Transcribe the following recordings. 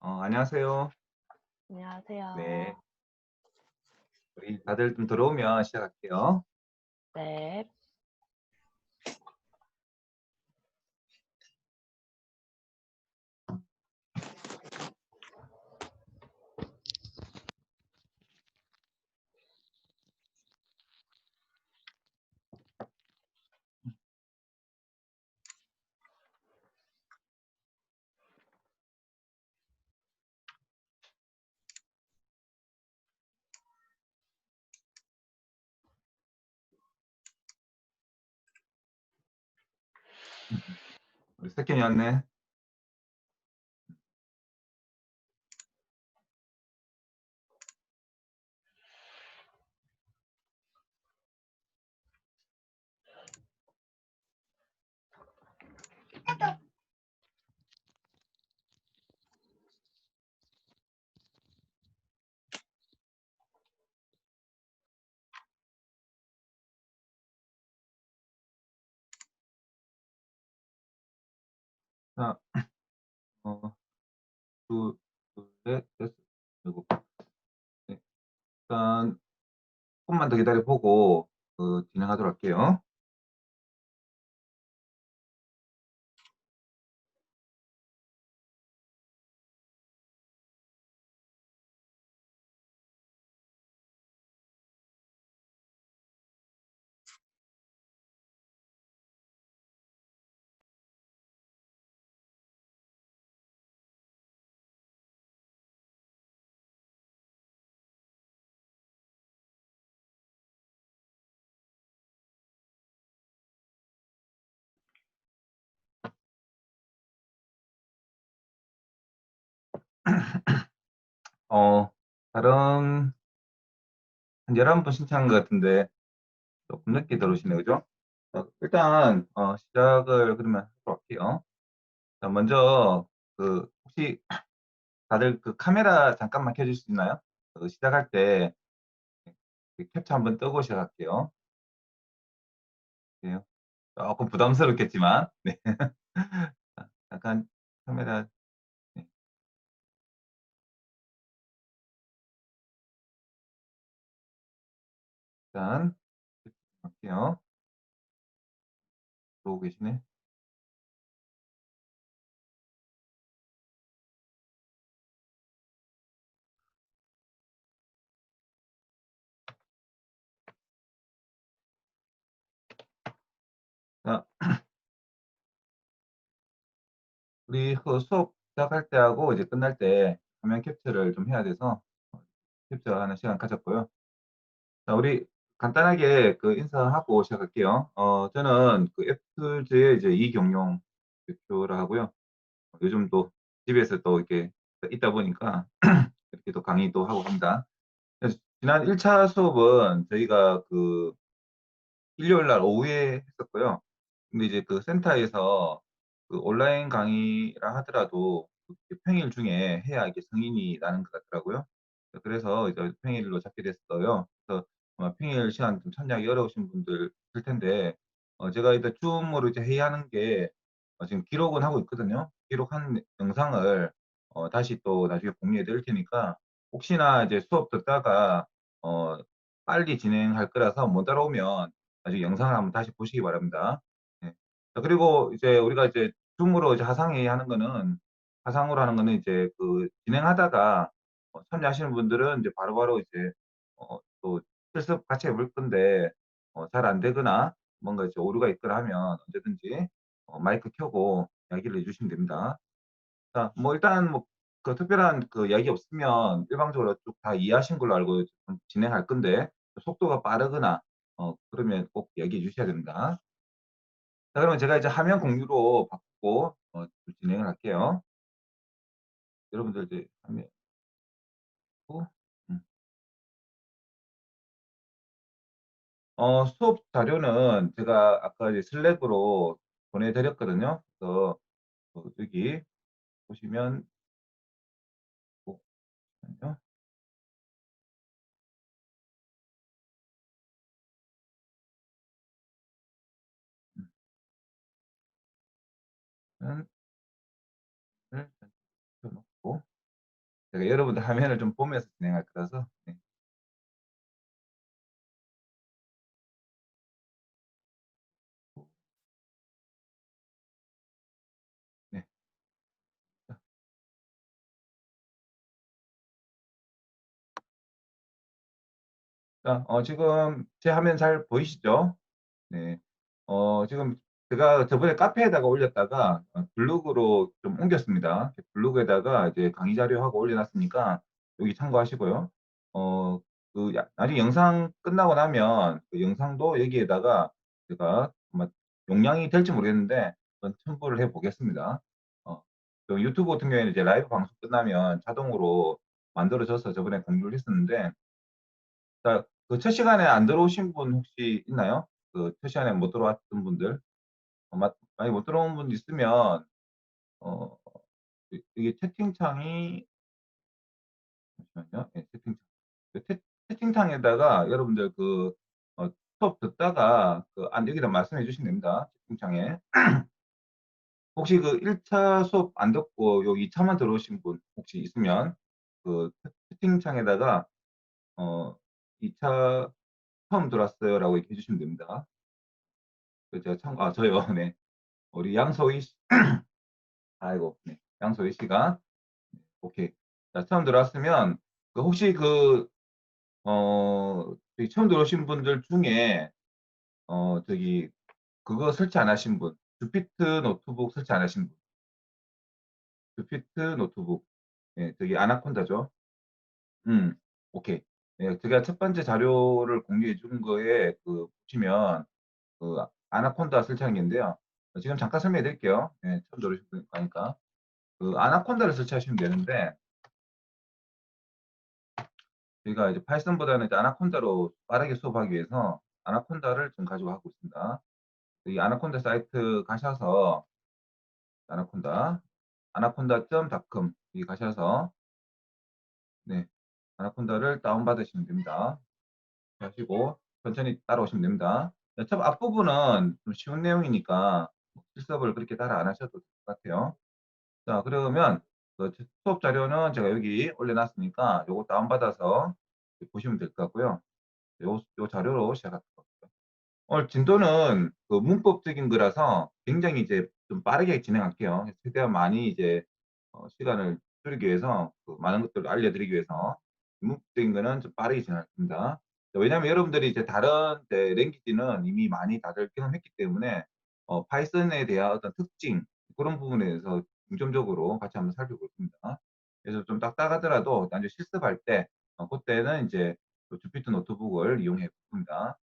안녕하세요. 네. 안녕하세요. 우리 다들 좀 들어오면 시작할게요. 네. 우리 새끼이 왔네. 자, 어, 둘, 둘, 넷, 여섯, 일곱. 네. 일단 조금만 더 기다려 보고 진행하도록 할게요. 어, 다른 한 11분 신청한 것 같은데 조금 늦게 들어오시네요. 그죠? 일단 시작을 그러면 하도록 할게요. 자, 먼저 혹시 다들 그 카메라 잠깐만 켜줄 수 있나요? 시작할 때 캡처 한번 뜨고 시작할게요. 네. 조금 부담스럽겠지만, 네. 약간 카메라, 네. 일단, 할게요. 들어오고 계시네. 자, 우리 그 수업 시작할 때하고 이제 끝날 때 화면 캡처를 좀 해야 돼서 캡처하는 시간 가졌고요. 자, 우리 간단하게 인사하고 시작할게요. 저는 애플즈의 이제 이경용 대표라 하고요. 요즘 또 집에서 또 이렇게 있다 보니까 이렇게 또 강의도 하고 합니다. 그래서 지난 1차 수업은 저희가 일요일 날 오후에 했었고요. 근데 이제 센터에서 온라인 강의라 하더라도 평일 중에 해야 이게 성인이 나는 것 같더라고요. 그래서 이제 평일로 잡게 됐어요. 그래서 아마 평일 시간 좀 참여하기 어려우신 분들 있을 텐데, 제가 이제 줌으로 이제 회의하는 게 지금 기록은 하고 있거든요. 기록한 영상을 다시 또 나중에 공유해 드릴 테니까 혹시나 이제 수업 듣다가 어, 빨리 진행할 거라서 못 따라오면 나중에 영상을 한번 다시 보시기 바랍니다. 네. 자, 그리고 이제 우리가 이제 줌으로 이제 화상회의 하는 거는 화상으로 하는 거는 이제 진행하다가 참여하시는 분들은 이제 바로바로 이제 또 실습 같이 해볼 건데 잘 안 되거나 뭔가 이제 오류가 있거나 하면 언제든지 마이크 켜고 이야기를 해주시면 됩니다. 자, 뭐 일단 뭐 특별한 이야기 없으면 일방적으로 쭉 다 이해하신 걸로 알고 좀 진행할 건데 속도가 빠르거나 그러면 꼭 얘기해 주셔야 됩니다. 자, 그러면 제가 이제 화면 공유로 바꾸고 진행을 할게요. 여러분들 이제 화면 보고, 음. 수업 자료는 제가 아까 이제 슬랙으로 보내드렸거든요. 그래서 여기 보시면 어 잠깐만요. 음 을 켜 놓고 제가 여러분들 화면을 좀 보면서 진행할 거라서 네. 네. 자, 지금 제 화면 잘 보이시죠? 네. 지금 제가 저번에 카페에다가 올렸다가 블로그로 좀 옮겼습니다. 블로그에다가 이제 강의 자료하고 올려 놨으니까 여기 참고하시고요. 어 나중에 영상 끝나고 나면 그 영상도 여기에다가 제가 아마 용량이 될지 모르겠는데 한번 첨부를 해 보겠습니다. 또 유튜브 같은 경우에는 이제 라이브 방송 끝나면 자동으로 만들어져서 저번에 공유를 했었는데 자, 그 첫 시간에 안 들어오신 분 혹시 있나요? 그 첫 시간에 못 들어왔던 분들? 만약에 못 들어온 분 있으면 어 이게 채팅창이 잠시만요. 예, 채팅창. 그 채팅창에다가 여러분들 그 수업 듣다가 여기다 말씀해 주시면 됩니다, 채팅창에. 혹시 그 1차 수업 안 듣고 요 2 차만 들어오신 분 혹시 있으면 그 채팅창에다가 "2 차 처음 들어왔어요."라고 이렇게 해 주시면 됩니다. 제가 저요. 네. 우리 양소희 씨 아이고 네. 양소희 씨가 오케이. 자, 처음 들어왔으면 혹시 저기 처음 들어오신 분들 중에 저기 그거 설치 안 하신 분, 주피트 노트북 설치 안 하신 분, 주피트 노트북. 예, 저기 아나콘다죠. 음. 오케이. 예, 제가 첫 번째 자료를 공유해 준 거에 보시면 아나콘다 설치하는 게 있는데요. 지금 잠깐 설명해 드릴게요. 예, 처음 들어오신 거니까. 아나콘다를 설치하시면 되는데 저희가 이제 파이썬보다는 이제 아나콘다로 빠르게 수업하기 위해서 아나콘다를 좀 가지고 하고 있습니다. 이 아나콘다 사이트 가셔서 아나콘다, anaconda.com 여기 가셔서 네, 아나콘다를 다운받으시면 됩니다. 하시고 천천히 따라오시면 됩니다. 첫 앞부분은 좀 쉬운 내용이니까 실습을 그렇게 따라 안 하셔도 될 것 같아요. 자, 그러면 수업 자료는 제가 여기 올려 놨으니까 요거 다운받아서 보시면 될 것 같고요. 요 자료로 시작할게요. 오늘 진도는 문법적인 거라서 굉장히 이제 좀 빠르게 진행할게요. 최대한 많이 이제 시간을 줄이기 위해서 많은 것들을 알려드리기 위해서 문법적인 거는 좀 빠르게 진행하겠습니다. 왜냐하면 여러분들이 이제 다른 이제 랭귀지는 이미 많이 다들 경험했기 때문에 파이썬에 대한 어떤 특징 그런 부분에 대해서 중점적으로 같이 한번 살펴보겠습니다. 그래서 좀 딱딱하더라도 나중에 실습할 때 그때는 이제 주피터 노트북을 이용해 봅니다.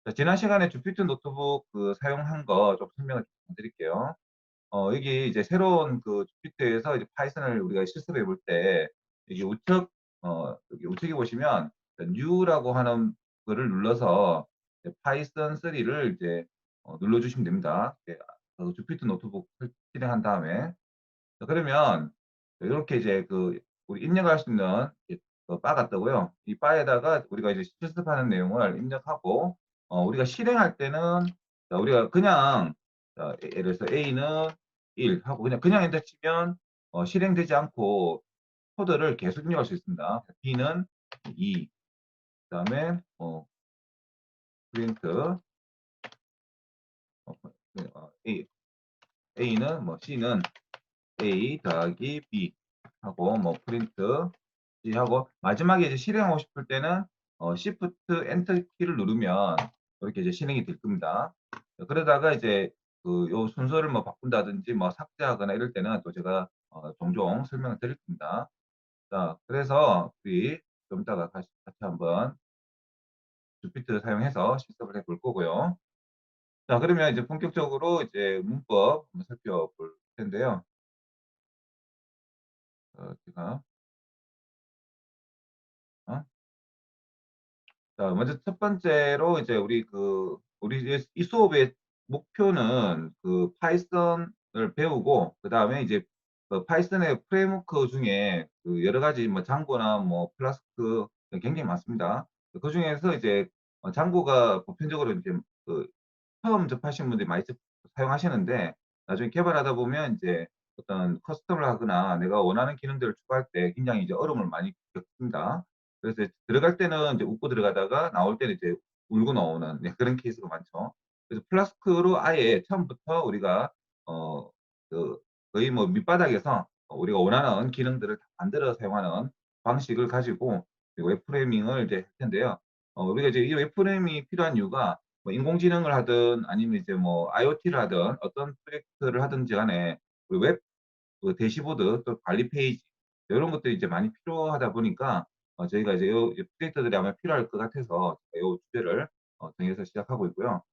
자, 지난 시간에 주피터 노트북 사용한 거 좀 설명을 좀 드릴게요. 여기 이제 새로운 주피터에서 이제 파이썬을 우리가 실습해 볼 때 여기 여기 우측에 보시면 new라고 하는 거를 눌러서 이제 파이썬 3를 이제 눌러주시면 됩니다. 이제 주피터 노트북 실행한 다음에 자, 그러면 이렇게 이제 우리 입력할 수 있는 바가 뜨고요. 이 바에다가 우리가 이제 실습하는 내용을 입력하고 우리가 실행할 때는 자, 우리가 그냥 자, 예를 들어서 A는 1 하고 그냥 엔터 치면 실행되지 않고 코드를 계속 입력할 수 있습니다. B는 2 그다음에 프린트 A A는 C는 A 더하기 B 하고 프린트 C 하고 마지막에 이제 실행하고 싶을 때는 Shift Enter 키를 누르면 이렇게 이제 실행이 될 겁니다. 그러다가 이제 요 순서를 바꾼다든지 삭제하거나 이럴 때는 또 제가 종종 설명을 드릴 겁니다. 자, 그래서 우리 좀 이따가 같이 한번 주피트 사용해서 실습을 해볼 거고요. 자, 그러면 이제 본격적으로 이제 문법 한번 살펴볼 텐데요. 제가 어? 자, 먼저 첫 번째로 이제 우리 이제 이 수업의 목표는 파이썬 배우고 그다음에 이제 파이썬의 프레임워크 중에 그 여러 가지 뭐 장고나 뭐 플라스크 굉장히 많습니다. 그중에서 이제 장고가 보편적으로 이제 그 처음 접하시는 분들이 많이 사용하시는데 나중에 개발하다 보면 이제 어떤 커스텀을 하거나 내가 원하는 기능들을 추가할 때 굉장히 이제 어려움을 많이 겪습니다. 그래서 들어갈 때는 이제 웃고 들어가다가 나올 때는 이제 울고 나오는 네, 그런 케이스가 많죠. 그래서 플라스크로 아예 처음부터 우리가 어, 그 거의 뭐 밑바닥에서 우리가 원하는 기능들을 다 만들어 사용하는 방식을 가지고 웹 프레이밍을 이제 할 텐데요. 우리가 이제 이 웹 프레이밍이 필요한 이유가 뭐 인공지능을 하든 아니면 이제 뭐 IoT를 하든 어떤 프로젝트를 하든지 간에 우리 웹 대시보드 또 관리 페이지 이런 것들이 이제 많이 필요하다 보니까 저희가 이제 요 프로젝트들이 아마 필요할 것 같아서 이 주제를 정해서 시작하고 있고요.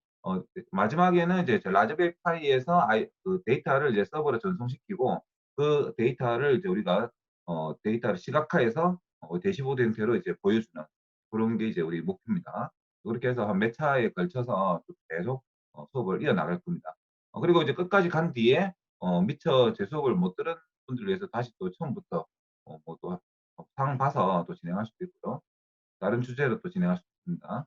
마지막에는 이제 저 라즈베리 파이에서 그 데이터를 이제 서버로 전송시키고 그 데이터를 이제 우리가 데이터를 시각화해서 대시보드 형태로 이제 보여주는 그런 게 이제 우리 목표입니다. 그렇게 해서 한 몇 차에 걸쳐서 좀 계속 수업을 이어나갈 겁니다. 그리고 이제 끝까지 간 뒤에 미처 제 수업을 못 들은 분들을 위해서 다시 또 처음부터 뭐 또 상 봐서 또 진행할 수도 있고요. 다른 주제로 또 진행할 수도 있습니다.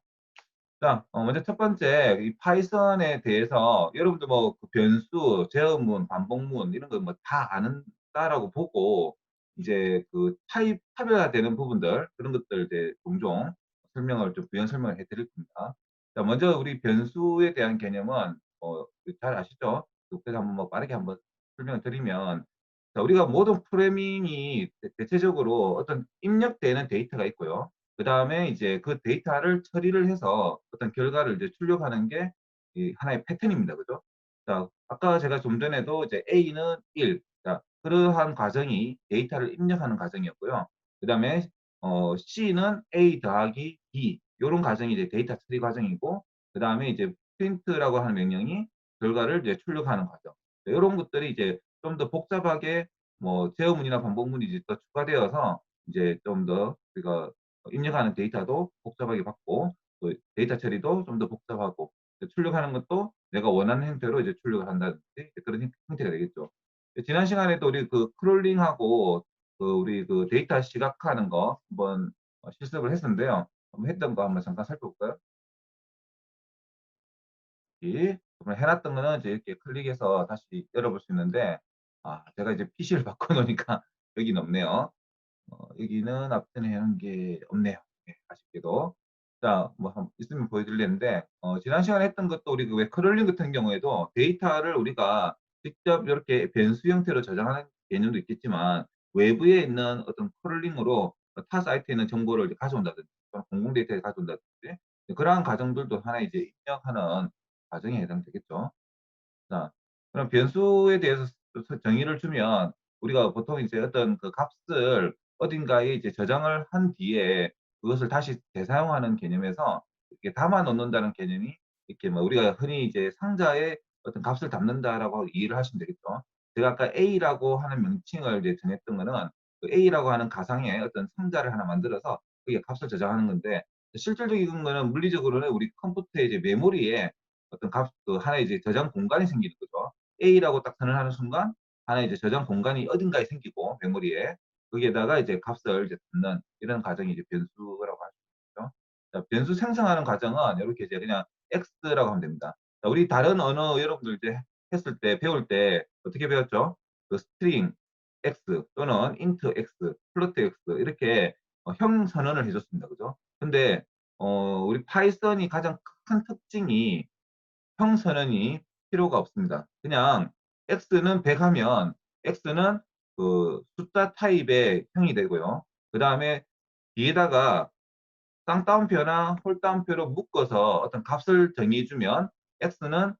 자, 먼저 첫 번째, 이 파이썬에 대해서 여러분들 뭐그 변수, 제어문, 반복문 이런 거 뭐 다 아는다라고 보고 이제 그 타입 차별화되는 부분들 그런 것들 이제 종종 설명을 좀 부연 설명을 해드릴 겁니다. 자, 먼저 우리 변수에 대한 개념은 잘 아시죠? 그래서 한번 뭐 빠르게 한번 설명을 드리면 자, 우리가 모든 프로그래밍이 대체적으로 어떤 입력되는 데이터가 있고요. 그 다음에 이제 그 데이터를 처리를 해서 어떤 결과를 이제 출력하는 게 이 하나의 패턴입니다. 그죠? 자, 아까 제가 좀 전에도 이제 A는 1. 자, 그러한 과정이 데이터를 입력하는 과정이었고요. 그 다음에 C는 A 더하기 B. 요런 과정이 이제 데이터 처리 과정이고, 그 다음에 이제 프린트라고 하는 명령이 결과를 이제 출력하는 과정. 이런 것들이 이제 좀 더 복잡하게 뭐 제어문이나 반복문이 이제 더 추가되어서 이제 좀 더 우리가 입력하는 데이터도 복잡하게 받고 또 데이터 처리도 좀 더 복잡하고 출력하는 것도 내가 원하는 형태로 이제 출력을 한다든지 그런 형태가 되겠죠. 지난 시간에도 우리 그 크롤링하고 그 우리 그 데이터 시각화하는 거 한번 실습을 했었는데요. 한번 했던 거 한번 잠깐 살펴볼까요? 그러면 해놨던 거는 이제 이렇게 클릭해서 다시 열어볼 수 있는데 제가 이제 PC를 바꿔놓으니까 여기는 없네요. 여기는 앞전에 하는 게 없네요. 예, 아쉽게도. 자, 뭐, 있으면 보여드리는데, 지난 시간에 했던 것도 우리 그웹 크롤링 같은 경우에도 데이터를 우리가 직접 이렇게 변수 형태로 저장하는 개념도 있겠지만, 외부에 있는 어떤 크롤링으로 타 사이트에 있는 정보를 이제 가져온다든지, 또는 공공 데이터에 가져온다든지, 그러한 과정들도 하나 이제 입력하는 과정에 해당되겠죠. 자, 그럼 변수에 대해서 정의를 주면 우리가 보통 이제 어떤 그 값을 어딘가에 이제 저장을 한 뒤에 그것을 다시 재사용하는 개념에서 이렇게 담아 놓는다는 개념이 이렇게 뭐 우리가 흔히 이제 상자에 어떤 값을 담는다라고 이해를 하시면 되겠죠. 제가 아까 A라고 하는 명칭을 이제 정했던 거는 그 A라고 하는 가상의 어떤 상자를 하나 만들어서 그게 값을 저장하는 건데 실질적인 거는 물리적으로는 우리 컴퓨터의 이제 메모리에 어떤 값, 그 하나의 이제 저장 공간이 생기는 거죠. A라고 딱 선언하는 순간 하나의 이제 저장 공간이 어딘가에 생기고 메모리에 거기에다가 이제 값을 이제 넣는 이런 과정이 이제 변수라고 할 수 있죠. 자, 변수 생성하는 과정은 이렇게 이제 그냥 X라고 하면 됩니다. 자, 우리 다른 언어 여러분들 이제 했을 때 배울 때 어떻게 배웠죠? 그 스트링 X 또는 int X, 플로트 X 이렇게 형 선언을 해줬습니다. 그죠? 근데 우리 파이썬이 가장 큰 특징이 형선언이 필요가 없습니다. 그냥 x는 100 하면 x는 그 숫자 타입의 형이 되고요. 그 다음에 뒤에다가 쌍따옴표나 홀따옴표로 묶어서 어떤 값을 정의해주면 x는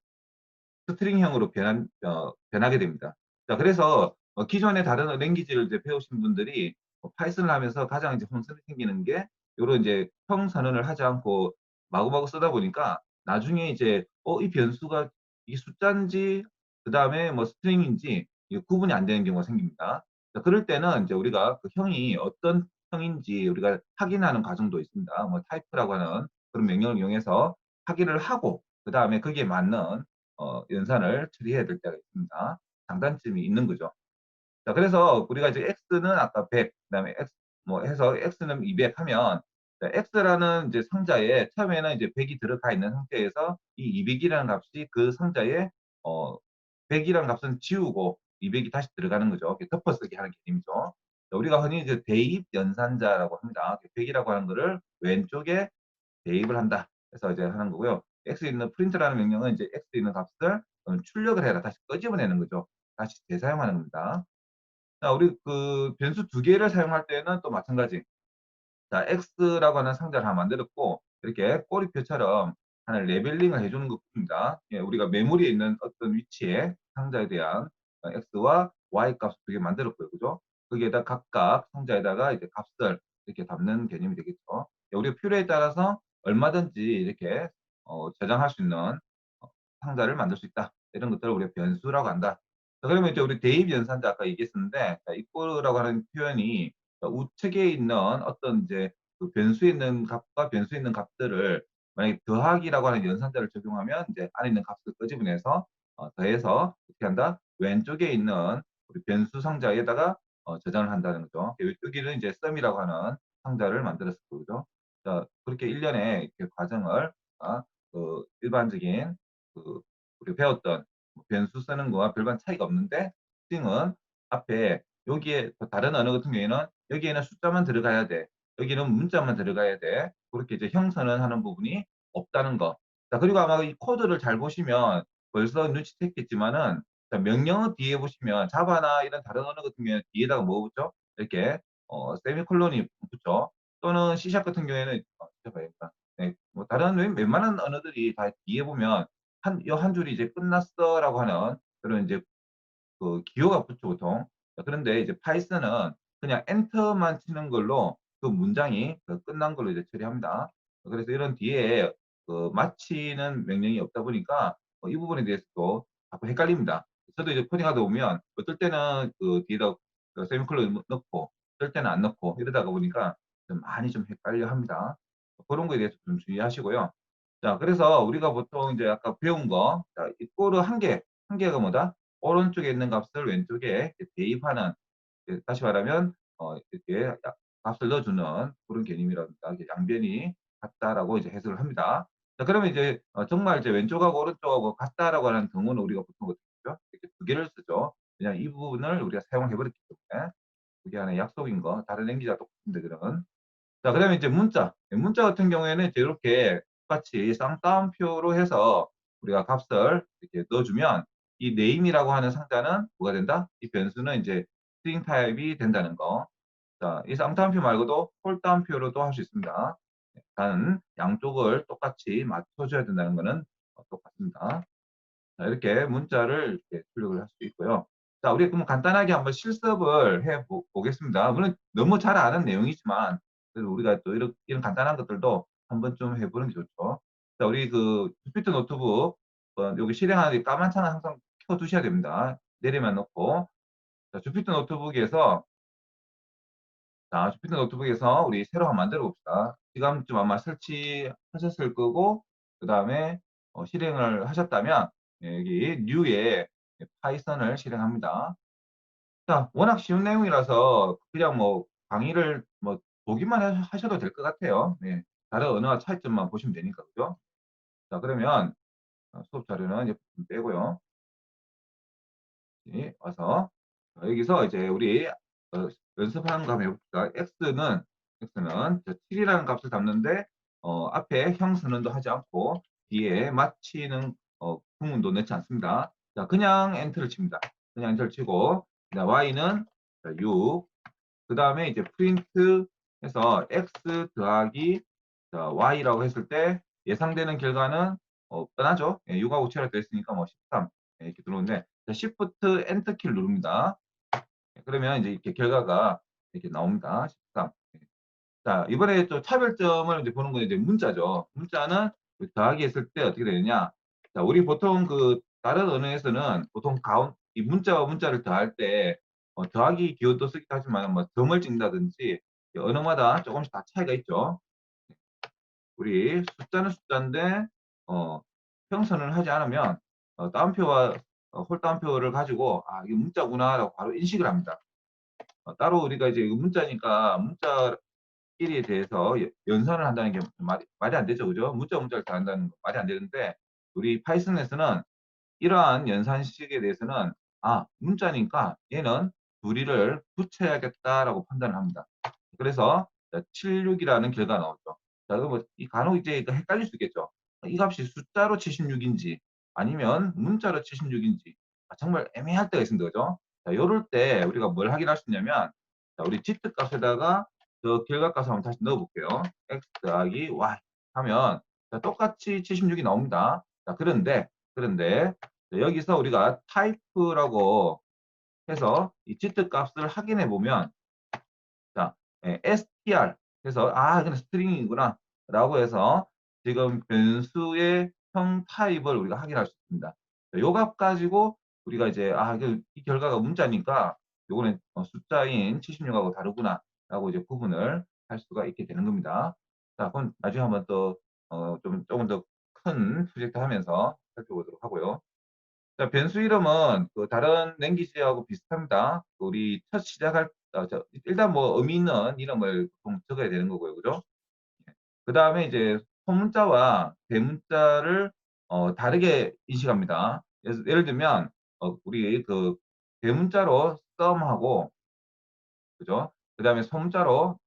스트링형으로 변하게 됩니다. 자, 그래서 기존의 다른 랭귀지를 이제 배우신 분들이 파이썬을 하면서 가장 이제 혼선이 생기는 게 요런 이제 형 선언을 하지 않고 마구마구 쓰다 보니까 나중에 이제 이 변수가 이 숫자인지 그다음에 뭐 스트링인지 이게 구분이 안 되는 경우가 생깁니다. 자, 그럴 때는 이제 우리가 그 형이 어떤 형인지 우리가 확인하는 과정도 있습니다. 뭐 타입이라고 하는 그런 명령을 이용해서 확인을 하고 그다음에 거기에 맞는 연산을 처리해야 될 때가 있습니다. 장단점이 있는 거죠. 자, 그래서 우리가 이제 x는 아까 100, 그다음에 x 뭐 해서 x는 200 하면, 자, x라는 이제 상자에 처음에는 이제 100이 들어가 있는 상태에서 이 200이라는 값이 그 상자에 어 100이라는 값은 지우고 200이 다시 들어가는 거죠. 덮어쓰기 하는 개념이죠. 자, 우리가 흔히 이제 대입 연산자라고 합니다. 100이라고 하는 거를 왼쪽에 대입을 한다. 그래서 이제 하는 거고요. x 있는 프린트라는 명령은 이제 x 있는 값을 출력을 해라. 다시 끄집어내는 거죠. 다시 재사용하는 겁니다. 자, 우리 그 변수 두 개를 사용할 때는 또 마찬가지. 자, X라고 하는 상자를 하나 만들었고, 이렇게 꼬리표처럼 하나 레벨링을 해주는 것입니다. 예, 우리가 메모리에 있는 어떤 위치에 상자에 대한 X와 Y 값을 두 개 만들었고요. 그죠? 거기에다 각각 상자에다가 이제 값을 이렇게 담는 개념이 되겠죠. 예, 우리가 필요에 따라서 얼마든지 이렇게 저장할 수 있는 상자를 만들 수 있다. 이런 것들을 우리가 변수라고 한다. 자, 그러면 이제 우리 대입 연산자 아까 얘기했었는데, 자, 이꼬라고 하는 표현이 우측에 있는 어떤 이제 그 변수에 있는 값과 변수에 있는 값들을 만약에 더하기라고 하는 연산자를 적용하면 이제 안에 있는 값을 끄집어내서 더해서 어떻게 한다? 왼쪽에 있는 우리 변수 상자에다가 저장을 한다는 거죠. 여기는 이제 썸이라고 하는 상자를 만들었을 거죠. 자, 그렇게 일련의 이렇게 과정을 그 일반적인 그 우리 배웠던 변수 쓰는 거와 별반 차이가 없는데, 스트링은 앞에 여기에 다른 언어 같은 경우에는 여기에는 숫자만 들어가야 돼. 여기는 문자만 들어가야 돼. 그렇게 이제 형선언하는 부분이 없다는 거. 자, 그리고 아마 이 코드를 잘 보시면 벌써 눈치챘겠지만은, 자, 명령어 뒤에 보시면 자바나 이런 다른 언어 같은 경우에는 뒤에다가 뭐 붙죠? 이렇게 세미콜론이 붙죠. 또는 C# 같은 경우에는 봐야겠다. 네, 뭐 다른 웬만한 언어들이 다 뒤에 보면 한 줄이 이제 끝났어라고 하는 그런 이제 그 기호가 붙죠, 보통. 그런데 이제 파이썬은 그냥 엔터만 치는 걸로 그 문장이 끝난 걸로 이제 처리합니다. 그래서 이런 뒤에 그 마치는 명령이 없다 보니까 이 부분에 대해서도 자꾸 헷갈립니다. 저도 이제 코딩하다 보면 어떨 때는 그 뒤에다 그 세미콜론 넣고 어떨 때는 안 넣고 이러다가 보니까 좀 많이 좀 헷갈려 합니다. 그런 거에 대해서 좀 주의하시고요. 자, 그래서 우리가 보통 이제 아까 배운 거, 자, 이 꼬르 한 개가 뭐다? 오른쪽에 있는 값을 왼쪽에 대입하는, 다시 말하면 이렇게 값을 넣어주는 그런 개념이랍니다. 양변이 같다라고 이제 해석을 합니다. 자, 그러면 이제 정말 이제 왼쪽하고 오른쪽하고 같다라고 하는 경우는 우리가 보통 어떻게 하죠? 이렇게 두 개를 쓰죠. 그냥 이 부분을 우리가 사용해 버렸기 때문에 그게 하나의 약속인 거. 다른 랭귀지와 똑같은데 그런. 자, 그다음에 이제 문자. 문자 같은 경우에는 이제 이렇게 똑같이 쌍따옴표로 해서 우리가 값을 이렇게 넣어주면 이 name이라고 하는 상자는 뭐가 된다? 이 변수는 이제 string 타입이 된다는 거. 자, 이 쌍따옴표 말고도 홀따옴표로도 할 수 있습니다. 단 양쪽을 똑같이 맞춰줘야 된다는 거는 똑같습니다. 자, 이렇게 문자를 이렇게 출력을 할 수 있고요. 자, 우리 그럼 간단하게 한번 실습을 해 보겠습니다. 물론 너무 잘 아는 내용이지만, 그래도 우리가 또 이런 간단한 것들도 한번 좀 해보는 게 좋죠. 자, 우리 그 주피터 노트북, 여기 실행하는 까만 창을 항상 켜두셔야 됩니다. 내리만 놓고. 자, 주피터 노트북에서 우리 새로 한번 만들어 봅시다. 지금쯤 아마 설치하셨을 거고, 그 다음에 실행을 하셨다면, 여기 New에 파이썬을 실행합니다. 자, 워낙 쉬운 내용이라서 그냥 뭐 강의를 뭐 보기만 하셔도 될 것 같아요. 네. 다른 언어와 차이점만 보시면 되니까, 그죠? 자, 그러면 수업 자료는 이제 좀 빼고요. 와서 여기서 이제 우리 연습하는 거 한번 해볼까? x는 7이라는 값을 담는데 앞에 형선언도 하지 않고 뒤에 마치는 구문도 넣지 않습니다. 자, 그냥 엔터를 칩니다. 그냥 엔터를 치고 y는 6, 그 다음에 이제 프린트 해서 x 더하기 y라고 했을 때 예상되는 결과는 뻔하죠. 6하고 7하고 됐으니까 뭐 13 이렇게 들어오는데, Shift Enter 키를 누릅니다. 그러면 이제 이렇게 결과가 이렇게 나옵니다. 13. 자, 이번에 또 차별점을 이제 보는 건 이제 문자죠. 문자는 더하기 했을 때 어떻게 되느냐. 자, 우리 보통 그 다른 언어에서는 보통 이 문자와 문자를 더할 때 더하기 기호도 쓰기도 하지만 뭐 점을 찍는다든지 언어마다 조금씩 다 차이가 있죠. 우리 숫자는 숫자인데 어, 평선을 하지 않으면 따옴표와 홀따옴표를 가지고 '아 이게 문자구나.'라고 바로 인식을 합니다. 따로 우리가 이제 이거 문자니까 문자끼리에 대해서 연산을 한다는 게 말이 안 되죠. 그죠? 문자를 다 한다는 거 말이 안 되는데 우리 파이썬에서는 이러한 연산식에 대해서는 '아 문자니까 얘는 둘이를 붙여야겠다.'라고 판단을 합니다. 그래서 76 이라는 결과가 나오죠. 자 그러면 이 간혹 이제 그 헷갈릴 수 있겠죠. 이 값이 숫자로 76 인지 아니면 문자로 76 인지 정말 애매할 때가 있습니다. 그죠? 자 요럴 때 우리가 뭘 확인할 수 있냐면 자 우리 j 값에다가 저 결과값을 한번 다시 넣어 볼게요. x 더하기 y 하면 자 똑같이 76이 나옵니다. 자 그런데 자 여기서 우리가 타입라고 해서 이 j 값을 확인해 보면 자, str 해서 이건 스트링이구나라고 해서 지금 변수의 형 타입을 우리가 확인할 수 있습니다. 요 값 가지고 우리가 이제 이 결과가 문자니까 요거는 숫자인 76하고 다르구나라고 이제 구분을 할 수가 있게 되는 겁니다. 자, 그럼 나중에 한번 또 조금 더 큰 프로젝트 하면서 살펴보도록 하고요. 자, 변수 이름은 그 다른 랭귀지하고 비슷합니다. 우리 첫 시작할 일단 뭐 의미 있는 이름을 보통 적어야 되는 거고요. 그죠? 그 다음에 이제 소문자와 대문자를 다르게 인식합니다. 예를 들면 우리 그 대문자로 썸하고 그죠? 그 다음에 소문자로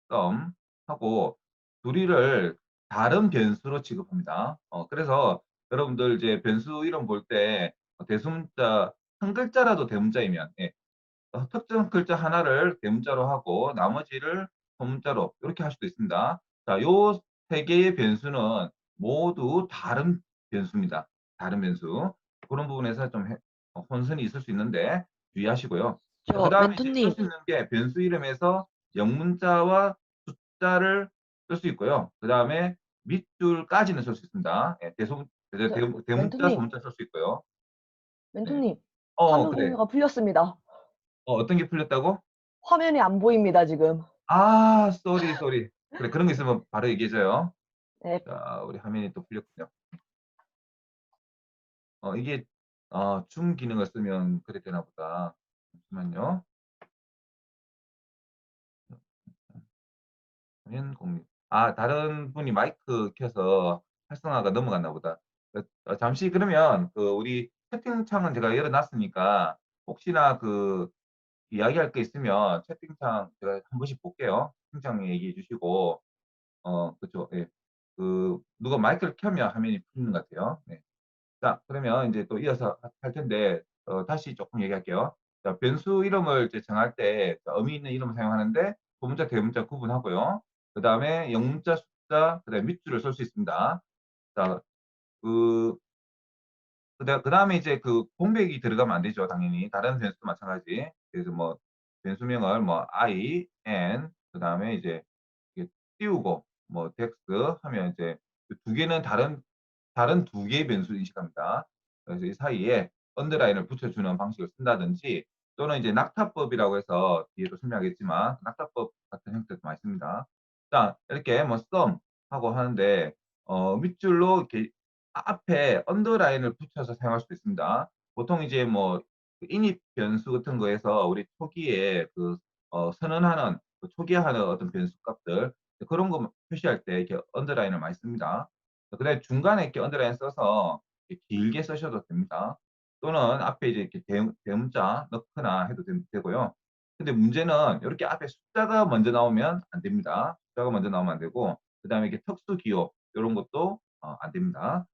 썸하고 둘이를 다른 변수로 취급합니다. 그래서 여러분들 이제 변수 이름 볼 때 대수문자 한 글자라도 대문자이면 특정 글자 하나를 대문자로 하고 나머지를 소문자로 이렇게 할 수도 있습니다. 자, 요 세 개의 변수는 모두 다른 변수입니다. 다른 변수. 그런 부분에서 좀 혼선이 있을 수 있는데 주의하시고요. 자, 저 그다음에 이제 쓸 멘토님, 수 있는 게 변수 이름에서 영문자와 숫자를 쓸 수 있고요. 그다음에 밑줄까지는 쓸 수 있습니다. 대문자, 멘토님, 소문자 쓸 수 있고요. 네. 멘토님, 화면 그래. 공유가 풀렸습니다. 어떤 게 풀렸다고? 화면이 안 보입니다, 지금. 쏘리. 그래, 그런 거 있으면 바로 얘기해줘요. 네, 자, 우리 화면이 또 풀렸군요. 이게, 줌 기능을 쓰면 그래 되나 보다. 잠시만요. 화면 공유. 다른 분이 마이크 켜서 활성화가 넘어갔나 보다. 잠시 그러면, 우리 채팅창은 제가 열어놨으니까, 혹시나 이야기할 거 있으면 채팅창 제가 한 번씩 볼게요. 채팅창에 얘기해 주시고, 그쵸. 예. 누가 마이크를 켜면 화면이 풀리는 것 같아요. 네. 자, 그러면 이제 또 이어서 할 텐데, 다시 조금 얘기할게요. 자, 변수 이름을 이제 정할 때 의미 있는 이름을 사용하는데, 소문자, 대문자 구분하고요. 그 다음에 영문자, 숫자, 그 다음에 밑줄을 쓸 수 있습니다. 자, 그, 그 다음에 이제 공백이 들어가면 안 되죠. 당연히. 다른 변수도 마찬가지. 그래서 뭐, 변수명을 뭐, I, N, 그 다음에 이제 이렇게 띄우고, 뭐, 덱스 하면 이제 그두 개는 다른 두 개의 변수 인식합니다. 그래서 이 사이에 언더라인을 붙여주는 방식을 쓴다든지 또는 이제 낙타법이라고 해서 뒤에도 설명하겠지만 낙타법 같은 형태도 많이 씁니다. 자, 이렇게 뭐 썸 하고 하는데 밑줄로 이렇게 앞에 언더라인을 붙여서 사용할 수도 있습니다. 보통 이제 뭐 인입 변수 같은 거에서 우리 초기에 선언하는 초기화하는 어떤 변수 값들 그런 거 표시할 때 이렇게 언더라인을 많이 씁니다. 그다음에 중간에 이렇게 언더라인 써서 이렇게 길게 쓰셔도 됩니다. 또는 앞에 이제 이렇게 대문자 넣거나 해도 되고요. 근데 문제는 이렇게 앞에 숫자가 먼저 나오면 안 됩니다. 숫자가 먼저 나오면 안 되고, 그 다음에 이렇게 특수 기호 이런 것도 안 됩니다.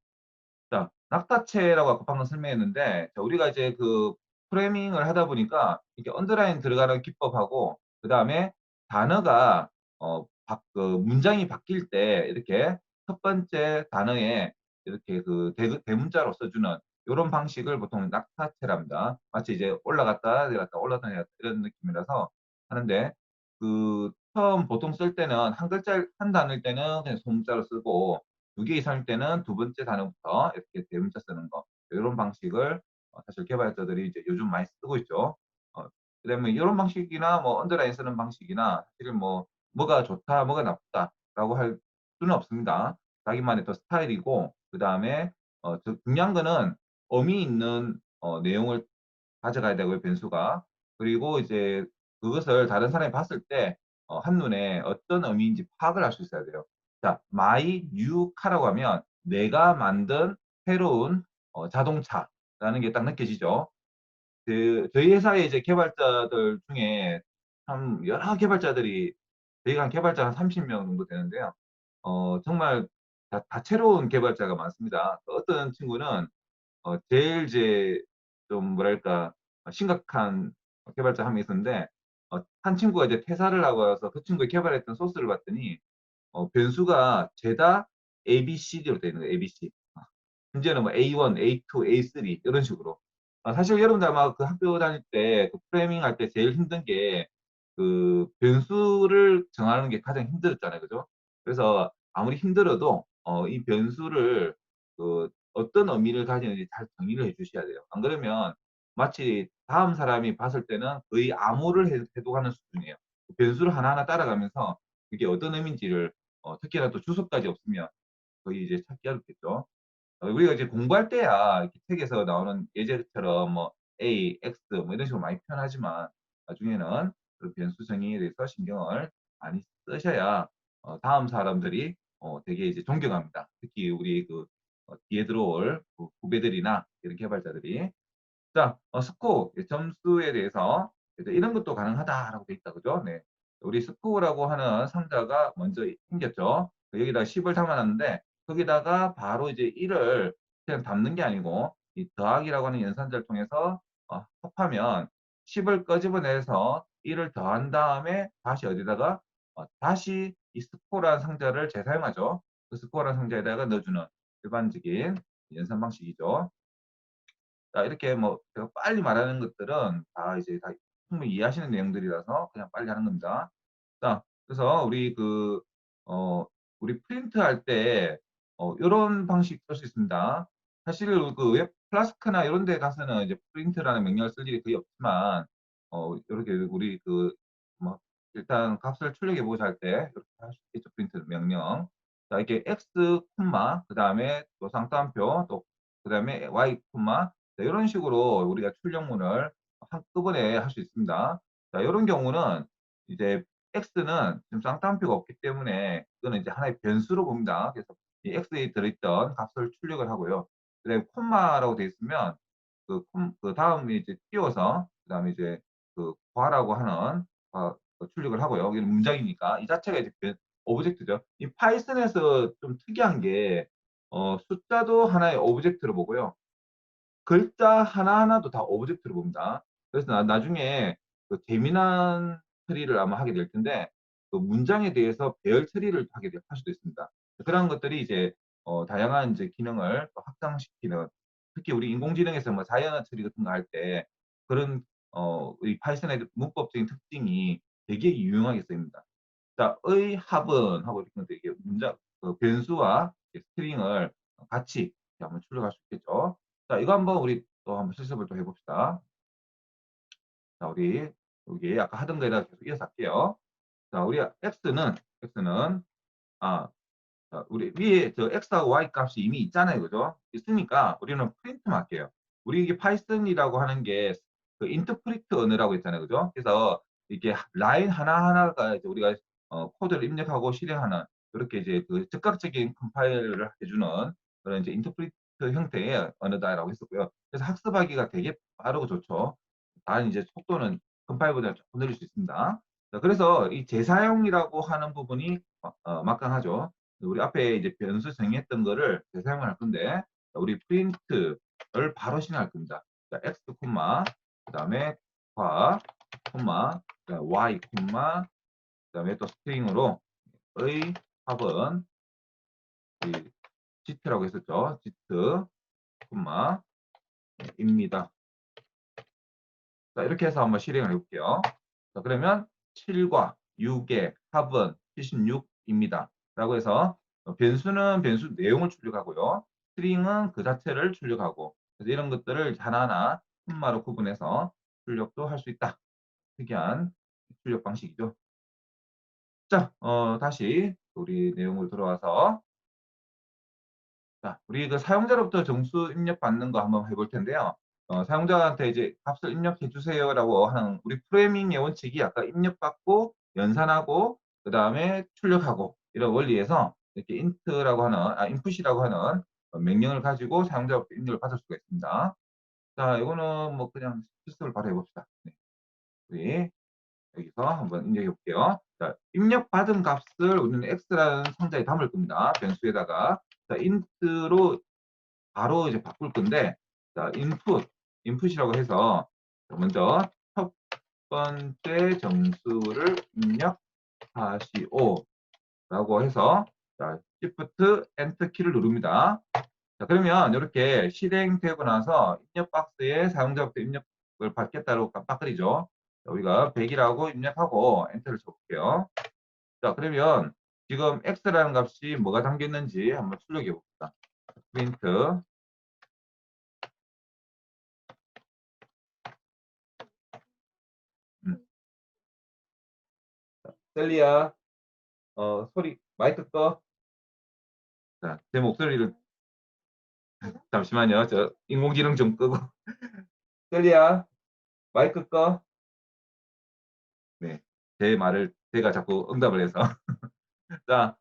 자, 낙타체라고 아까 방금 설명했는데, 자, 우리가 이제 프레이밍을 하다 보니까 이렇게 언더라인 들어가는 기법하고, 그 다음에 단어가, 문장이 바뀔 때 이렇게 첫 번째 단어에 이렇게 대문자로 써주는 이런 방식을 보통 낙타체랍니다. 마치 이제 올라갔다, 내렸다, 올라갔다, 내렸다 이런 느낌이라서 하는데, 처음 보통 쓸 때는 한 단어일 때는 그냥 소문자로 쓰고, 두 개 이상일 때는 두 번째 단어부터 이렇게 대문자 쓰는 거 이런 방식을 사실 개발자들이 이제 요즘 많이 쓰고 있죠. 그다음에 이런 방식이나 뭐 언더라인 쓰는 방식이나 사실 뭐 뭐가 좋다, 뭐가 나쁘다라고 할 수는 없습니다. 자기만의 또 스타일이고 그 다음에 중요한 거는 어미 있는 내용을 가져가야 되고요, 변수가. 그리고 이제 그것을 다른 사람이 봤을 때 한눈에 어떤 의미인지 파악을 할 수 있어야 돼요. 자, my new car라고 하면 내가 만든 새로운 자동차라는 게 딱 느껴지죠. 저희 회사의 이제 개발자들 중에 참 여러 개발자들이, 저희가 한 개발자 한 30명 정도 되는데요. 정말 다채로운 개발자가 많습니다. 어떤 친구는 제일 이제 좀 뭐랄까 심각한 개발자 한 명 있었는데, 한 친구가 이제 퇴사를 하고 나서 그 친구가 개발했던 소스를 봤더니 변수가 죄다 ABCD로 되어 있는 거예요. ABC. 문제는 뭐 A1, A2, A3 이런 식으로. 사실 여러분들 아마 그 학교 다닐 때 그 프로그래밍 할 때 제일 힘든 게 그 변수를 정하는 게 가장 힘들었잖아요. 그죠? 그래서 아무리 힘들어도 이 변수를 어떤 의미를 가지는지 잘 정리를 해 주셔야 돼요. 안 그러면 마치 다음 사람이 봤을 때는 거의 암호를 해도 가는 수준이에요. 그 변수를 하나하나 따라가면서 그게 어떤 의미인지를, 특히나 또 주소까지 없으면 거의 이제 찾기 어렵겠죠. 우리가 이제 공부할 때야 이렇게 책에서 나오는 예제처럼 뭐 A, X 뭐 이런 식으로 많이 표현하지만, 나중에는 그 변수 정의에 대해서 신경을 많이 쓰셔야 다음 사람들이 되게 이제 존경합니다. 특히 우리 뒤에 들어올 그 후배들이나 이런 개발자들이. 자, 스코어, 점수에 대해서 이제 이런 것도 가능하다라고 돼 있다. 그죠? 네. 우리 스코어라고 하는 상자가 먼저 생겼죠. 여기다 10을 담아놨는데, 거기다가 바로 이제 1을 그냥 담는 게 아니고, 이 더하기라고 하는 연산자를 통해서 합하면 10을 끄집어내서 1을 더한 다음에 다시 어디다가 다시 이 스코어라는 상자를 재사용하죠. 그 스코어라는 상자에다가 넣어주는 일반적인 연산 방식이죠. 자, 이렇게 뭐 제가 빨리 말하는 것들은 다 이제 다 충분히 이해하시는 내용들이라서 그냥 빨리 하는 겁니다. 자, 그래서 어, 우리 프린트 할 때, 요런 방식 쓸 수 있습니다. 사실 그 웹 플라스크나 이런 데 가서는 이제 프린트라는 명령을 쓸 일이 거의 없지만, 요렇게 우리 뭐, 일단 값을 출력해 보자 할 때, 이렇게 할 수 있겠죠. 프린트 명령. 자, 이렇게 x, 콤마, 그 다음에 또 쌍따옴표, 또, 그 다음에 y, 콤마, 자, 이런 식으로 우리가 출력문을 한꺼번에 할 수 있습니다. 자, 이런 경우는 이제 x는 지금 쌍따옴표가 없기 때문에 이거는 이제 하나의 변수로 봅니다. 그래서 이 x에 들어있던 값을 출력을 하고요. 그다음에 콤마라고 되어 있으면 그 다음에 이제 띄워서 그다음에 이제 괄라고 하는 출력을 하고요. 여기는 문장이니까 이 자체가 이제 오브젝트죠. 이 파이썬에서 좀 특이한 게 숫자도 하나의 오브젝트로 보고요. 글자 하나하나도 다 오브젝트로 봅니다. 그래서 나중에 재미난 처리를 아마 하게 될 텐데, 그 문장에 대해서 배열 처리를 할 수도 있습니다. 그런 것들이 이제 다양한 이제 기능을 또 확장시키는, 특히 우리 인공지능에서 뭐 자연어 처리 같은 거 할 때 그런 이 파이썬의 문법적인 특징이 되게 유용하게 쓰입니다. 자, 의 합은 하고 있는데 이게 변수와 스트링을 같이 한번 출력할 수 있겠죠. 자, 이거 한번 우리 또 한번 실습을 또 해봅시다. 자, 우리 여기 아까 하던 거에다 계속 이어서 할게요. 자, 우리 x는 아, 자, 우리 위에 저 x하고 y 값이 이미 있잖아요, 그죠? 있으니까 우리는 프린트만 할게요. 우리 이게 파이썬이라고 하는 게 인터프리트 언어라고 했잖아요, 그죠? 그래서 이게 라인 하나하나가 이제 우리가 코드를 입력하고 실행하는, 그렇게 이제 즉각적인 컴파일을 해주는 그런 이제 인터프리트 형태의 언어다라고 했었고요. 그래서 학습하기가 되게 빠르고 좋죠. 단 이제 속도는 컴파일보다 조금 느릴 수 있습니다. 자, 그래서 이 재사용이라고 하는 부분이 막강하죠. 우리 앞에 이제 변수 정의했던 거를 재사용을 할 건데, 우리 프린트를 바로 실행할 겁니다. 자, x, 그 다음에 과, y, 그 다음에 또 스트링으로 의 합은 이 gt라고 했었죠. git, 입니다. 자, 이렇게 해서 한번 실행을 해볼게요. 자, 그러면 7과 6의 합은 76입니다. 라고 해서 변수는 변수 내용을 출력하고요. 스트링은 그 자체를 출력하고, 그래서 이런 것들을 하나하나 콤마로 구분해서 출력도 할 수 있다. 특이한 출력 방식이죠. 자, 다시 우리 내용으로 들어와서 자, 우리 그 사용자로부터 정수 입력받는 거 한번 해볼 텐데요. 사용자한테 이제 값을 입력해 주세요라고 하는 우리 프로그래밍의 원칙이 아까 입력받고 연산하고 그 다음에 출력하고 이런 원리에서 이렇게 int라고 하는 input이라고 하는 명령을 가지고 사용자로부터 입력을 받을 수가 있습니다. 자, 이거는 뭐 그냥 실습을 바로 해봅시다. 네, 우리 여기서 한번 입력해 볼게요. 자, 입력받은 값을 우리는 x라는 상자에 담을 겁니다. 변수에다가. 자, int로 바로 이제 바꿀 건데, 자, 인풋이라고 해서 먼저 첫 번째 정수를 입력하시오라고 해서 자, Shift Enter 키를 누릅니다. 자, 그러면 이렇게 실행되고 나서 입력 박스에 사용자부터 입력을 받겠다고 깜빡거리죠. 자, 우리가 100이라고 입력하고 엔터를 쳐볼게요. 자, 그러면 지금 x라는 값이 뭐가 담겨 있는지 한번 출력해 봅시다. 프린트 셀리야, 소리 마이크 꺼. 자, 제 목소리를 잠시만요. 저 인공지능 좀 끄고. 셀리야, 마이크 꺼. 네, 제 말을 제가 자꾸 응답을 해서. 자,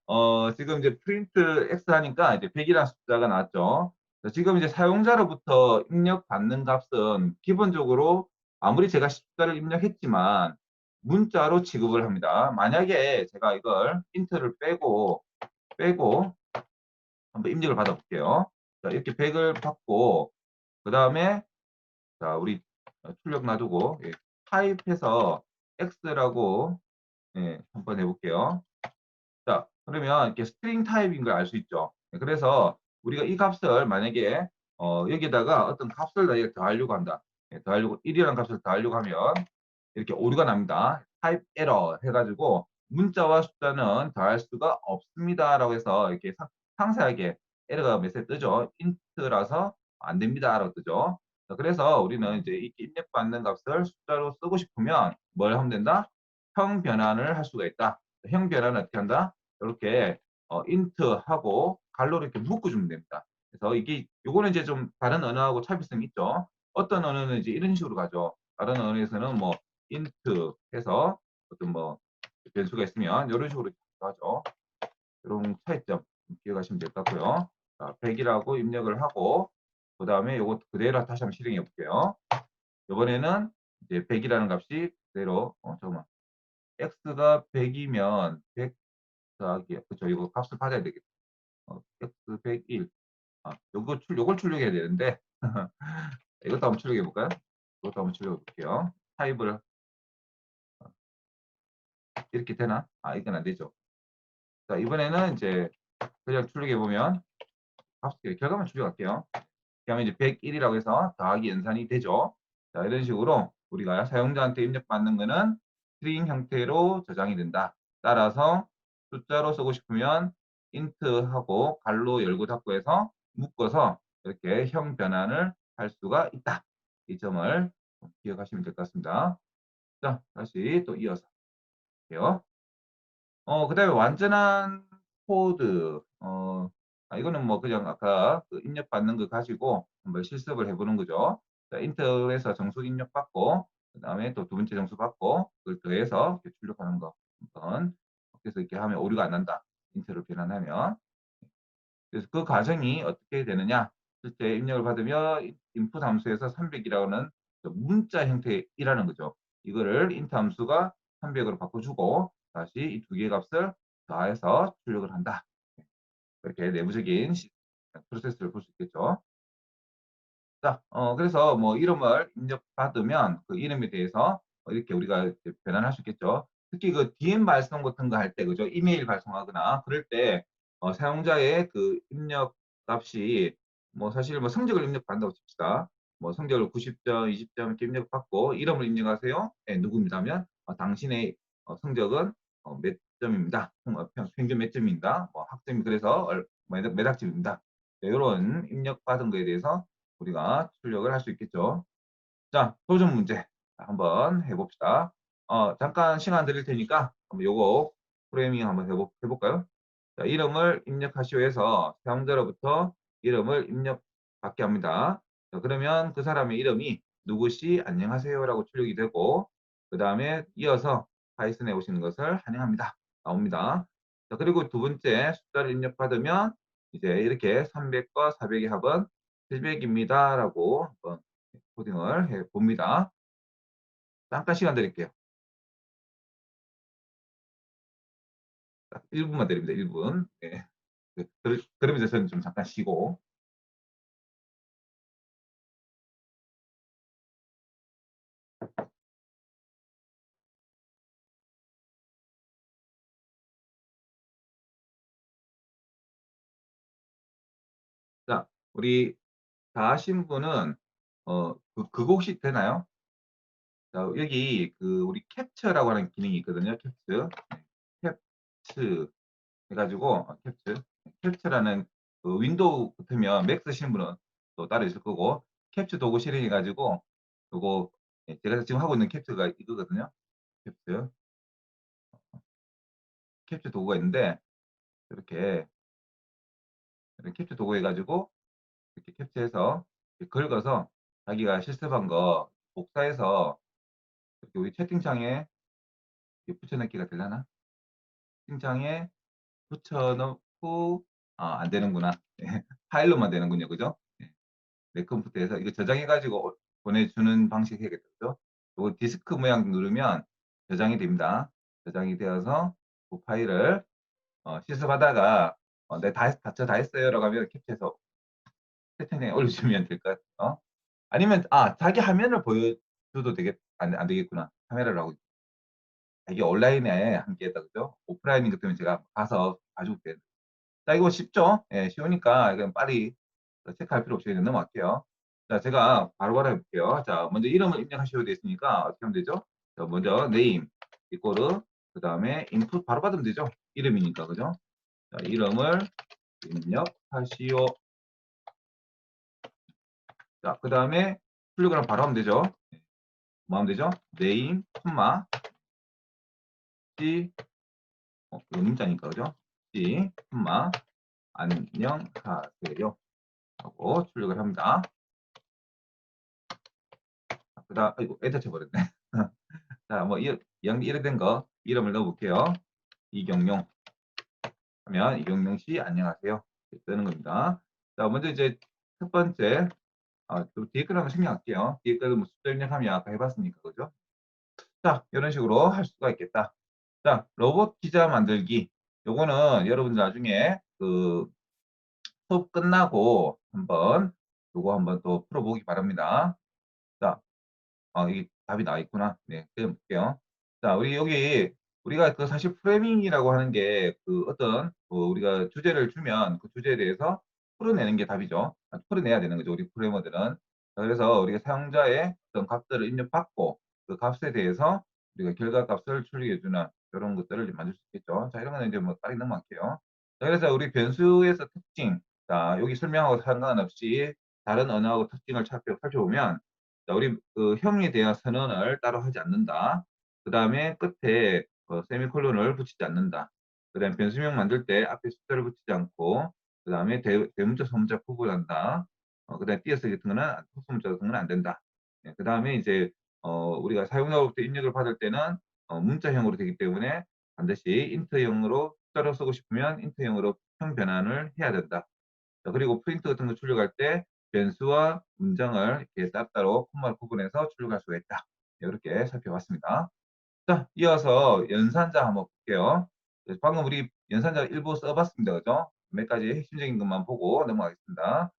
지금 이제 프린트 X 하니까 이제 100이라는 숫자가 나왔죠. 자, 지금 이제 사용자로부터 입력받는 값은 기본적으로 아무리 제가 숫자를 입력했지만 문자로 취급을 합니다. 만약에 제가 이걸 인트를 빼고 한번 입력을 받아볼게요. 자, 이렇게 100을 받고 그 다음에 자, 우리 출력 놔두고 예, 타입해서 X라고 예, 한번 해볼게요. 자, 그러면 이렇게 스트링 타입인 걸 알 수 있죠. 네, 그래서 우리가 이 값을 만약에 여기다가 어떤 값을 더하려고 한다. 더하려고 1이라는 값을 더하려고 하면 이렇게 오류가 납니다. 타입 에러 해가지고 문자와 숫자는 더할 수가 없습니다라고 해서 이렇게 상세하게 에러가 메시지 뜨죠. 인트라서 안 됩니다라고 뜨죠. 자, 그래서 우리는 이제 이 입력받는 값을 숫자로 쓰고 싶으면 뭘 하면 된다? 형 변환을 할 수가 있다. 형 변환은 어떻게 한다? 이렇게 int하고 갈로 이렇게 묶어주면 됩니다. 그래서 이게 요거는 이제 좀 다른 언어하고 차별성이 있죠. 어떤 언어는 이제 이런 식으로 가죠. 다른 언어에서는 뭐 int 해서 어떤 뭐 변수가 있으면 이런 식으로 가죠. 이런 차이점 기억하시면 될 것 같고요. 자, 100이라고 입력을 하고 그 다음에 요거 그대로 다시 한번 실행해 볼게요. 이번에는 이제 100이라는 값이 그대로 잠깐만 x가 100이면 100 더하기 그쵸 이거 값을 받아야 되겠다. x 101 요걸 출력해야 되는데 이것도 한번 출력해 볼까요? 이것도 한번 출력해 볼게요. 타입을 이렇게 되나? 이건 안 되죠. 자, 이번에는 이제 그냥 출력해 보면 결과만 출력할게요. 그러면 이제 101이라고 해서 더하기 연산이 되죠. 자, 이런 식으로 우리가 사용자한테 입력받는 거는 스트링 형태로 저장이 된다. 따라서 숫자로 쓰고 싶으면 int하고 갈로 열고 닫고 해서 묶어서 이렇게 형 변환을 할 수가 있다. 이 점을 기억하시면 될 것 같습니다. 자, 다시 또 이어서 할게요. 그 다음에 완전한 코드. 이거는 뭐 그냥 아까 그 입력받는 거 가지고 한번 실습을 해보는 거죠. 자, 인터에서 정수 입력받고, 그 다음에 또 두 번째 정수 받고, 그걸 더해서 이렇게 출력하는 거. 한번 그래서 이렇게 하면 오류가 안 난다. 인터를 변환하면. 그래서 그 과정이 어떻게 되느냐. 실제 입력을 받으면 인풋 함수에서 300이라는 문자 형태이라는 거죠. 이거를 int 함수가 300으로 바꿔주고 다시 이 두 개의 값을 더해서 출력을 한다. 이렇게 내부적인 프로세스를 볼 수 있겠죠. 자, 그래서 뭐 이름을 입력받으면 그 이름에 대해서 이렇게 우리가 이렇게 변환할 수 있겠죠. 특히 그 DM 발송 같은 거 할 때, 그죠? 이메일 발송하거나 그럴 때 사용자의 그 입력 값이 뭐 사실 뭐 성적을 입력받는다고 칩시다. 뭐 성적을 90점, 20점 이렇게 입력받고 이름을 입력하세요. 네, 누구입니다 하면 당신의 성적은 몇 점입니다. 평균 몇 점입니다. 뭐 학점이 그래서 몇 학점입니다. 이런 입력받은 거에 대해서 우리가 출력을 할 수 있겠죠. 자, 도전 문제 한번 해봅시다. 잠깐 시간 드릴 테니까 한번 요거 프레이밍 한번 해볼까요? 자, 이름을 입력하시오 해서 사용자로부터 이름을 입력받게 합니다. 자, 그러면 그 사람의 이름이 누구시 안녕하세요라고 출력이 되고 그 다음에 이어서 파이썬에 오시는 것을 환영합니다. 나옵니다. 자, 그리고 두 번째 숫자를 입력받으면 이제 이렇게 300과 400의 합은 700입니다. 라고 한번 코딩을 해 봅니다. 잠깐 시간 드릴게요. 딱 1분만 드립니다. 1분. 네. 그러면서 저는 좀 잠깐 쉬고. 자, 우리 다 하신 분은 그거 혹시 되나요? 자, 여기 그 우리 캡처라고 하는 기능이 있거든요. 캡처. 네, 캡처 해가지고 캡처라는 그 윈도우 같으면 맥 쓰시는 분은 또 따로 있을 거고 캡처 도구 실행해가지고 요거 제가 지금 하고 있는 캡처가 이거거든요. 캡처 캡처 도구가 있는데 이렇게 캡처 도구 해가지고 이렇게 캡처해서 이렇게 긁어서 자기가 실습한 거 복사해서 이렇게 우리 채팅창에 이렇게 붙여넣기가 되려나? 채팅창에 붙여넣고 안 되는구나. 네, 파일로만 되는군요. 그죠? 네, 내 컴퓨터에서 이거 저장해가지고 보내주는 방식 해야겠죠. 그죠? 이거 디스크 모양 누르면 저장이 됩니다. 저장이 되어서 그 파일을 실습하다가 저 다 했어요. 라고 하면 캡처해서 채팅창에 올려주면 될 것 같아요. 아니면 자기 화면을 보여줘도 안 되겠구나. 카메라를 하고 이게 온라인에 함께 했다 그죠? 오프라인인 것 때문에 제가 가서 봐주고 돼요. 자, 이거 쉽죠? 예, 쉬우니까 이건 빨리 체크할 필요 없이 그냥 넘어갈게요. 자, 제가 바로바로 해볼게요. 자, 먼저 이름을 입력하셔야 되니까 어떻게 하면 되죠? 자, 먼저 name 이꼬르 그 다음에 input 바로 받으면 되죠? 이름이니까 그죠? 자, 이름을 입력하시오. 자, 그 다음에 출력을 바로 하면 되죠? 뭐 하면 되죠? name, 콤마, c, 이거 문자니까 그죠? c, 콤마, 안녕하세요. 하고 출력을 합니다. 그다음 아이고 엔터 쳐버렸네. 자, 뭐 이렇게 된 거 이름을 넣어볼게요. 이경용 하면 이경용 씨 안녕하세요. 이렇게 뜨는 겁니다. 자, 먼저 이제 첫 번째 또 뒤에 걸 한번 생략할게요. 뒤에 거는 뭐 숫자 입력하면 아까 해봤으니까 그죠? 자, 이런 식으로 할 수가 있겠다. 자, 로봇 기자 만들기. 요거는 여러분들 나중에 그 수업 끝나고 한번 요거 한번 또 풀어보기 바랍니다. 자, 이게 답이 나와 있구나. 네, 그럼 볼게요. 자, 우리가 그 사실 프레밍이라고 하는 게 그 어떤 우리가 주제를 주면 그 주제에 대해서 풀어내는 게 답이죠. 풀어내야 되는 거죠. 우리 프로그래머들은. 자, 그래서 우리가 사용자의 어떤 값들을 입력받고 그 값에 대해서 우리가 결과값을 출력해주는 이런 것들을 만들 수 있겠죠. 자, 이런 거는 이제 뭐 빨리 넘어갈게요. 자, 그래서 우리 변수에서 특징. 자, 여기 설명하고 상관없이 다른 언어하고 특징을 살펴보면 자, 우리 그 형에 대한 선언을 따로 하지 않는다. 그 다음에 끝에 세미콜론을 붙이지 않는다. 그 다음에 변수명 만들 때 앞에 숫자를 붙이지 않고 그 다음에 대문자, 소문자 구분한다. 그 다음에 띄어쓰기 같은 거는 속소문자 같은 거는 안 된다. 그 다음에 이제 우리가 사용자로부터 입력을 받을 때는 문자형으로 되기 때문에 반드시 인트형으로 숫자로 쓰고 싶으면 인트형으로 형 변환을 해야 된다. 자, 그리고 프린트 같은 거 출력할 때 변수와 문장을 이렇게 따로 콤마를 구분해서 출력할 수가 있다. 이렇게 살펴봤습니다. 자, 이어서 연산자 한번 볼게요. 방금 우리 연산자 일부 써봤습니다. 그죠? 몇 가지 핵심적인 것만 보고 넘어가겠습니다.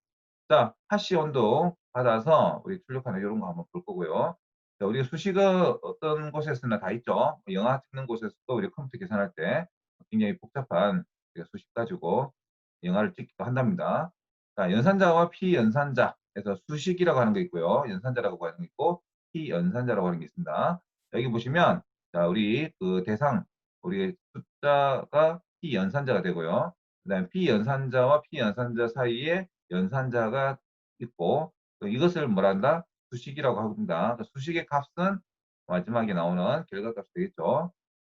자, 하시 온도 받아서 우리 출력하는 이런 거 한번 볼 거고요. 자, 우리 수식어 어떤 곳에서나 다 있죠. 뭐 영화 찍는 곳에서도 우리 컴퓨터 계산할 때 굉장히 복잡한 수식 가지고 영화를 찍기도 한답니다. 자, 연산자와 피연산자에서 수식이라고 하는 게 있고요. 연산자라고 하는 게 있고 피연산자라고 하는 게 있습니다. 여기 보시면 자, 우리 그 대상 우리 숫자가 피연산자가 되고요. 그다음에 피연산자와 피연산자 사이에 연산자가 있고 이것을 뭐란다? 수식이라고 합니다. 수식의 값은 마지막에 나오는 결과값이 되겠죠.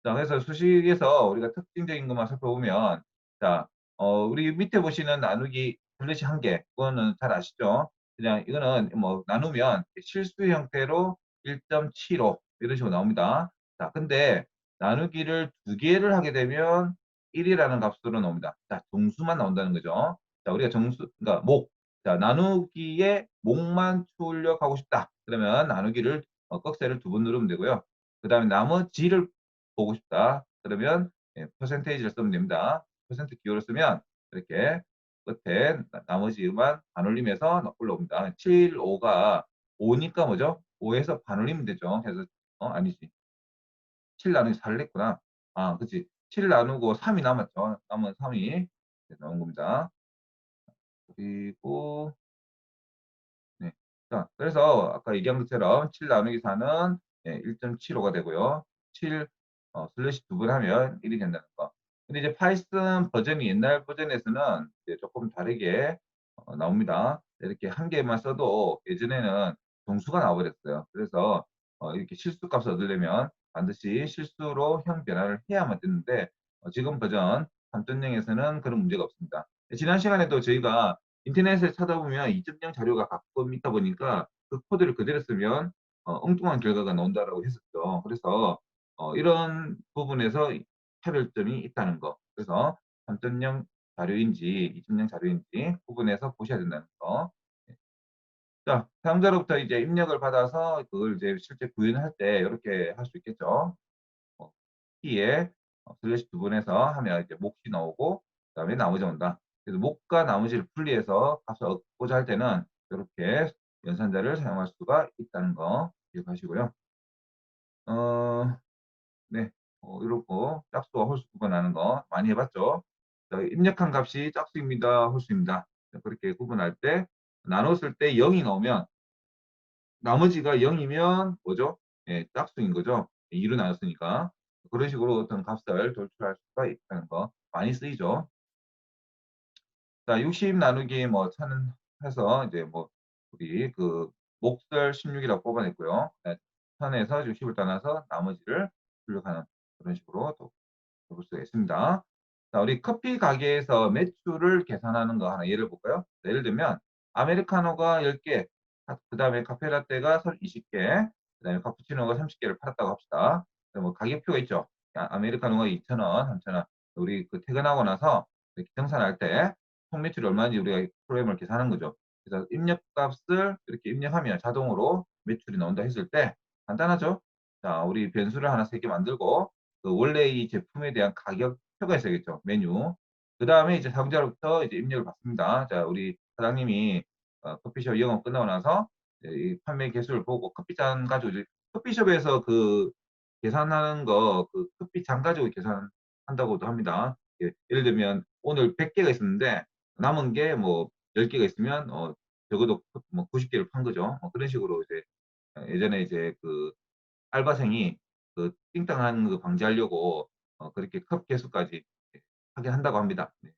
자, 그래서 수식에서 우리가 특징적인 것만 살펴보면 자, 우리 밑에 보시는 나누기 슬래시 한 개. 그거는 잘 아시죠? 그냥 이거는 뭐 나누면 실수 형태로 1.75 이런 식으로 나옵니다. 자, 근데 나누기를 두 개를 하게 되면 1이라는 값으로 나옵니다. 자, 정수만 나온다는 거죠. 자, 우리가 정수, 그러니까 목. 자, 나누기에 목만 출력하고 싶다. 그러면 나누기를 꺽쇠를 두 번 누르면 되고요. 그 다음에 나머지를 보고 싶다. 그러면 퍼센테이지를 쓰면 됩니다. 퍼센트 기호를 쓰면 이렇게 끝에 나머지만 반올림해서 올라옵니다. 7, 5가 5니까 뭐죠? 5에서 반올리면 되죠. 그래서 아니지. 7 나누기 4를 했구나. 아, 그치. 7 나누고 3이 남았죠. 남은 3이 나온 겁니다. 그리고 네. 자, 그래서 아까 얘기한 것처럼 7 나누기 4는 1.75가 되고요. 7 슬래시 두 번 하면 1이 된다는 거. 근데 이제 파이썬 버전이 옛날 버전에서는 이제 조금 다르게 나옵니다. 이렇게 한 개만 써도 예전에는 정수가 나와버렸어요. 그래서 이렇게 실수 값을 얻으려면 반드시 실수로 형 변화를 해야만 되는데 지금 버전 3.0에서는 그런 문제가 없습니다. 지난 시간에도 저희가 인터넷에 찾아보면 2.0 자료가 가끔 있다 보니까 그 코드를 그대로 쓰면 엉뚱한 결과가 나온다라고 했었죠. 그래서 이런 부분에서 차별점이 있다는 거. 그래서 3.0 자료인지 2.0 자료인지 구분해서 보셔야 된다는 거. 네. 자, 사용자로부터 이제 입력을 받아서 그걸 이제 실제 구현할 때 이렇게 할 수 있겠죠. 어, 키에 슬래시 두 번해서 하면 이제 몫이 나오고 그다음에 나머지 온다. 그래서 몫과 나머지를 분리해서 값을 얻고자 할 때는 이렇게 연산자를 사용할 수가 있다는 거 기억하시고요. 어, 네, 이렇고 짝수와 홀수 구분하는 거 많이 해봤죠. 자, 입력한 값이 짝수입니다, 홀수입니다. 그렇게 구분할 때 나눴을 때 0이 나오면 나머지가 0이면 뭐죠? 예, 짝수인 거죠. 2로 나눴으니까. 그런 식으로 어떤 값을 돌출할 수가 있다는 거 많이 쓰이죠. 자, 60 나누기 뭐 1000 해서 이제 뭐 우리 그 몫을 16이라고 뽑아냈고요. 1000에서 60을 떠나서 나머지를 출력하는 그런 식으로 또 볼 수가 있습니다. 자, 우리 커피 가게에서 매출을 계산하는 거 하나 예를 볼까요? 자, 예를 들면 아메리카노가 10개, 그 다음에 카페라떼가 20개, 그 다음에 카푸치노가 30개를 팔았다고 합시다. 뭐 가격표가 있죠. 아메리카노가 2,000원, 3,000원. 우리 그 퇴근하고 나서 이렇게 정산할 때 총 매출이 얼마인지 우리가 프로그램을 계산하는 거죠. 그래서 입력값을 이렇게 입력하면 자동으로 매출이 나온다 했을 때 간단하죠. 자, 우리 변수를 하나 세 개 만들고 그 원래 이 제품에 대한 가격표가 있어야겠죠. 메뉴. 그 다음에 이제 사용자로부터 이제 입력을 받습니다. 자, 우리 사장님이 커피숍 영업 끝나고 나서 이제 이 판매 개수를 보고 커피잔 가지고 이제 커피숍에서 그 계산하는 거, 그 커피잔 가지고 계산한다고도 합니다. 예를 들면 오늘 100개가 있었는데 남은 게 뭐 10개가 있으면 적어도 뭐 90개를 판 거죠. 그런 식으로 이제 예전에 이제 그 알바생이 그 띵땅하는 거 방지하려고 그렇게 컵 개수까지 하게 한다고 합니다. 네.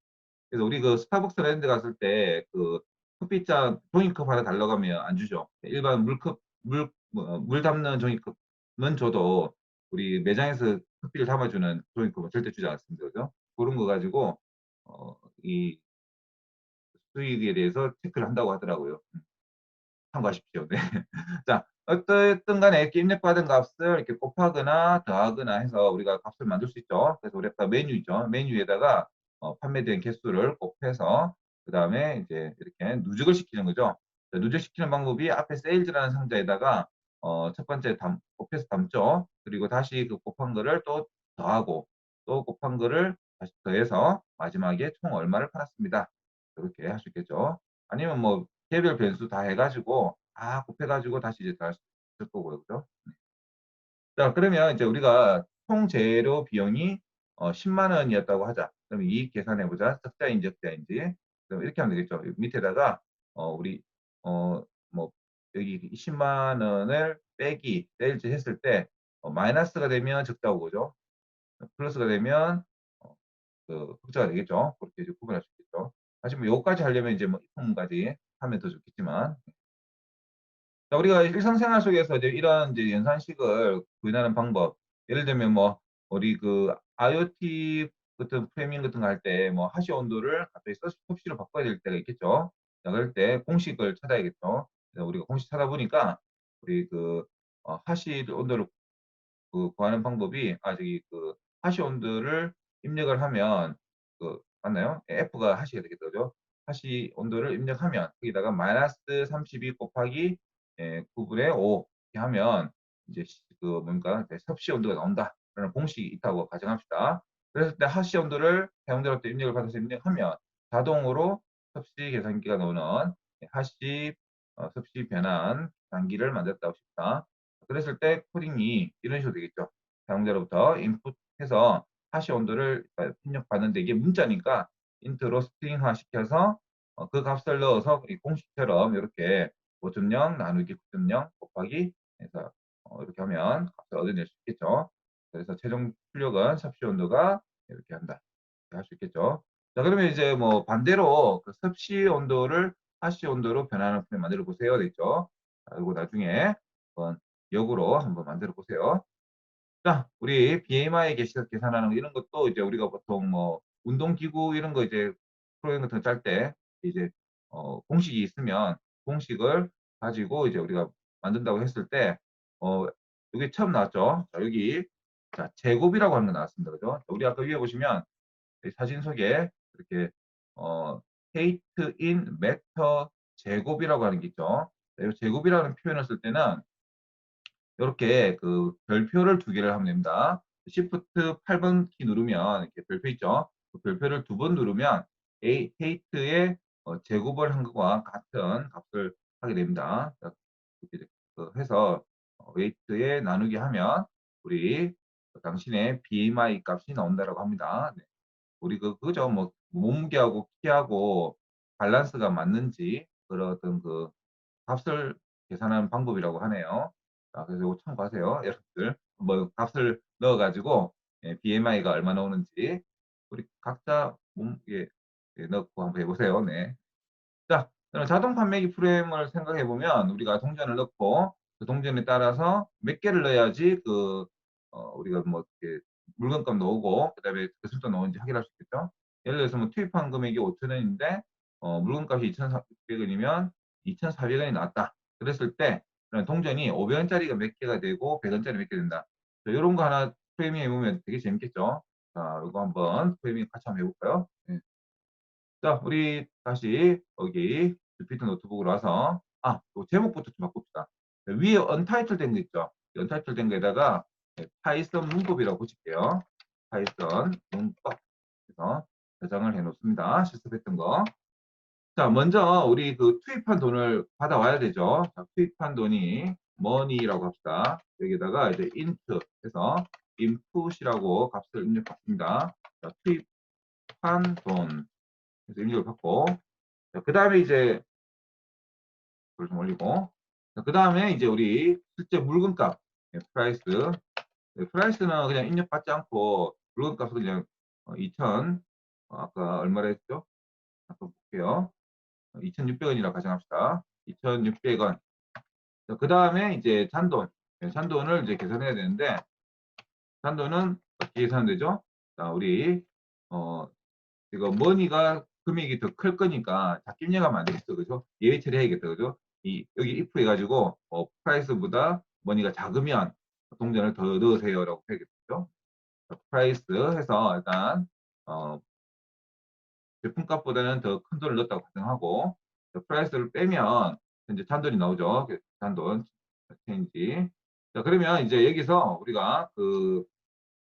그래서 우리 그 스타벅스 랜드 갔을 때 그 커피잔 종이컵 하나 달라고 하면 안 주죠. 일반 물컵 물 담는 종이컵은 줘도 우리 매장에서 커피를 담아주는 종이컵은 절대 주지 않습니다. 그죠? 그런 거 가지고 이 수익에 대해서 체크를 한다고 하더라고요. 참고하십시오. 네. 자, 어쨌든 간에 이렇게 입력받은 값을 이렇게 곱하거나 더하거나 해서 우리가 값을 만들 수 있죠. 그래서 우리 아까 메뉴 있죠. 메뉴에다가 판매된 개수를 곱해서 그 다음에 이제 이렇게 누적을 시키는 거죠. 누적시키는 방법이 앞에 세일즈라는 상자에다가 첫 번째 곱해서 담죠. 그리고 다시 그 곱한 거를 또 더하고 또 곱한 거를 다시 더해서 마지막에 총 얼마를 팔았습니다. 그렇게 할 수 있겠죠. 아니면 뭐 개별 변수 다 해가지고 다 곱해가지고 다시 이제 다시 쓸 거고요, 그죠? 자, 그러면 이제 우리가 총 재료 비용이 10만 원이었다고 하자. 그럼 이익 계산해 보자. 적자인지 적자인지. 그럼 이렇게 하면 되겠죠. 밑에다가 우리 뭐 여기 10만 원을 빼기 세일즈 했을 때 마이너스가 되면 적자고 그죠? 플러스가 되면 어, 그 흑자가 되겠죠. 그렇게 이제 구분할 수 있겠죠. 사실 뭐 요까지 하려면 이제 뭐 이품까지 하면 더 좋겠지만 자, 우리가 일상생활 속에서 이제 이런 이제 연산식을 구현하는 방법, 예를 들면 뭐 우리 그 IoT 같은 프레이밍 같은 거 할 때 뭐 하시 온도를 갑자기 섭씨로 바꿔야 될 때가 있겠죠. 자, 그럴 때 공식을 찾아야겠죠. 그래서 우리가 공식 찾아보니까 우리 그 하시 온도를 구하는 방법이 저기 하시 온도를 입력을 하면 맞나요? F가 하시가 되겠죠. 그죠? 하시 온도를 입력하면 거기다가 마이너스 32 곱하기 9분의 5 이렇게 하면 이제 뭔가 섭씨 온도가 나온다. 그런 공식이 있다고 가정합시다. 그랬을 때 하시 온도를 사용자로부터 입력을 받아서 입력하면 자동으로 섭씨 계산기가 나오는 하시 섭씨 변환 계산기를 만들었다고 싶다. 그랬을 때 코딩이 이런 식으로 되겠죠. 사용자로부터 인풋해서 하시 온도를 입력받는데 이게 문자니까 인트로 스트링화 시켜서 그 값을 넣어서 이 공식처럼 이렇게 5.0 나누기 9.0 곱하기 해서 이렇게 하면 값을 얻어낼 수 있겠죠. 그래서 최종 출력은 섭씨 온도가 이렇게 한다. 할 수 있겠죠. 자, 그러면 이제 뭐 반대로 그 섭씨 온도를 하시 온도로 변하는 프레임 만들어 보세요. 됐죠? 자, 그리고 나중에 한번 역으로 한번 만들어 보세요. 자, 우리 BMI 계산하는 거 이런 것도 이제 우리가 보통 뭐 운동기구 이런 거 이제 프로그램 같은 거 짤 때 이제 공식이 있으면 공식을 가지고 이제 우리가 만든다고 했을 때 여기 처음 나왔죠. 자, 여기 자, 제곱이라고 하는 거 나왔습니다. 그죠? 우리 아까 위에 보시면 이 사진 속에 이렇게 height in meter 제곱이라고 하는 게 있죠. 이 제곱이라는 표현을 쓸 때는 이렇게 별표를 두 개를 하면 됩니다. Shift 8번 키 누르면 이렇게 별표 있죠. 그 별표를 두 번 누르면 height의 제곱을 한 것과 같은 값을 하게 됩니다. 자, 이렇게 해서 weight에 나누기 하면 우리 당신의 BMI 값이 나온다라고 합니다. 네. 우리 그죠? 뭐 몸무게하고 키하고 밸런스가 맞는지 그런 어떤 값을 계산하는 방법이라고 하네요. 자, 그래서 이거 참고하세요. 여러분들. 뭐 값을 넣어가지고 BMI가 얼마 나오는지 우리 각자 몸무게 넣고 한번 해보세요. 네. 자, 그럼 자동 판매기 프레임을 생각해 보면 우리가 동전을 넣고 그 동전에 따라서 몇 개를 넣어야지 우리가 뭐 이렇게 물건값 나오고 그다음에 대출도 나오는지 확인할 수 있겠죠. 예를 들어서 뭐 투입한 금액이 5,000원인데 물건값이 2,400원이면 2,400원이 나왔다. 그랬을 때 동전이 500원짜리가 몇 개가 되고 100원짜리 몇 개 된다. 이런 거 하나 프레이밍 해보면 되게 재밌겠죠. 자, 이거 한번 프레이밍 같이 한번 해볼까요? 네. 자, 우리 다시 여기 주피터 노트북으로 와서 또 제목부터 좀 바꿉시다. 위에 언타이틀 된 거 있죠? 언타이틀 된 거에다가 파이썬 문법이라고 붙일게요. 파이썬 문법 해서 저장을 해 놓습니다. 실습했던 거. 자, 먼저 우리 투입한 돈을 받아와야 되죠. 자, 투입한 돈이 money라고 합시다. 여기다가 이제 int 해서 input이라고 값을 입력받습니다. 자, 투입한 돈 그래서 입력을 받고 그 다음에 이제 그걸 좀 올리고 그 다음에 이제 우리 실제 물건값 프라이스 프라이스는 그냥 입력받지 않고 물건값은 그냥 2,000 아까 얼마라 했죠? 아까 볼게요. 2,600원이라고 가정합시다. 2,600원. 그 다음에 이제 잔돈. 잔돈을 이제 계산해야 되는데 잔돈은 어떻게 계산되죠? 자, 우리 이거 머니가 금액이 더 클 거니까 작게 입력하면 안 되겠어. 그죠? 예외 처리해야겠다. 그죠? 여기 if 해가지고 프라이스보다 머니가 작으면 동전을 더 넣으세요라고 해야겠죠? 프라이스 해서 일단 제품값보다는 더 큰 돈을 넣었다고 가정하고 프라이스를 빼면 이제 잔돈이 나오죠. 잔돈 체인지. 자, 그러면 이제 여기서 우리가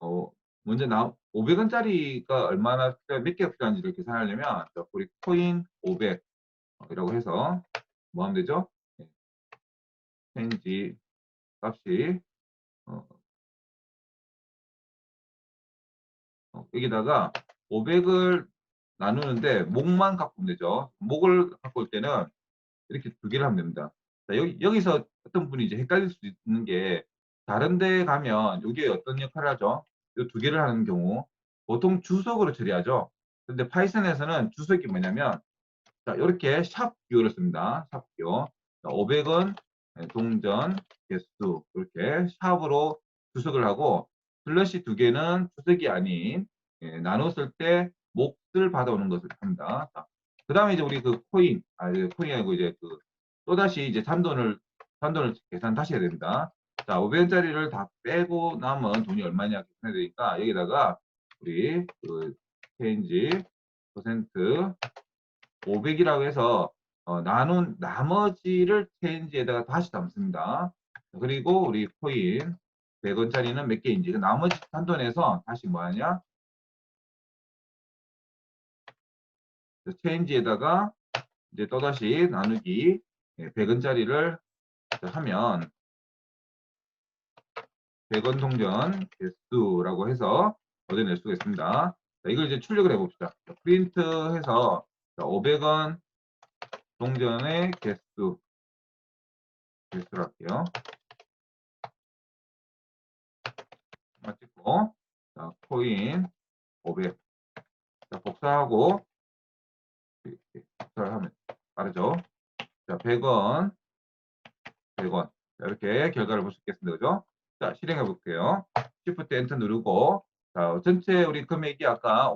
어, 먼저 500원짜리가 얼마나 몇 개가 필요한지를 계산하려면 우리 코인 500이라고 해서 뭐 하면 되죠? 체인지 값이 어, 여기다가 500을 나누는데 목만 갖고 오면 되죠. 목을 갖고 올 때는 이렇게 두 개를 하면 됩니다. 자, 여기서 어떤 분이 이제 헷갈릴 수 있는 게 다른 데 가면 이게 어떤 역할을 하죠? 이 두 개를 하는 경우 보통 주석으로 처리하죠. 근데 파이썬에서는 주석이 뭐냐면 자, 이렇게 샵 기호를 씁니다. 샵 기호. 500원 동전 개수 이렇게 샵으로 주석을 하고 슬러시 두 개는 주석이 아닌 예, 나눴을 때 몫을 받아오는 것을 합니다. 그 다음에 이제 우리 그 코인, 코인이 아니고 이제 그 또다시 이제 잔돈을 계산 다시 해야 됩니다. 자, 500원짜리를 다 빼고 남은 돈이 얼마냐 계산해야 되니까 여기다가 우리 그 체인지 퍼센트 500이라고 해서 나눈 나머지를 체인지에다가 다시 담습니다. 그리고 우리 코인 100원짜리는 몇 개인지 그 나머지 잔돈에서 다시 뭐 하냐? 체인지에다가 이제 또다시 나누기 100원짜리를 하면 100원 동전 개수라고 해서 얻어낼 수가 있습니다. 자, 이걸 이제 출력을 해봅시다. 프린트해서 500원 동전의 개수로 할게요. 하나 찍고, 자, 코인 500. 자, 복사하고, 이렇게 복사를 하면 빠르죠. 자, 100원, 100원. 자, 이렇게 결과를 볼 수 있겠습니다. 그죠? 자, 실행해 볼게요. Shift 엔터 누르고, 자, 전체 우리 금액이 아까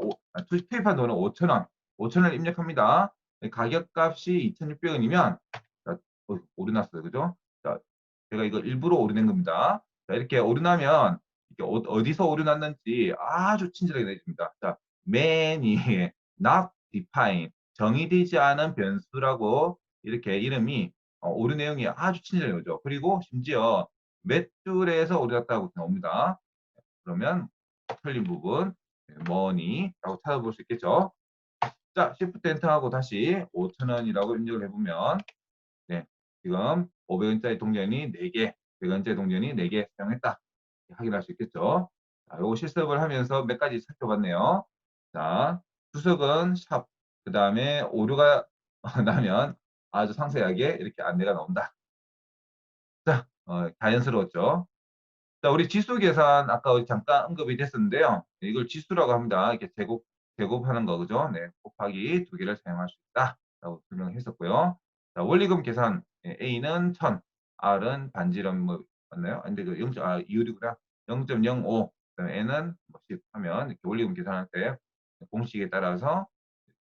투입한 돈은 5,000원. 5,000원 입력합니다. 가격 값이 2,600원이면, 자, 오류났어요. 그죠? 자, 제가 이거 일부러 오류낸 겁니다. 자, 이렇게 오류나면, 이게 어디서 오류났는지 아주 친절하게 내줍니다. 자, many, not define, 정의되지 않은 변수라고 이렇게 이름이 오류 내용이 아주 친절해요. 그죠? 그리고 심지어 몇 줄에서 오류 났다고 나옵니다. 그러면 틀린 부분, money라고 찾아볼 수 있겠죠? 자, Shift 엔터하고 다시 5,000원이라고 입력을 해보면, 네, 지금 500원짜리 동전이 4개, 100원짜리 동전이 4개 사용했다. 확인할 수 있겠죠? 자, 요거 실습을 하면서 몇 가지 살펴봤네요. 자, 주석은 샵, 그 다음에 오류가 나면 아주 상세하게 이렇게 안내가 나온다. 자, 자연스러웠죠? 자, 우리 지수 계산 아까 잠깐 언급이 됐었는데요. 네, 이걸 지수라고 합니다. 이렇게 제곱하는 거, 그죠? 네, 곱하기 두 개를 사용할 수 있다. 라고 설명했었고요. 자, 원리금 계산. A는 1000, R은 반지름 뭐, 맞나요? 근데 그 0. 이율이구나. 0.05. 그다음에 N은 뭐 10 하면 이렇게 원리금 계산할 때 공식에 따라서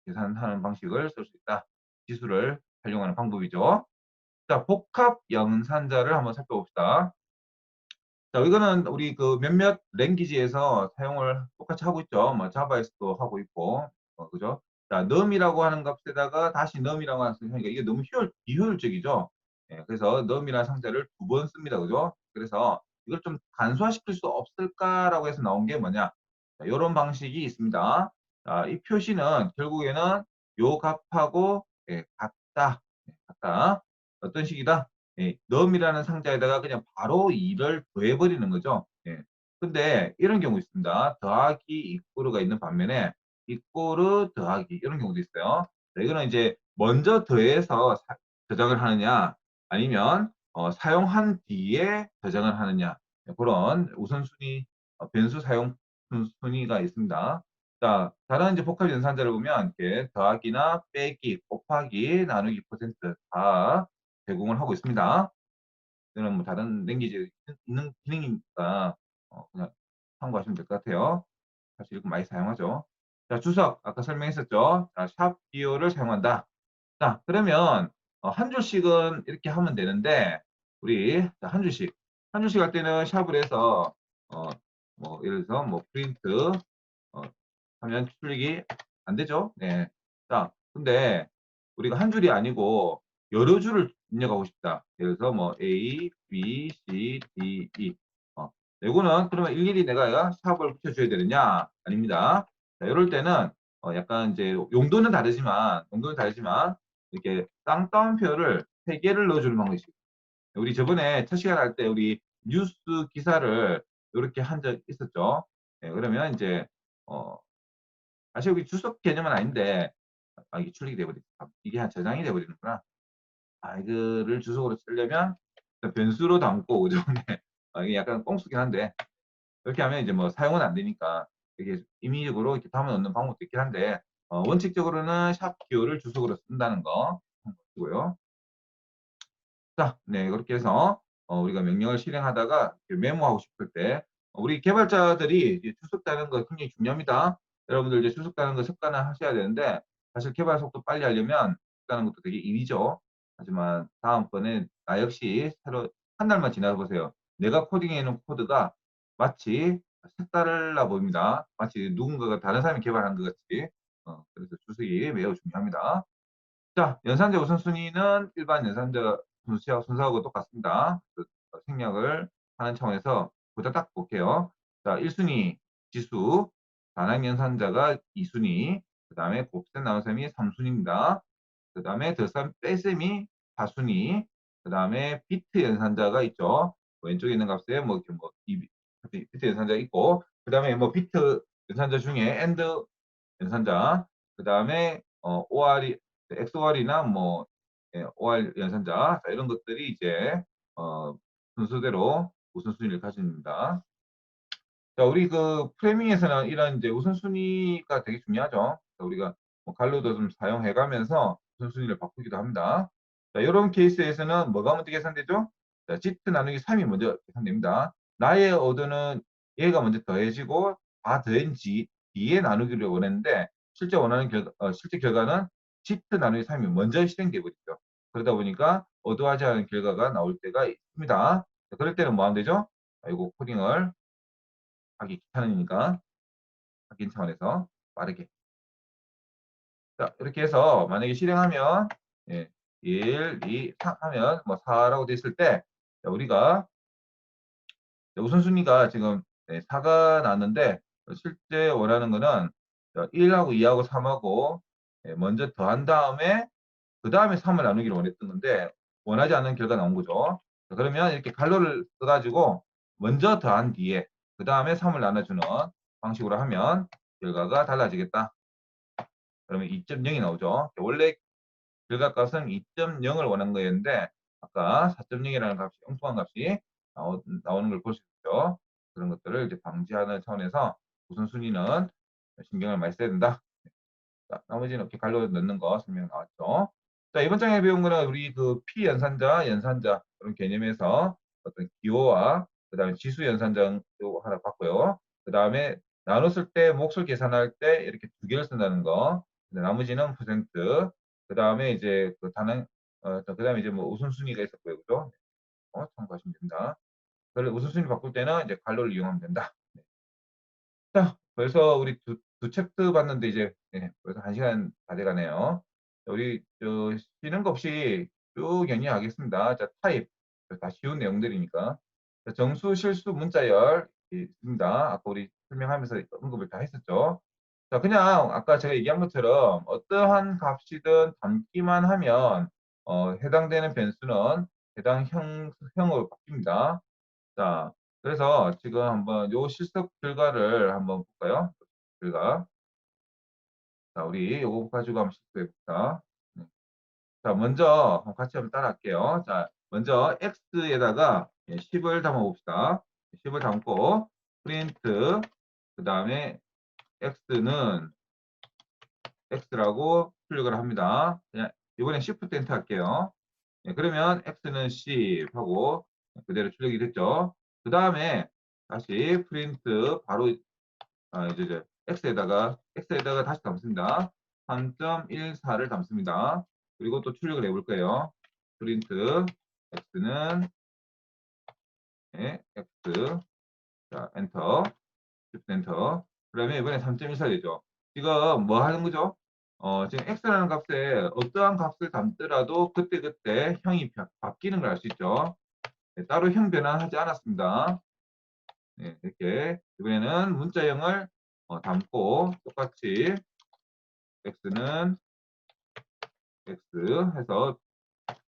계산하는 방식을 쓸 수 있다. 지수를 활용하는 방법이죠. 자, 복합 연산자를 한번 살펴봅시다. 자, 이거는 우리 그 몇몇 랭귀지에서 사용을 똑같이 하고 있죠. 뭐 자바에서도 하고 있고, 그죠? 자, num이라고 하는 값에다가 다시 num이라고 하는 하니까 이게 너무 비효율적이죠. 예, 그래서 num이라는 상자를 2번 씁니다. 그죠? 그래서 이걸 좀 간소화시킬 수 없을까라고 해서 나온 게 뭐냐? 자, 이런 방식이 있습니다. 자, 이 표시는 결국에는 요 값하고 같다. 같다. 어떤 식이다? num이라는 상자에다가 그냥 바로 2를 더해버리는 거죠. 근데 이런 경우 있습니다. 더하기 이꼬르가 있는 반면에 이꼬르 더하기 이런 경우도 있어요. 자, 이거는 이제 먼저 더해서 저장을 하느냐 아니면 사용한 뒤에 저장을 하느냐 그런 우선순위 변수 사용 순위가 있습니다. 자, 다른 이제 복합 연산자를 보면 이렇게 더하기나 빼기, 곱하기, 나누기 퍼센트 다 제공을 하고 있습니다. 이거는 뭐 다른 랭귀지에 있는 기능이니까 그냥 참고하시면 될 것 같아요. 사실 이거 많이 사용하죠. 자, 주석 아까 설명했었죠. 자, 샵 기호를 사용한다. 자, 그러면 한 줄씩은 이렇게 하면 되는데 우리 한 줄씩 할 때는 샵을 해서 뭐 예를 들어서 뭐 프린트 어, 하면 출력이 안 되죠. 네. 자, 근데 우리가 한 줄이 아니고 여러 줄을 입력하고 싶다. 예를 들어서 뭐 A, B, C, D, E. 이거는 그러면 일일이 내가 샵을 붙여줘야 되느냐? 아닙니다. 자, 이럴 때는 약간 이제 용도는 다르지만 이렇게 쌍따옴표를 3개를 넣어주는 방법이 있어요. 우리 저번에 첫 시간 할 때 우리 뉴스 기사를 이렇게 한 적 있었죠. 네, 그러면 이제 어, 사실 여기 주석 개념은 아닌데 이게 출력이 돼버리죠. 이게 한 저장이 돼버리는구나. 이거를 주석으로 쓰려면 변수로 담고 그죠? 네. 이게 약간 꽁수긴 한데 이렇게 하면 이제 뭐 사용은 안 되니까 이게 임의적으로 이렇게 담아 놓는 방법도 있긴 한데 원칙적으로는 샵 기호를 주석으로 쓴다는 거 참고하시고요. 자, 네, 그렇게 해서 우리가 명령을 실행하다가 메모하고 싶을 때 우리 개발자들이 이제 출석 따는 거 굉장히 중요합니다. 여러분들 이제 출석 따는 거 습관을 하셔야 되는데 사실 개발 속도 빨리 하려면 따는 것도 되게 일이죠. 하지만 다음번에 나 역시 새로 한 달만 지나서 보세요. 내가 코딩해 놓은 코드가 마치 색달라 보입니다. 마치 누군가가 다른 사람이 개발한 것 같이. 그래서 출석이 매우 중요합니다. 자, 연산자 우선순위는 일반 연산자 순서하고 똑같습니다. 생략을 하는 차원에서 보다 딱 볼게요. 자, 1순위 지수, 반항 연산자가 2순위, 그 다음에 곱셈 나눗셈이 3순위입니다. 그 다음에 더셈 빼셈이 4순위, 그 다음에 비트 연산자가 있죠. 왼쪽에 있는 값에 뭐, 이렇게 뭐, 비트 연산자 있고, 그 다음에 뭐, 비트 연산자 중에 AND 연산자, 그 다음에 OR이, XOR이나 뭐, OR 연산자, 자, 이런 것들이 이제, 순서대로 우선순위를 가집니다. 자, 우리 그 프레밍에서는 이런 이제 우선순위가 되게 중요하죠. 우리가 뭐 갈로도 좀 사용해 가면서 우선순위를 바꾸기도 합니다. 자, 이런 케이스에서는 뭐가 먼저 계산되죠? 자, 지트 나누기 3이 먼저 계산됩니다. 나의 오더는 얘가 먼저 더해지고 다 더한 뒤에 나누기를 원했는데 실제 결과는 지트 나누기 3이 먼저 실행되어 버리죠. 그러다 보니까 어도하지 않은 결과가 나올 때가 있습니다. 자, 그럴 때는 뭐 하면 되죠? 자, 이거 코딩을 하기 귀찮으니까 확인 차원에서 빠르게. 자, 이렇게 해서 만약에 실행하면, 예, 1, 2, 3 하면 뭐 4라고 돼 있을 때, 자, 우리가 우선순위가 지금 4가 나왔는데, 실제 원하는 거는 1하고 2하고 3하고 먼저 더한 다음에, 그 다음에 3을 나누기를 원했던 건데, 원하지 않는 결과 나온 거죠. 자, 그러면 이렇게 갈로를 써가지고, 먼저 더한 뒤에, 그 다음에 3을 나눠주는 방식으로 하면 결과가 달라지겠다. 그러면 2.0이 나오죠. 원래 결과값은 2.0을 원한 거였는데 아까 4.0이라는 값이 엉뚱한 값이 나오는 걸 볼 수 있죠. 그런 것들을 이제 방지하는 차원에서 우선순위는 신경을 많이 써야 된다. 자, 나머지는 이렇게 갈로 넣는 거 설명 나왔죠. 자, 이번 장에 배운 거는 우리 그 피연산자, 연산자 그런 개념에서 어떤 기호와 그 다음에 지수 연산자도 하나 봤고요. 그 다음에 나눴을 때 몫을 계산할 때 이렇게 두 개를 쓴다는 거. 나머지는 퍼센트. 그 다음에 이제 그 단원, 그 다음에 이제 뭐 우선순위가 있었고요. 그죠? 참고하시면 됩니다. 그래서 우선순위 바꿀 때는 이제 갈로를 이용하면 된다. 자, 벌써 우리 두 챕터 봤는데 이제 벌써 1시간 다 돼가네요. 우리 쉬는 거 없이 쭉 연이하겠습니다. 자, 타입 다 쉬운 내용들이니까. 자, 정수, 실수, 문자열 있습니다. 아까 우리 설명하면서 언급을 다 했었죠. 자, 그냥 아까 제가 얘기한 것처럼 어떠한 값이든 담기만 하면 해당되는 변수는 해당 형으로 바뀝니다. 자, 그래서 지금 한번 요 실습 결과를 한번 볼까요? 결과. 자, 우리 요거 가지고 한번 실습해 봅시다. 네. 자, 먼저 같이 한번 따라 할게요. 자, 먼저 x에다가 10을 담아 봅시다. 10을 담고 프린트 그 다음에 x는 x라고 출력을 합니다. 그냥 이번엔 shift 엔터 할게요. 네, 그러면 x는 10 하고 그대로 출력이 됐죠. 그 다음에 다시 프린트 바로 이제 x에다가 다시 담습니다. 3.14를 담습니다. 그리고 또 출력을 해볼 거예요. 프린트 x는 x 자 엔터 shift 엔터 그러면 이번에 3.14 되죠. 지금 뭐 하는 거죠? 지금 x라는 값에 어떠한 값을 담더라도 그때그때 형이 바뀌는 걸 알 수 있죠. 네, 따로 형 변환하지 않았습니다. 네, 이렇게 이번에는 문자형을 담고 똑같이 x는 x 해서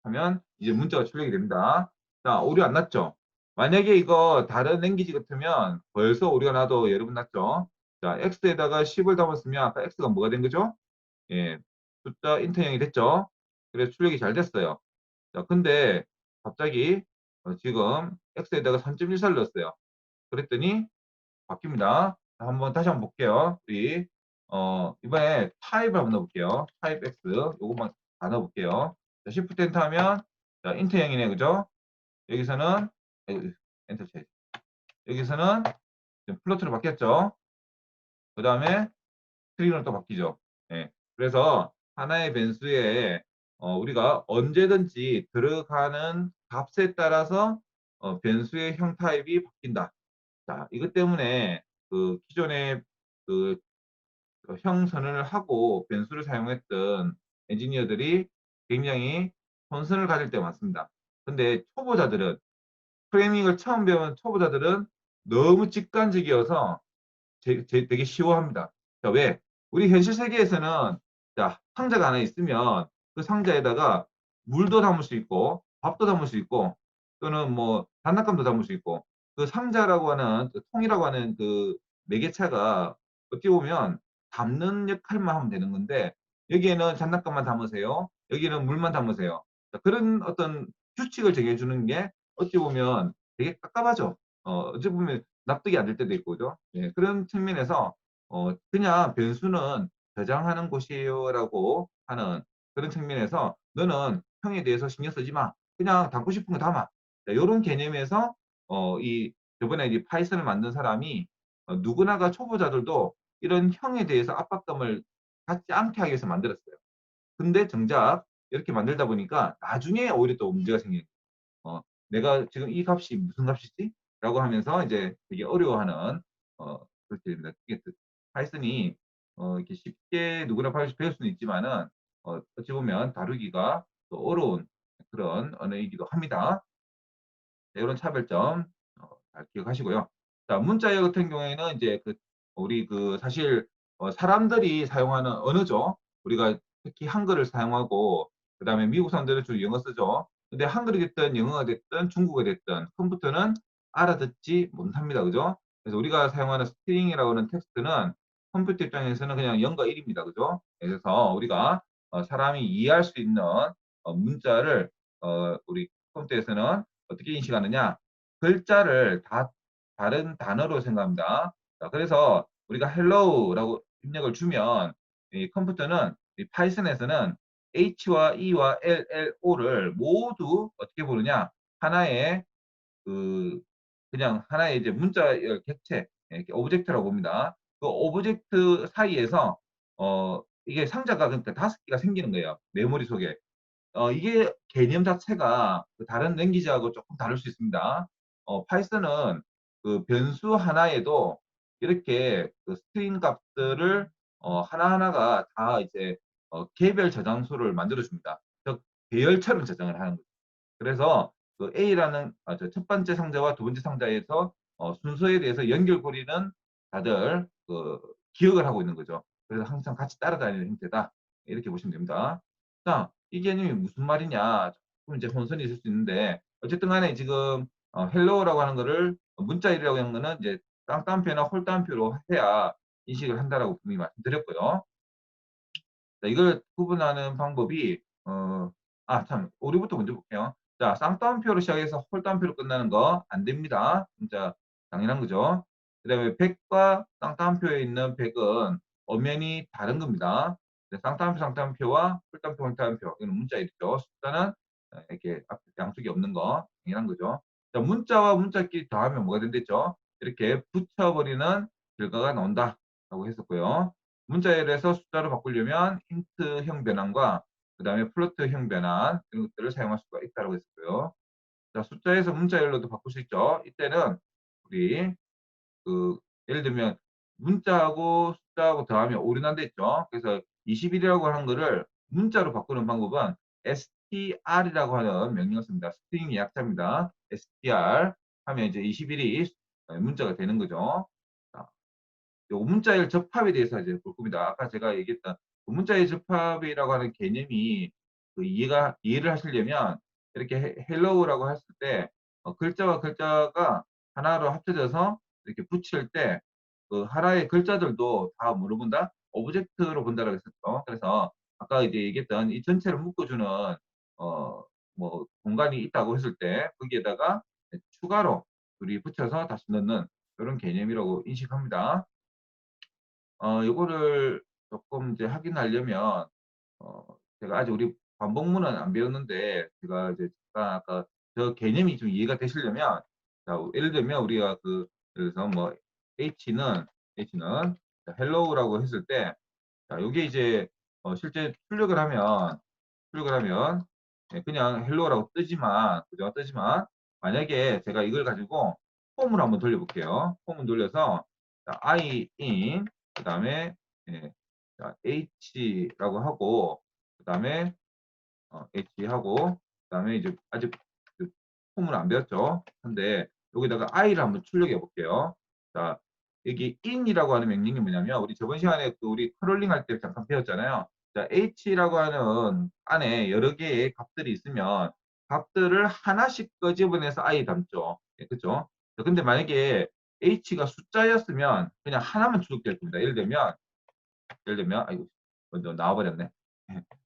하면 이제 문자가 출력이 됩니다. 자, 오류 안 났죠? 만약에 이거 다른 랭귀지 같으면 벌써 오류가 나도 여러분 났죠? 자, x에다가 10을 담았으면 아까 x가 뭐가 된 거죠? 예, 숫자 인터형이 됐죠? 그래서 출력이 잘 됐어요. 자, 근데 갑자기 지금 x에다가 3.14를 넣었어요. 그랬더니 바뀝니다. 다시 한번 볼게요. 우리 이번에 타입을 한번 넣어볼게요. 타입 X 요것만 다 넣어볼게요. 자, Shift 엔터 하면 자, 인트형이네 그죠? 여기서는 아이고, 엔터 쳐야지. 여기서는 지금 플로트로 바뀌었죠. 그다음에 스트링으로 또 바뀌죠. 예. 그래서 하나의 변수에 우리가 언제든지 들어가는 값에 따라서 변수의 형 타입이 바뀐다. 자, 이것 때문에 그 기존에 그 형 선언을 하고 변수를 사용했던 엔지니어들이 굉장히 혼선을 가질 때가 많습니다. 근데 초보자들은 프로그래밍을 처음 배운 초보자들은 너무 직관적이어서 되게 쉬워합니다. 자, 왜? 우리 현실 세계에서는 자, 상자가 하나 있으면 그 상자에다가 물도 담을 수 있고 밥도 담을 수 있고 또는 뭐 장난감도 담을 수 있고 그 상자라고 하는 그 통이라고 하는 그 매개체가 어떻게 보면 담는 역할만 하면 되는 건데 여기에는 장난감만 담으세요. 여기는 물만 담으세요. 자, 그런 어떤 규칙을 정해주는 게 어찌 보면 되게 깝깝하죠. 어찌 보면 납득이 안 될 때도 있고, 그죠? 예, 그런 측면에서, 그냥 변수는 저장하는 곳이에요라고 하는 그런 측면에서 너는 형에 대해서 신경 쓰지 마. 그냥 담고 싶은 거 담아. 자, 이런 개념에서, 저번에 이제 파이썬을 만든 사람이 누구나가 초보자들도 이런 형에 대해서 압박감을 갖지 않게 하기 위해서 만들었어요. 근데 정작 이렇게 만들다 보니까 나중에 오히려 또 문제가 생겨요. 어, 내가 지금 이 값이 무슨 값이지? 라고 하면서 이제 되게 어려워하는, 그렇게 됩니다. 이게 파이썬이, 이렇게 쉽게 누구나 배울 수는 있지만은, 어찌 보면 다루기가 또 어려운 그런 언어이기도 합니다. 네, 이런 차별점, 잘 기억하시고요. 자, 문자열 같은 경우에는 이제 우리 사실, 사람들이 사용하는 언어죠. 우리가 특히 한글을 사용하고, 그 다음에 미국 사람들은 주로 영어 쓰죠. 근데 한글이 됐든 영어가 됐든 중국어 됐든 컴퓨터는 알아듣지 못합니다. 그죠? 그래서 우리가 사용하는 스트링이라고 하는 텍스트는 컴퓨터 입장에서는 그냥 0과 1입니다. 그죠? 그래서 우리가 사람이 이해할 수 있는 문자를 우리 컴퓨터에서는 어떻게 인식하느냐? 글자를 다 다른 단어로 생각합니다. 자, 그래서 우리가 hello라고 입력을 주면 이 컴퓨터는 이 파이썬에서는 H와 E와 L, L, O를 모두 어떻게 부르냐? 하나의 그 그냥 하나의 이제 문자열 객체, 이렇게 오브젝트라고 봅니다. 그 오브젝트 사이에서 이게 상자가 그러니까 5개가 생기는 거예요. 메모리 속에. 이게 개념 자체가 그 다른 랭귀지하고 조금 다를 수 있습니다. 파이썬은 그 변수 하나에도 이렇게 그 스트링 값들을 하나하나가 다 이제 개별 저장소를 만들어 줍니다. 즉 배열처럼 저장을 하는 거죠. 그래서 그 A라는 첫 번째 상자와 두 번째 상자에서 순서에 대해서 연결고리는 다들 기억을 하고 있는 거죠. 그래서 항상 같이 따라다니는 형태다. 이렇게 보시면 됩니다. 자, 이 개념이 무슨 말이냐? 조금 이제 혼선이 있을 수 있는데 어쨌든 간에 지금 헬로우라고 하는 거를 문자일이라고 하는 거는 이제 쌍따옴표나 홀따옴표로 해야 인식을 한다라고 분명히 말씀드렸고요. 자, 이걸 구분하는 방법이 참 오류부터 먼저 볼게요. 자, 쌍따옴표로 시작해서 홀따옴표로 끝나는 거 안 됩니다. 진짜 당연한 거죠. 그다음에 100과 쌍따옴표에 있는 100은 엄연히 다른 겁니다. 쌍따옴표, 쌍따옴표와 홀따옴표, 홀따옴표 이건 문자이죠. 숫자는 이렇게 양쪽이 없는 거 당연한 거죠. 자, 문자와 문자끼리 더하면 뭐가 된댔죠? 이렇게 붙여버리는 결과가 나온다라고 했었고요. 문자열에서 숫자로 바꾸려면 힌트형 변환과 그 다음에 플로트형 변환 이런 것들을 사용할 수가 있다고 했었고요. 자, 숫자에서 문자열로도 바꿀 수 있죠. 이때는 우리 예를 들면 문자하고 숫자하고 더하면 오류난다 했죠. 그래서 21이라고 하는 거를 문자로 바꾸는 방법은 str이라고 하는 명령을 씁니다. 스트링의 약자입니다. str 하면 이제 21이 문자가 되는 거죠. 자, 요 문자열 접합에 대해서 이제 볼 겁니다. 아까 제가 얘기했던 그 문자열 접합이라고 하는 개념이 이해를 하시려면 이렇게 헬로우라고 했을 때 글자와 글자가 하나로 합쳐져서 이렇게 붙일 때 그 하나의 글자들도 다 뭐로 본다? 오브젝트로 본다라고 했었죠. 그래서 아까 이제 얘기했던 이 전체를 묶어주는 뭐 공간이 있다고 했을 때 거기에다가 추가로 둘이 붙여서 다시 넣는 이런 개념이라고 인식합니다. 요거를 조금 이제 확인하려면, 제가 아직 우리 반복문은 안 배웠는데, 제가 이제 잠깐 아까 저 개념이 좀 이해가 되시려면, 자, 예를 들면 우리가 예를 들어서 뭐, H는 자, hello라고 했을 때, 자, 요게 이제 실제 출력을 하면 예, 그냥 hello라고 뜨지만, 그죠? 뜨지만 만약에 제가 이걸 가지고 폼을 한번 돌려볼게요. 폼을 돌려서 자, I in 그다음에 예, 자, H라고 하고 그다음에 H하고 그다음에 이제 아직 그 폼을 안 배웠죠. 근데 여기다가 I를 한번 출력해 볼게요. 자, 여기 in이라고 하는 명령이 뭐냐면 우리 저번 시간에 그 우리 크롤링 할 때 잠깐 배웠잖아요. 자, H라고 하는 안에 여러 개의 값들이 있으면 값들을 하나씩 끄집어내서 I 담죠. 예, 그죠? 근데 만약에 H가 숫자였으면 그냥 하나만 출력될 겁니다. 예를 들면 아이고 먼저 나와버렸네.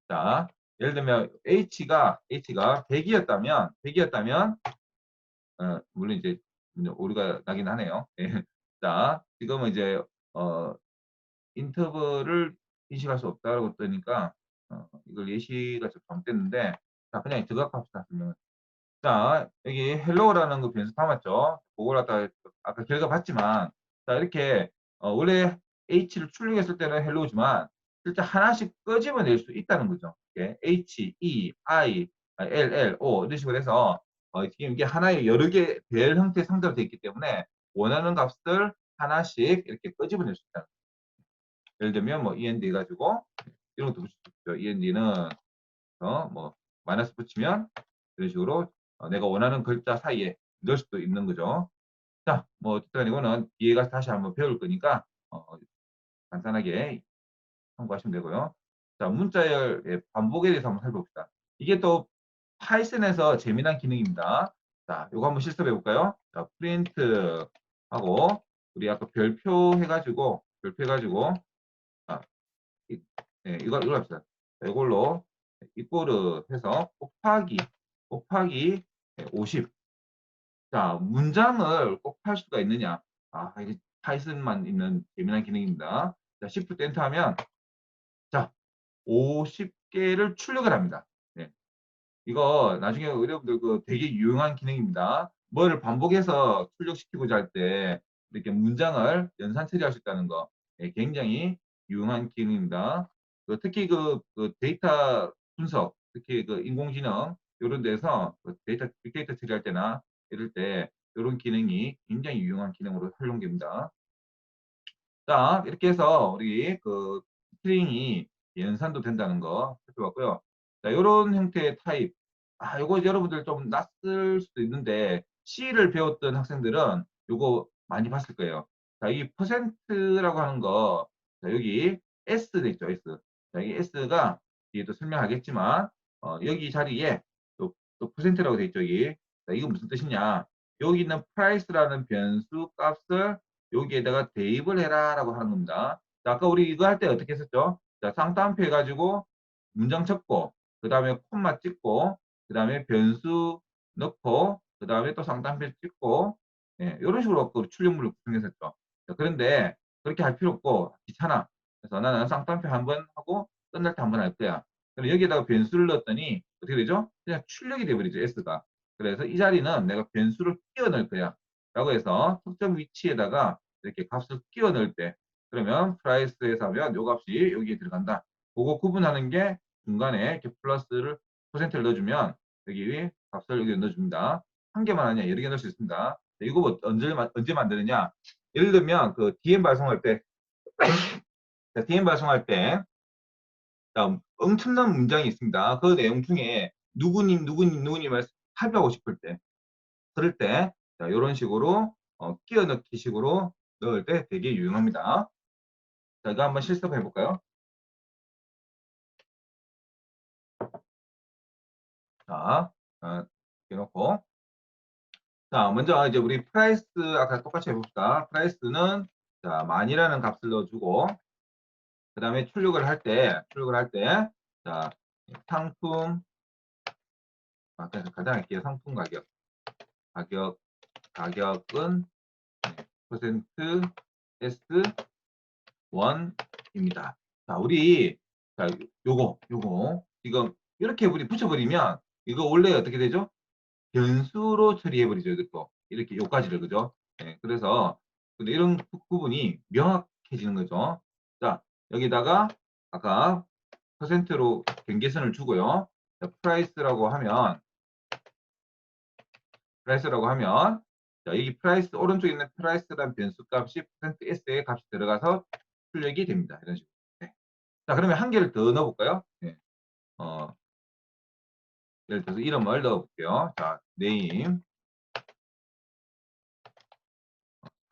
자, 예를 들면 H가 100이었다면 물론 이제 오류가 나긴 하네요. 예. 자, 지금은 이제 어, 인터벌을 인식할 수 없다고 뜨니까 이걸 예시가 좀 잘못됐는데 자, 그냥 저각합시다. 자, 여기 헬로우라는 거 변수 담았죠. 그걸 갖다 아까 결과 봤지만 자, 이렇게 원래 H를 출력했을 때는 헬로우지만 실제 하나씩 끄집어낼 수 있다는 거죠. 이렇게 H, E, I, L, L, O 이런 식으로 해서 지금 이게 하나의 여러 개 별 형태의 상자로 되어 있기 때문에 원하는 값을 하나씩 이렇게 끄집어낼 수 있다. 예를 들면 뭐 END 가지고 이런 것도 붙일 수 있죠. END는 뭐 마이너스 붙이면 이런 식으로 내가 원하는 글자 사이에 넣을 수도 있는 거죠. 자, 뭐 어쨌든 이거는 뒤에 가서 다시 한번 배울 거니까 간단하게 참고하시면 되고요. 자, 문자열의 반복에 대해서 한번 살펴봅시다. 이게 또 파이썬에서 재미난 기능입니다. 자, 이거 한번 실습해 볼까요? 자, 프린트 하고 우리 아까 별표 해가지고 자, 이걸 합시다. 자, 이걸로 이꼬르 해서 곱하기 50. 자, 문장을 꼭 팔 수가 있느냐? 아, 이게 파이썬만 있는 재미난 기능입니다. 자, Shift 엔터 하면 자, 50개를 출력을 합니다. 네. 이거 나중에 의뢰분들 그 되게 유용한 기능입니다. 뭐를 반복해서 출력시키고자 할 때 이렇게 문장을 연산 처리할 수 있다는 거 굉장히 유용한 기능입니다. 특히 그 데이터 분석, 특히 그 인공지능 이런 데서 그 빅데이터 처리할 때나 이럴 때 이런 기능이 굉장히 유용한 기능으로 활용됩니다. 자, 이렇게 해서 우리 그 스트링이 연산도 된다는 거 살펴봤고요. 자, 이런 형태의 타입. 아, 요거 여러분들 좀 낯설 수도 있는데 C를 배웠던 학생들은 요거 많이 봤을 거예요. 자, 이 퍼센트라고 하는 거, 자, 여기 S 돼 있죠, S. 자, 이 S가 뒤에도 설명하겠지만, 여기 자리에 또 퍼센트라고 돼 있죠, 여기. 자, 이거 무슨 뜻이냐? 여기 있는 price라는 변수 값을 여기에다가 대입을 해라라고 하는 겁니다. 자, 아까 우리 이거 할 때 어떻게 했었죠? 자, 쌍따옴표 해가지고 문장 적고, 그 다음에 콤마 찍고, 그 다음에 변수 넣고, 그 다음에 또 쌍따옴표 찍고, 예, 이런 식으로 그 출력물을 구성했었죠. 자, 그런데 그렇게 할 필요 없고 귀찮아. 그래서 나는 쌍따옴표 한 번 하고 끝날 때 한 번 할 거야. 그럼 여기에다가 변수를 넣었더니 어떻게 되죠? 그냥 출력이 돼버리죠, S가. 그래서 이 자리는 내가 변수를 끼워 넣을 거야. 라고 해서 특정 위치에다가 이렇게 값을 끼워 넣을 때 그러면 프라이스에서 하면 요 값이 여기에 들어간다. 그거 구분하는 게 중간에 이렇게 플러스를 퍼센트를 넣어주면 여기 값을 여기 넣어줍니다. 한 개만 아니야 여러 개 넣을 수 있습니다. 이거 뭐 언제 만드느냐? 예를 들면 그 DM 발송할 때 DM 발송할 때 자, 엄청난 문장이 있습니다. 그 내용 중에 누구님을 합의하고 싶을 때 그럴 때 자, 이런 식으로 끼워 넣기 식으로 넣을 때 되게 유용합니다. 자, 이거 한번 실습해 볼까요? 자, 이렇게 놓고 자, 먼저 이제 우리 프라이스 아까 똑같이 해봅시다. 프라이스는 자, 만이라는 값을 넣어주고 그 다음에 출력을 할 때 자, 상품 아까 가장 할게요. 상품 가격 가격은 퍼센트 S1입니다. 자, 우리 자, 요거 지금 이렇게 우리 붙여버리면 이거 원래 어떻게 되죠? 변수로 처리해버리죠. 이것도 이렇게 요까지를 그죠? 네, 그래서 근데 이런 구분이 명확해지는 거죠. 자, 여기다가 아까 퍼센트로 경계선을 주고요. 자, 프라이스라고 하면 자, 이 프라이스 오른쪽에 있는 프라이스라는 변수 값이 %s의 값이 들어가서 출력이 됩니다. 이런 식으로. 네. 자, 그러면 한 개를 더 넣어볼까요? 네. 어, 예를 들어서 이름을 넣어볼게요. 자, name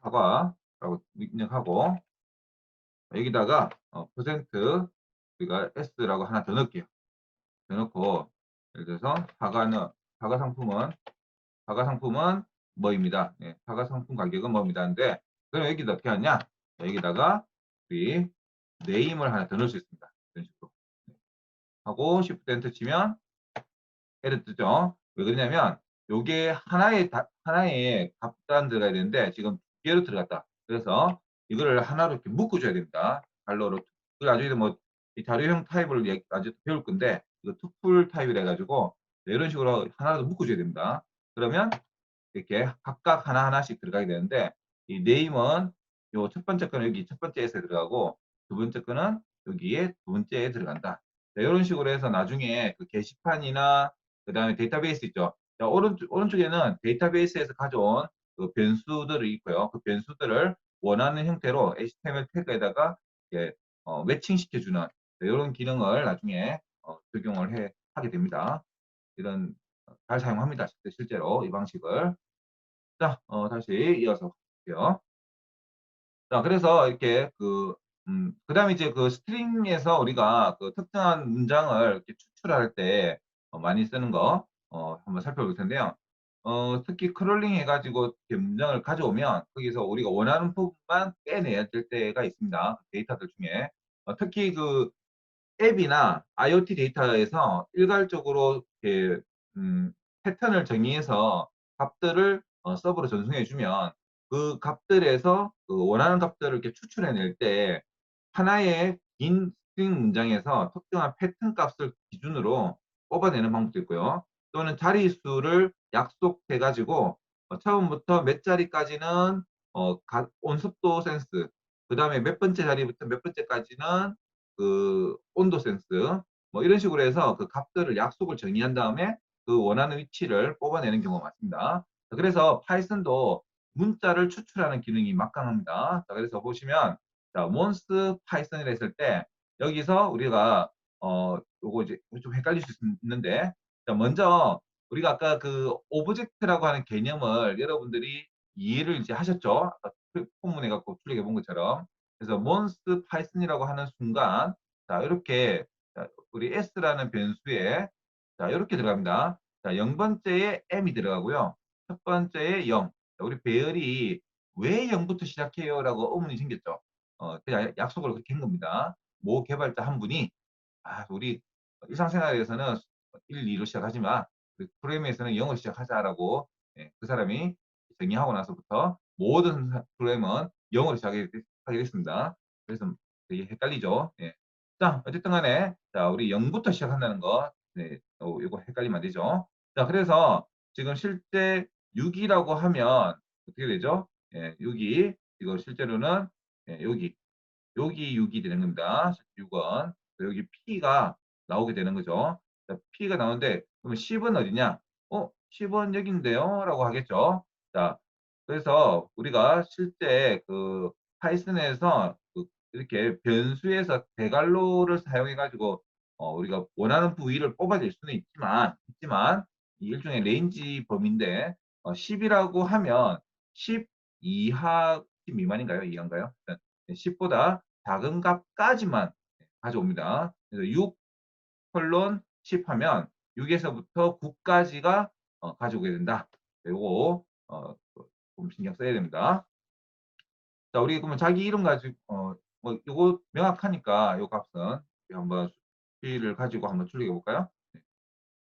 사과라고 입력하고 여기다가 퍼센트 우리가 s라고 하나 더 넣을게요. 더 넣고 예를 들어서 사과 상품은 뭐입니다. 네, 사과 상품 가격은 뭐입니다. 근데 그럼 여기다 어떻게 하냐? 여기다가 우리 네임을 하나 더 넣을 수 있습니다. 이런 식으로 하고 Shift 엔터 치면 에러 뜨죠. 왜 그러냐면 요게 하나의 값단 들어가야 되는데 지금 두 개로 들어갔다. 그래서 이거를 하나로 이렇게 묶어줘야 됩니다. 발로로. 그 나중에 뭐이 자료형 타입을 아주 배울 건데 이거 투풀 타입이라 해가지고 이런 식으로 하나로 묶어줘야 됩니다. 그러면 이렇게 각각 하나하나씩 들어가게 되는데 이 네임은 요 첫 번째 거는 여기 첫 번째에서 들어가고 두 번째 거는 여기에 두 번째에 들어간다. 자, 이런 식으로 해서 나중에 그 게시판이나 그 다음에 데이터베이스 있죠. 자, 오른쪽에는 데이터베이스에서 가져온 그 변수들이 있고요. 그 변수들을 원하는 형태로 HTML 태그에다가 이렇게 매칭시켜주는 이런 기능을 나중에 하게 됩니다. 이런 잘 사용합니다. 실제로 이 방식을. 자, 다시 이어서 볼게요. 자, 그래서 이렇게 그다음에 이제 그 스트링에서 우리가 그 특정한 문장을 이렇게 추출할 때 많이 쓰는 거 한번 살펴볼 텐데요. 특히 크롤링 해가지고 이렇게 문장을 가져오면 거기서 우리가 원하는 부분만 빼내야 될 때가 있습니다. 데이터들 중에 특히 그 앱이나 IoT 데이터에서 일괄적으로 이렇게 패턴을 정의해서 값들을 서버로 전송해 주면 그 값들에서 그 원하는 값들을 이렇게 추출해낼 때 하나의 긴 스트링 문장에서 특정한 패턴 값을 기준으로 뽑아내는 방법도 있고요. 또는 자릿수를 약속해 가지고 처음부터 몇 자리까지는 온습도 센스, 그 다음에 몇 번째 자리부터 몇 번째까지는 그 온도 센스, 뭐 이런 식으로 해서 그 값들을 약속을 정의한 다음에 그 원하는 위치를 뽑아내는 경우가 많습니다. 그래서 파이썬도 문자를 추출하는 기능이 막강합니다. 자, 그래서 보시면 자, 몬스 파이썬이라 했을 때 여기서 우리가 요거 이제 좀 헷갈릴 수 있는데 자, 먼저 우리가 아까 그 오브젝트라고 하는 개념을 여러분들이 이해를 이제 하셨죠? 아까 본문에 갖고 출력해 본 것처럼. 그래서 몬스 파이썬이라고 하는 순간 자, 이렇게 우리 s라는 변수에 자, 이렇게 들어갑니다. 자, 0번째에 m이 들어가고요. 첫 번째에 0. 자, 우리 배열이 왜 0부터 시작해요? 라고 의문이 생겼죠. 그냥 약속을 그렇게 한 겁니다. 모 개발자 한 분이 우리 일상생활에서는 1, 2로 시작하지 마. 우리 프로그램에서는 0으로 시작하자라고 그 사람이 정의하고 나서부터 모든 프로그램은 0으로 시작하게 됐습니다. 그래서 되게 헷갈리죠. 예. 자, 어쨌든 간에 자, 우리 0부터 시작한다는 거 네, 이거 헷갈리면 안 되죠. 자, 그래서 지금 실제 6이라고 하면 어떻게 되죠? 예, 6이 이거 실제로는 여기 6이 되는 겁니다. 6은 여기 P가 나오게 되는 거죠. 자, P가 나오는데 그러면 10은 어디냐? 10은 여기인데요? 라고 하겠죠. 자, 그래서 우리가 실제 그 파이썬에서 이렇게 변수에서 대괄호를 사용해 가지고 우리가 원하는 부위를 뽑아낼 수는 있지만 이 일종의 레인지 범위인데 10이라고 하면 10 이하 10 미만인가요? 이하인가요? 10보다 작은 값까지만 가져옵니다. 그래서 6 콜론 10 하면 6에서부터 9까지가 가져오게 된다. 요거 좀 신경 써야 됩니다. 자, 우리 그러면 자기 이름 가지고 뭐 요거 명확하니까 요 값은 한번 수치를 가지고 한번 출력해 볼까요? 네.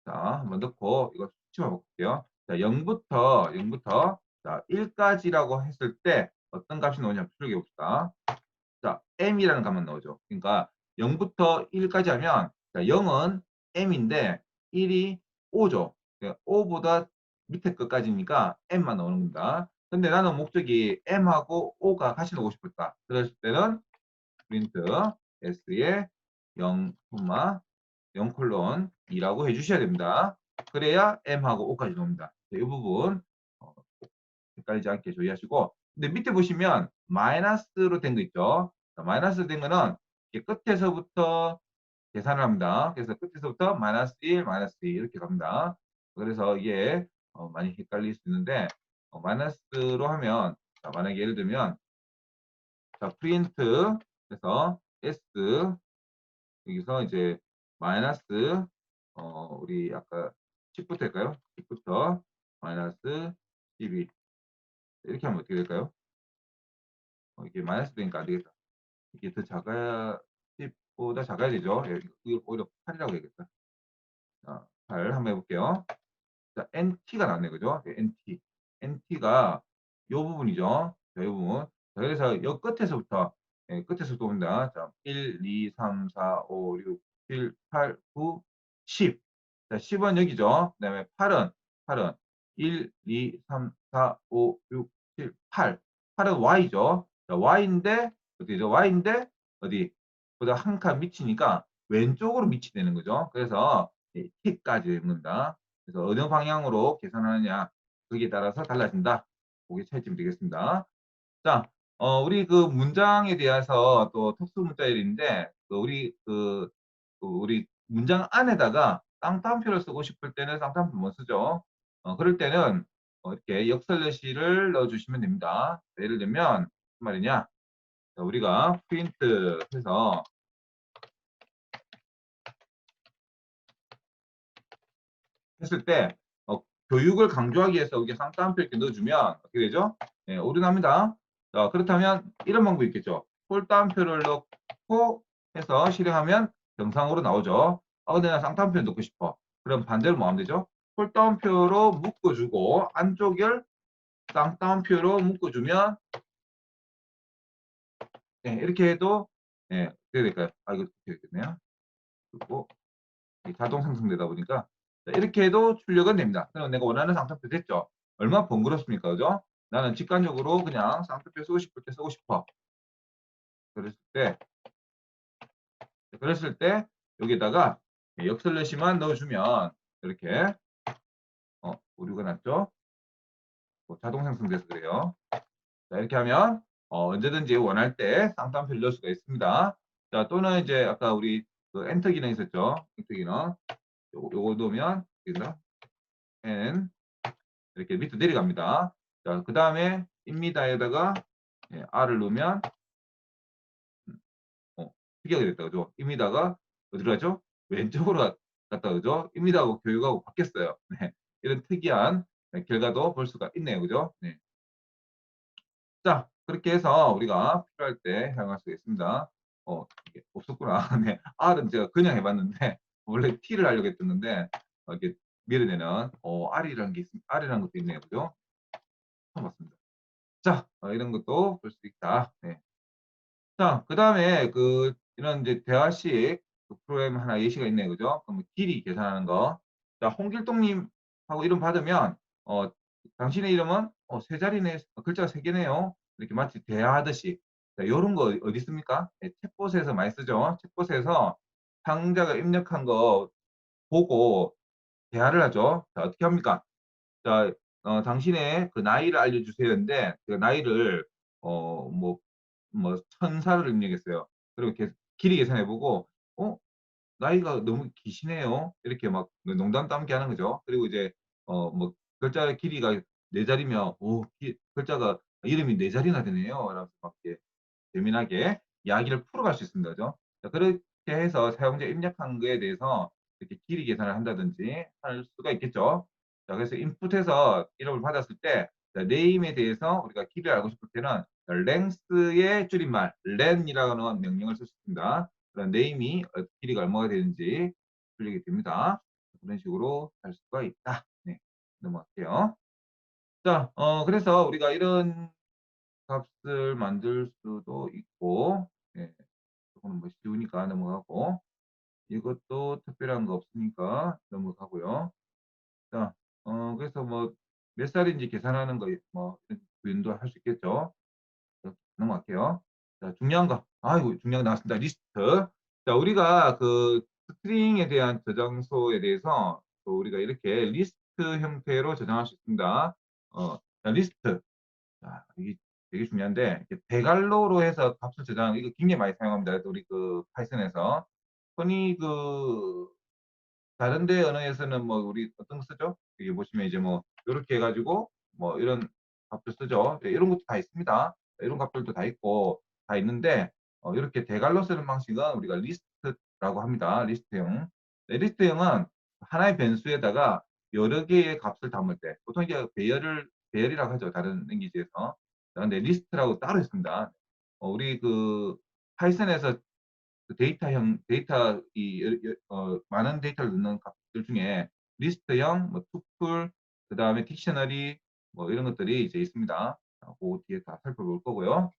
자, 한번 넣고 이거 수치만 볼게요. 자, 0부터 자, 1까지라고 했을 때 어떤 값이 나오냐 출력해 봅시다. 자, m이라는 값만 나오죠. 그러니까 0부터 1까지 하면 자, 0은 m인데 1이 5죠. 5보다 밑에 것까지니까 m만 나오는 겁니다. 근데 나는 목적이 m하고 o가 같이 나오고 싶었다. 그랬을 때는 프린트 s에 0, 0 콜론 2라고 해주셔야 됩니다. 그래야 m하고 o까지 나옵니다. 이 부분 어, 헷갈리지 않게 주의하시고, 근데 밑에 보시면 마이너스로 된 거 있죠. 마이너스로 된 거는 끝에서부터 계산을 합니다. 그래서 끝에서부터 마이너스 1, 마이너스 2 이렇게 갑니다. 그래서 이게 많이 헷갈릴 수 있는데, 마이너스로 하면, 자, 만약에 예를 들면, 자, 프린트, 그래서 s, 여기서 이제 마이너스, 우리 아까 10부터 할까요? 10부터 마이너스 12. 이렇게 하면 어떻게 될까요? 이게 마이너스 되니까 안 되겠다. 이게 더 작아야, 10보다 작아야 되죠. 예, 이거 오히려 8이라고 해야겠다. 자, 8 한번 해볼게요. 자, NT가 나왔네, 그죠? 네, NT. NT가 요 부분이죠. 자, 요 부분. 자, 그래서 요 끝에서부터, 예, 끝에서부터 봅니다. 자, 1, 2, 3, 4, 5, 6, 7, 8, 9, 10. 자, 10은 여기죠. 그 다음에 8은 1, 2, 3, 4, 5, 6, 7, 8. 8은 Y죠. 자, Y인데, 어디죠? Y인데, 어디? 보다 한 칸 미치니까 왼쪽으로 미치되는 거죠. 그래서 T까지 되는 겁니다. 그래서 어느 방향으로 계산하느냐 거기에 따라서 달라진다. 그게 차이점이 되겠습니다. 자, 우리 그 문장에 대해서 또 특수 문자열인데 우리 문장 안에다가 쌍따옴표를 쓰고 싶을 때는 쌍따옴표 못 쓰죠. 그럴 때는 이렇게 역설레시를 넣어주시면 됩니다. 예를 들면 무슨 말이냐? 자, 우리가 프린트 해서 했을 때 교육을 강조하기 위해서 여기 쌍따옴표 이렇게 넣어주면 어떻게 되죠? 네, 오류납니다. 자, 그렇다면 이런 방법이 있겠죠. 홀따옴표를 넣고 해서 실행하면 정상으로 나오죠. 근데 나 쌍따옴표 넣고 싶어. 그럼 반대로 뭐 하면 되죠? 홀따옴표로 묶어주고 안쪽을 쌍따옴표로 묶어주면 네, 이렇게 해도 네, 어떻게 될까요? 이거 어떻게 되겠네요. 그리고 자동 생성되다 보니까 자, 이렇게 해도 출력은 됩니다. 그럼 내가 원하는 쌍따옴표 됐죠? 얼마나 번거롭습니까? 그죠? 나는 직관적으로 그냥 쌍따옴표 쓰고 싶을 때 쓰고 싶어. 그랬을 때, 그랬을 때 여기다가 역설레시만 넣어주면 이렇게 오류가 났죠? 자동 생성돼서 그래요. 자, 이렇게 하면 언제든지 원할 때 쌍따옴표를 넣을 수가 있습니다. 자, 또는 이제 아까 우리 그 엔터 기능 있었죠? 엔터 기능. 요거 넣으면 N 이렇게 밑으로 내려갑니다. 자, 그 다음에 입니다에다가 R을 넣으면 특이하게 됐다. 그죠? 입니다가 어디로 가죠? 왼쪽으로 갔다. 그죠? 입니다하고 교육하고 바뀌었어요. 네. 이런 특이한 결과도 볼 수가 있네요. 그죠? 네. 자, 그렇게 해서 우리가 필요할 때 사용할 수 있습니다. 이게 없었구나. 네. R은 제가 그냥 해봤는데 원래 T를 하려고 했었는데 이렇게 밀어내는 R이라는 것도 있네요. 그죠? 처음 봤습니다. 자, 이런 것도 볼 수 있다. 네. 자, 그 다음에 이런 이제 대화식 프로그램 하나 예시가 있네요. 그죠? 그럼 길이 계산하는 거. 자, 홍길동님하고 이름 받으면, 당신의 이름은 세 자리네, 글자가 세 개네요. 이렇게 마치 대화하듯이. 자, 요런 거 어디 있습니까? 네, 챗봇에서 많이 쓰죠. 챗봇에서 상자가 입력한 거 보고 대화를 하죠. 자, 어떻게 합니까? 자, 당신의 그 나이를 알려주세요인데, 그 나이를, 천사를 입력했어요. 그리고 길이 계산해보고, 어, 나이가 너무 기시네요. 이렇게 막 농담 따먹게 하는 거죠. 그리고 이제, 글자 길이가 네 자리면, 글자가, 이름이 네 자리나 되네요. 라면서 막 이렇게 재미나게 이야기를 풀어갈 수 있습니다. 그죠? 자, 그렇게 해서 사용자 입력한 거에 대해서 이렇게 길이 계산을 한다든지 할 수가 있겠죠. 자, 그래서 인풋에서 이름을 받았을 때, 자, 네임에 대해서 우리가 길이를 알고 싶을 때는 length의 줄임말 len이라는 명령을 쓸 수 있습니다. 그런 네임이 길이가 얼마가 되는지 출력이 됩니다. 그런 식으로 할 수가 있다. 네, 넘어갈게요. 자, 그래서 우리가 이런 값을 만들 수도 있고, 예, 조금 뭐 쉬우니까 넘어가고, 이것도 특별한 거 없으니까 넘어가고요. 자, 그래서 뭐 몇 살인지 계산하는 거, 뭐 구인도 할 수 있겠죠. 넘어갈게요. 자, 중요한 거. 아이고, 중요한 거 나왔습니다. 리스트. 자, 우리가 그 스트링에 대한 저장소에 대해서 또 우리가 이렇게 리스트 형태로 저장할 수 있습니다. 자, 리스트. 자, 이게 되게 중요한데, 이렇게 대괄호로 해서 값을 저장하는 이거 굉장히 많이 사용합니다. 우리 그 파이썬에서. 흔히 그 다른 데 언어에서는 뭐 우리 어떤 거 쓰죠? 여기 보시면 이제 뭐 이렇게 해가지고 뭐 이런 값들 쓰죠. 네, 이런 것도 다 있습니다. 이런 값들도 다 있고 다 있는데 이렇게 대괄호 쓰는 방식은 우리가 리스트라고 합니다. 리스트형. 네, 리스트형은 하나의 변수에다가 여러 개의 값을 담을 때 보통 이제 배열이라고 하죠. 다른 랭귀지에서. 근데 리스트라고 따로 있습니다. 우리 그 파이썬에서 그 많은 데이터를 넣는 값들 중에 리스트형, 뭐 투플, 그 다음에 딕셔너리, 뭐 이런 것들이 이제 있습니다. 그 뒤에 다 살펴볼 거고요.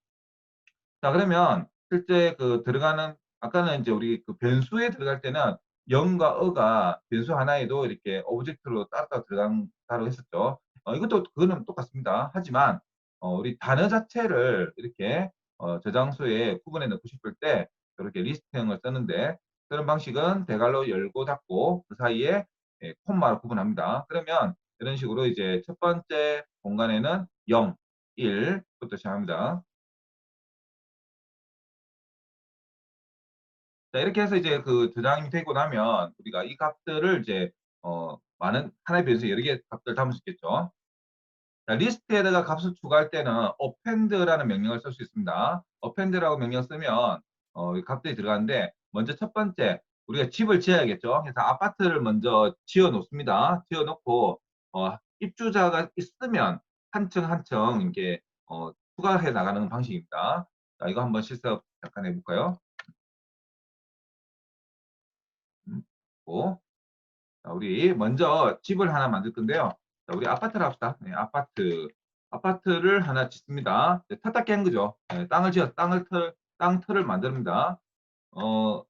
자, 그러면 실제 그 들어가는, 아까는 이제 우리 그 변수에 들어갈 때는 영과 어가 변수 하나에도 이렇게 오브젝트로 따로 들어간다고 했었죠. 이것도 그거는 똑같습니다. 하지만 우리 단어 자체를 이렇게 저장소에 구분해 넣고 싶을 때 이렇게 리스트형을 쓰는데 그런 방식은 대괄호 열고 닫고 그 사이에 콤마로 구분합니다. 그러면 이런 식으로 이제 첫 번째 공간에는 0, 1부터 시작합니다. 자, 이렇게 해서 이제 그 저장이 되고 나면 우리가 이 값들을 이제 많은 하나의 변수에 여러 개 값들 담을 수 있겠죠. 자, 리스트에다가 값을 추가할 때는 append라는 명령을 쓸 수 있습니다. append라고 명령 쓰면 이 값들이 들어가는데 먼저 첫 번째 우리가 집을 지어야겠죠. 그래서 아파트를 먼저 지어 놓습니다. 지어 놓고 입주자가 있으면 한 층 한 층 이게 추가해 나가는 방식입니다. 자, 이거 한번 실습 잠깐 해볼까요? 고. 자, 우리 먼저 집을 하나 만들 건데요. 자, 우리 아파트를 합시다. 네, 아파트. 아파트를 하나 짓습니다. 네, 탔다 깬 거죠. 네, 땅 틀을 만듭니다. 어,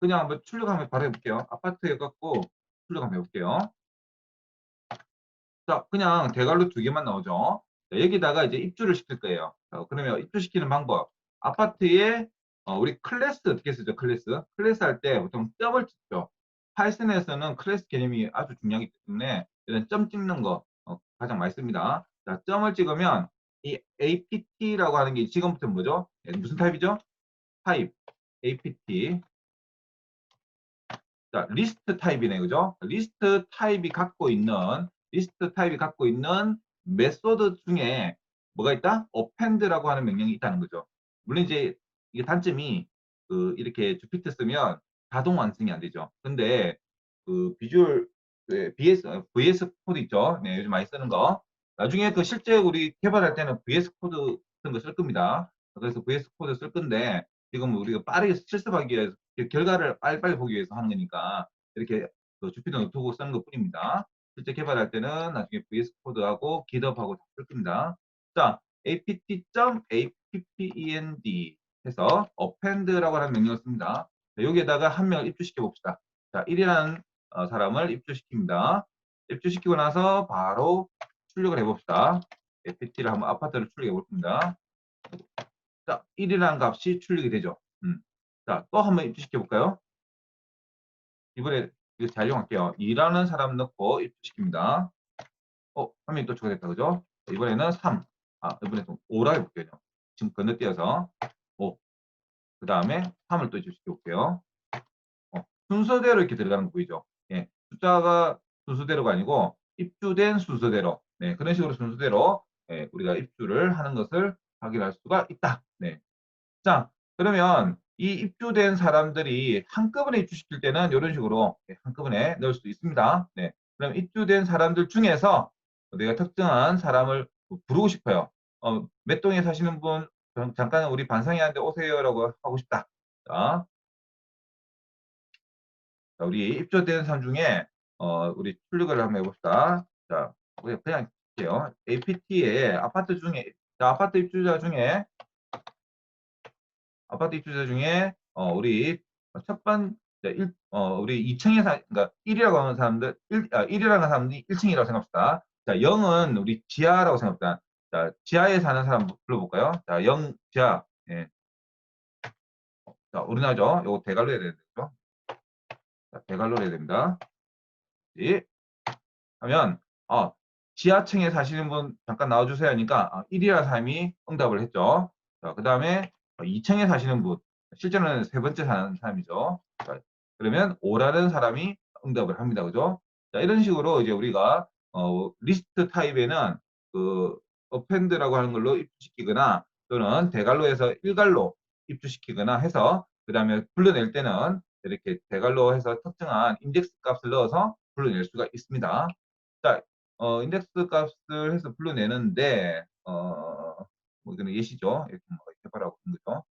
그냥 한번 출력 한번 바로 해볼게요. 아파트 해갖고 출력 한번 해볼게요. 자, 그냥 대괄호 두 개만 나오죠. 자, 여기다가 이제 입주를 시킬 거예요. 자, 그러면 입주시키는 방법. 아파트에 우리 클래스 어떻게 쓰죠? 클래스 할 때 보통 점을 찍죠. 파이썬에서는 클래스 개념이 아주 중요하기 때문에 이런 점 찍는 거 가장 많이 씁니다. 자, 점을 찍으면 이 apt라고 하는 게 지금부터 뭐죠? 무슨 타입이죠? 타입 apt. 자, 리스트 타입이 갖고 있는 메소드 중에 뭐가 있다? append라고 하는 명령이 있다는 거죠. 물론 이제 이게 단점이 그 이렇게 주피트 쓰면 자동 완성이 안 되죠. 근데 그 비주얼 VS 코드 있죠. 네, 요즘 많이 쓰는 거. 나중에 그 실제 우리 개발할 때는 VS 코드 같은 거 쓸 겁니다. 그래서 VS 코드 쓸 건데 지금 우리가 빠르게 실습하기 위해서 결과를 빨리빨리 보기 위해서 하는 거니까 이렇게 그 주피터 노트북 쓰는 것 뿐입니다. 실제 개발할 때는 나중에 VS 코드하고 GitHub하고 다 쓸 겁니다. 자, apt.append 해서 append라고 하는 명령을 씁니다. 자, 여기에다가 한 명을 입주시켜 봅시다. 자, 1이라는 사람을 입주시킵니다. 입주시키고 나서 바로 출력을 해봅시다. apt를 한번 아파트를 출력해 볼 겁니다. 자, 1이라는 값이 출력이 되죠. 자, 또 한번 입주시켜 볼까요? 이번에 이거 잘 이용할게요. 2라는 사람 넣고 입주시킵니다. 화면이 또 추가됐다, 그죠? 이번에는 3. 이번에 좀 5라 해볼게요. 지금 건너뛰어서 5. 그 다음에 3을 또 입주시켜 볼게요. 순서대로 이렇게 들어가는 거 보이죠? 예, 숫자가 순서대로가 아니고 입주된 순서대로. 네, 그런 식으로 순서대로 우리가 입주를 하는 것을 확인할 수가 있다. 네. 자, 그러면 이 입주된 사람들이 한꺼번에 입주시킬 때는 이런 식으로 한꺼번에 넣을 수도 있습니다. 네. 그럼 입주된 사람들 중에서 내가 특정한 사람을 부르고 싶어요. 몇 동에 사시는 분 잠깐 우리 반상회한테 오세요라고 하고 싶다. 자, 우리 입주된 사람 중에 우리 출력을 한번 해봅시다. 자, 우리 그냥 할게요. APT에 아파트 입주자 중에 우리 첫 번째 우리 2층에 그러니까 1이라고 하는 사람들 1이라는 사람들이 1층이라고 생각합시다. 자, 0은 우리 지하라고 생각합시다. 자, 지하에 사는 사람 불러볼까요? 자, 영지하. 예. 자, 우리나라죠. 요거 대갈로 해야 되겠죠? 자, 대갈로 해야 됩니다. 예. 하면, 지하층에 사시는 분 잠깐 나와주세요 하니까, 1이라는 사람이 응답을 했죠. 자, 그 다음에 2층에 사시는 분, 실제로는 세 번째 사는 사람이죠. 자, 그러면 5라는 사람이 응답을 합니다. 그죠? 자, 이런 식으로 이제 우리가, 리스트 타입에는 그, 어펜드라고 하는 걸로 입주시키거나 또는 대갈로에서 일갈로 입주시키거나 해서 그 다음에 불러낼 때는 이렇게 대갈로 해서 특정한 인덱스 값을 넣어서 불러낼 수가 있습니다. 자, 인덱스 값을 해서 불러내는데, 뭐 이거는 예시죠. 이렇게 뭐 해봐라고 한 거죠.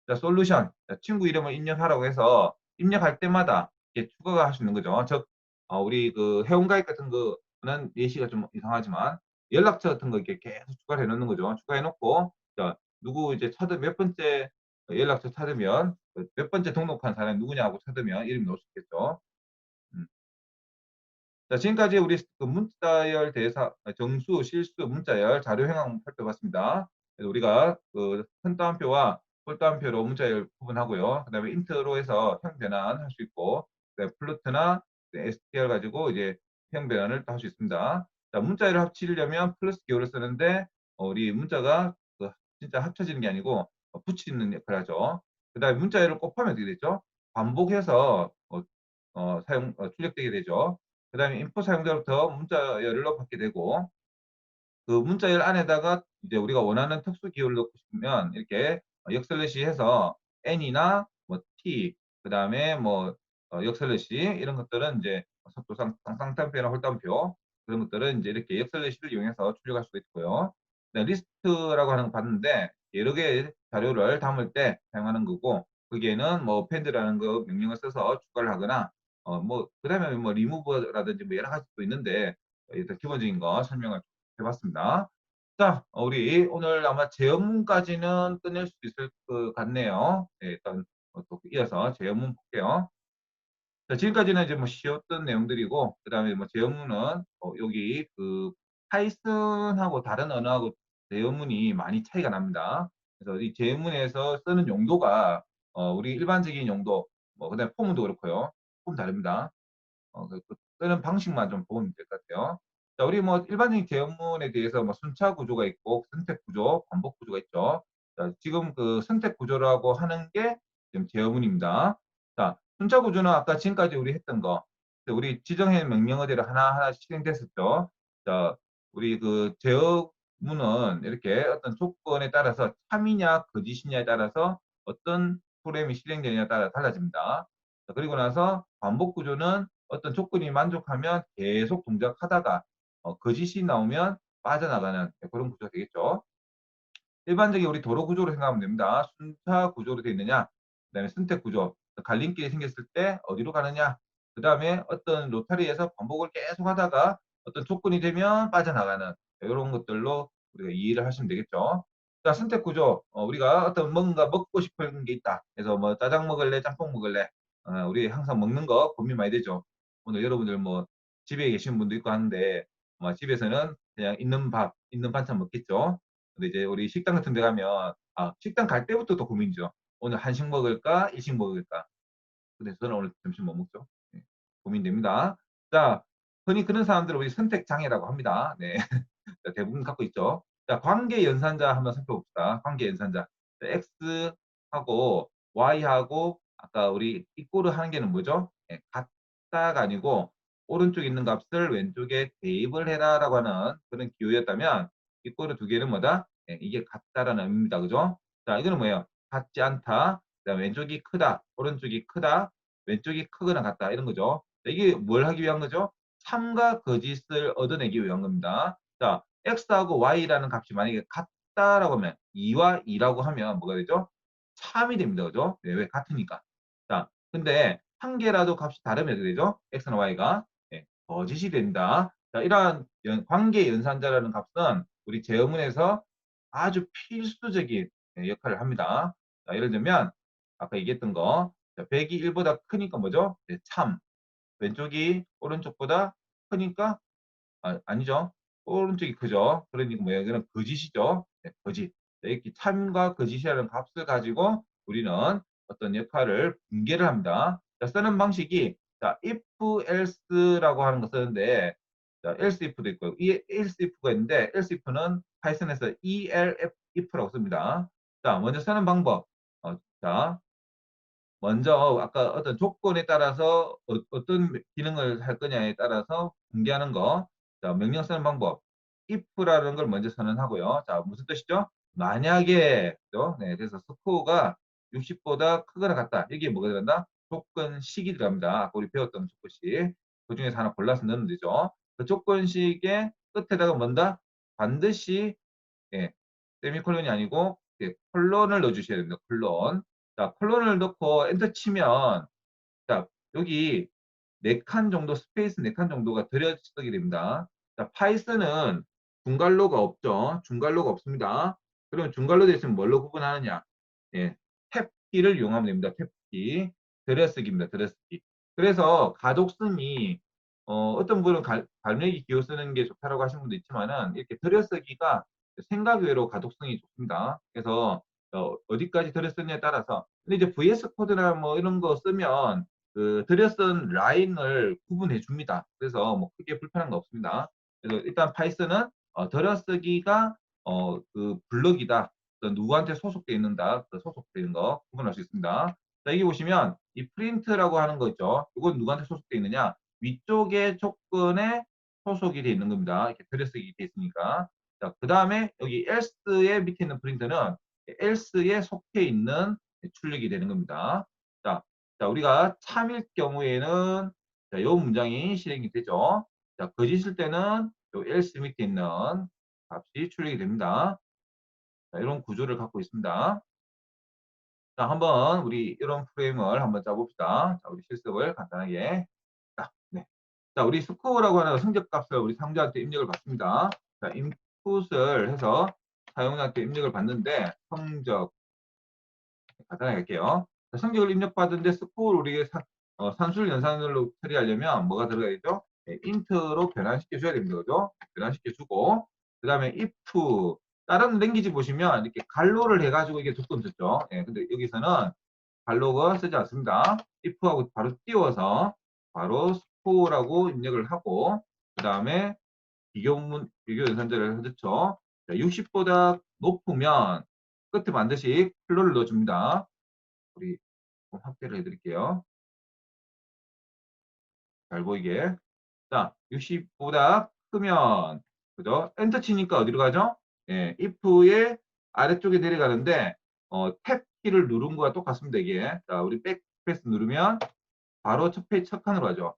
자, 솔루션. 자, 친구 이름을 입력하라고 해서 입력할 때마다 이렇게 추가가 할 수 있는 거죠. 즉, 우리 그 회원가입 같은 거는 예시가 좀 이상하지만 연락처 같은 거 이렇게 계속 추가를 해놓는 거죠. 추가해 놓고, 자, 누구 이제 몇 번째 연락처 찾으면 몇 번째 등록한 사람이 누구냐고 찾으면 이름이 나올 수 있겠죠. 음. 자, 지금까지 우리 그 문자열 대사, 정수, 실수, 문자열, 자료 행항 살펴봤습니다. 그래서 우리가 그 큰 따옴표와 홀 따옴표로 문자열 구분하고요. 그 다음에 인트로 해서 형 변환 할 수 있고, 그다음에 플루트나 str 가지고 이제 형 변환을 할 수 있습니다. 자, 문자열을 합치려면 플러스 기호를 쓰는데, 우리 문자가 그 진짜 합쳐지는 게 아니고 붙이는 역할을 하죠. 그 다음에 문자열을 곱하면 어떻게 되죠? 반복해서 출력되게 되죠. 그 다음에 인포 사용자로부터 문자열로 받게 되고, 그 문자열 안에다가 이제 우리가 원하는 특수 기호를 넣고 싶으면 이렇게 역슬래시 해서 n이나 뭐 t, 그 다음에 뭐 역슬래시 이런 것들은 이제 속도상 쌍쌍따옴표나 홀따옴표 그런 것들은 이제 이렇게 역슬래시를 이용해서 출력할 수가 있고요. 네, 리스트라고 하는 거 봤는데 여러 개의 자료를 담을 때 사용하는 거고, 거기에는 뭐 append라는 거 명령을 써서 추가를 하거나 뭐 그다음에 뭐 리무브라든지 뭐 여러 가지 또 있는데 일단 기본적인 거 설명을 해봤습니다. 자, 우리 오늘 아마 제어문까지는 끝낼 수 있을 것 같네요. 네, 일단 또 이어서 제어문 볼게요. 자, 지금까지는 이제 뭐 쉬웠던 내용들이고, 그 다음에 뭐 제어문은 여기 그 파이썬하고 다른 언어하고 제어문이 많이 차이가 납니다. 그래서 이 제어문에서 쓰는 용도가 우리 일반적인 용도, 뭐 그다음에 폼도 그렇고요. 폼 다릅니다. 그 쓰는 방식만 좀 보면 될 것 같아요. 자, 우리 뭐 일반적인 제어문에 대해서 뭐 순차 구조가 있고 선택 구조, 반복 구조가 있죠. 자, 지금 그 선택 구조라고 하는 게 지금 제어문입니다. 자, 순차 구조는 아까 지금까지 우리 했던 거, 우리 지정해 명령어대로 하나하나 실행됐었죠. 자, 우리 그 제어문은 이렇게 어떤 조건에 따라서 참이냐 거짓이냐에 따라서 어떤 프로그램이 실행되느냐에 따라 달라집니다. 자, 그리고 나서 반복 구조는 어떤 조건이 만족하면 계속 동작하다가 거짓이 나오면 빠져나가는 그런 구조가 되겠죠. 일반적인 우리 도로 구조로 생각하면 됩니다. 순차 구조로 되어 있느냐, 그다음에 선택 구조, 갈림길이 생겼을 때 어디로 가느냐, 그 다음에 어떤 로타리에서 반복을 계속 하다가 어떤 조건이 되면 빠져나가는 이런 것들로 우리가 이해를 하시면 되겠죠. 자, 선택 구조, 우리가 어떤 뭔가 먹고 싶은 게 있다. 그래서 뭐 짜장 먹을래, 짬뽕 먹을래, 우리 항상 먹는 거 고민 많이 되죠. 오늘 여러분들 뭐 집에 계신 분도 있고 하는데 집에서는 그냥 있는 밥, 있는 반찬 먹겠죠. 근데 이제 우리 식당 같은 데 가면 식당 갈 때부터 또 고민이죠. 오늘 한식 먹을까? 일식 먹을까? 근데 저는 오늘 점심 뭐 먹죠? 네, 고민됩니다. 자, 흔히 그런 사람들을 우리 선택 장애라고 합니다. 네. 대부분 갖고 있죠. 자, 관계 연산자 한번 살펴봅시다. 관계 연산자. X하고 Y하고 아까 우리 이꼬르 하는 게는 뭐죠? 네, 같다가 아니고 오른쪽에 있는 값을 왼쪽에 대입을 해라라고 하는 그런 기호였다면 이꼬르 두 개는 뭐다? 네, 이게 같다라는 의미입니다. 그죠? 자, 이거는 뭐예요? 같지 않다. 그다음 왼쪽이 크다. 오른쪽이 크다. 왼쪽이 크거나 같다. 이런 거죠. 자, 이게 뭘 하기 위한 거죠? 참과 거짓을 얻어내기 위한 겁니다. 자, x하고 y라는 값이 만약에 같다라고 하면 2와 2라고 하면 뭐가 되죠? 참이 됩니다. 그죠? 네, 왜 같으니까. 자, 근데 한 개라도 값이 다르면 어떻게 되죠? x나 y가 네, 거짓이 됩니다. 자, 이러한 관계 연산자라는 값은 우리 제어문에서 아주 필수적인 역할을 합니다. 자, 예를 들면 아까 얘기했던 거 100이 1보다 크니까 뭐죠? 네, 참. 왼쪽이 오른쪽보다 크니까 아니죠. 오른쪽이 크죠. 그러니까 뭐예요? 이거는 거짓이죠. 네, 거짓. 자, 이렇게 참과 거짓이라는 값을 가지고 우리는 어떤 역할을 분개를 합니다. 자, 쓰는 방식이 자, if else라고 하는 거 쓰는데 자, else if도 있고 이 else if가 있는데 else if는 파이썬에서 elf if라고 씁니다. 자, 먼저 쓰는 방법. 자, 먼저 아까 어떤 조건에 따라서 떤 기능을 할 거냐에 따라서 공개하는 거. 자, 명령 쓰는 방법. if라는 걸 먼저 선언하고요. 자, 무슨 뜻이죠? 만약에, 그죠? 네, 그래서 스코어가 60보다 크거나 같다. 이게 뭐가 들어간다? 조건식이 들어갑니다. 아까 우리 배웠던 조건식. 그 중에서 하나 골라서 넣으면 되죠. 그 조건식의 끝에다가 뭔다? 반드시, 예, 세미콜론이 아니고, 예, 콜론을 넣어주셔야 됩니다. 콜론. 자, 콜론을 넣고 엔터 치면 자, 여기 4칸 정도 스페이스 4칸 정도가 들여쓰게 됩니다. 자, 파이썬은 중괄호가 없죠. 중괄호가 없습니다. 그러면 중괄호 대신 뭘로 구분하느냐? 예, 탭키를 이용하면 됩니다. 탭키. 들여쓰기입니다. 들여쓰기. 그래서 가독성이 어떤 분은 갈매기 기호 쓰는 게 좋다라고 하시는 분도 있지만은 이렇게 들여쓰기가 생각 외로 가독성이 좋습니다. 그래서 어디까지 들여쓰느냐에 따라서 근데 이제 VS 코드나 뭐 이런 거 쓰면 그 들여쓴 라인을 구분해 줍니다. 그래서 뭐 크게 불편한 거 없습니다. 그래서 일단 파이썬은 들여쓰기가 그 블럭이다. 누구한테 소속되어 있는다. 그 소속되어 있는 거 구분할 수 있습니다. 자, 여기 보시면 이 프린트라고 하는 거 있죠. 이건 누구한테 소속되어 있느냐? 위쪽의 조건에 소속이 되어 있는 겁니다. 이렇게 들여쓰기 되어 있으니까. 자, 그 다음에 여기 else의 밑에 있는 프린트는 else에 속해 있는 출력이 되는 겁니다. 자, 우리가 참일 경우에는 자, 이 문장이 실행이 되죠. 자, 거짓일 때는 요 else 밑에 있는 값이 출력이 됩니다. 자, 이런 구조를 갖고 있습니다. 자, 한번 우리 이런 프레임을 한번 짜봅시다. 자, 우리 실습을 간단하게. 자, 네. 자, 우리 스코어라고 하는 성적값을 우리 상자한테 입력을 받습니다. 자, 인풋을 해서 사용자한테 입력을 받는데 성적 간단하게 할게요. 자, 성적을 입력받은데 스코어를 우리가 산술 연산으로 처리하려면 뭐가 들어가야 되죠? 네, 인트로 변환시켜 줘야 됩니다. 그죠? 변환시켜 주고 그 다음에 if 다른 랭귀지 보시면 이렇게 갈로를 해가지고 이게 조건 썼죠. 예, 근데 여기서는 갈로가 쓰지 않습니다. if하고 바로 띄워서 바로 스코어라고 입력을 하고 그 다음에 비교 연산자를 넣죠. 60보다 높으면 끝에 반드시 플로를 넣어줍니다. 우리 좀 확대를 해드릴게요. 잘 보이게. 자, 60보다 크면, 그죠? 엔터 치니까 어디로 가죠? 예, if의 아래쪽에 내려가는데, 탭 키를 누른 거와 똑같습니다, 이게. 자, 우리 백스페이스 누르면 바로 첫 페이지 첫 칸으로 가죠.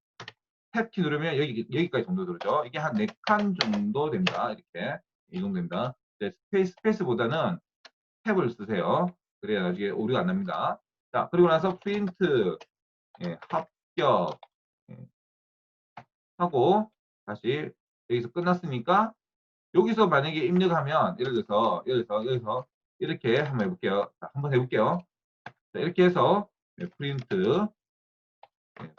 탭 키 누르면 여기까지 정도 들어죠. 이게 한 4칸 정도 됩니다. 이렇게. 이 정도 됩니다. 스페이스보다는 탭을 쓰세요. 그래야 나중에 오류가 안 납니다. 자, 그리고 나서 프린트, 예, 합격, 예, 하고 다시 여기서 끝났으니까 여기서 만약에 입력하면 예를 들어서 여기서 이렇게 한번 해볼게요. 자, 한번 해볼게요. 자, 이렇게 해서 네, 프린트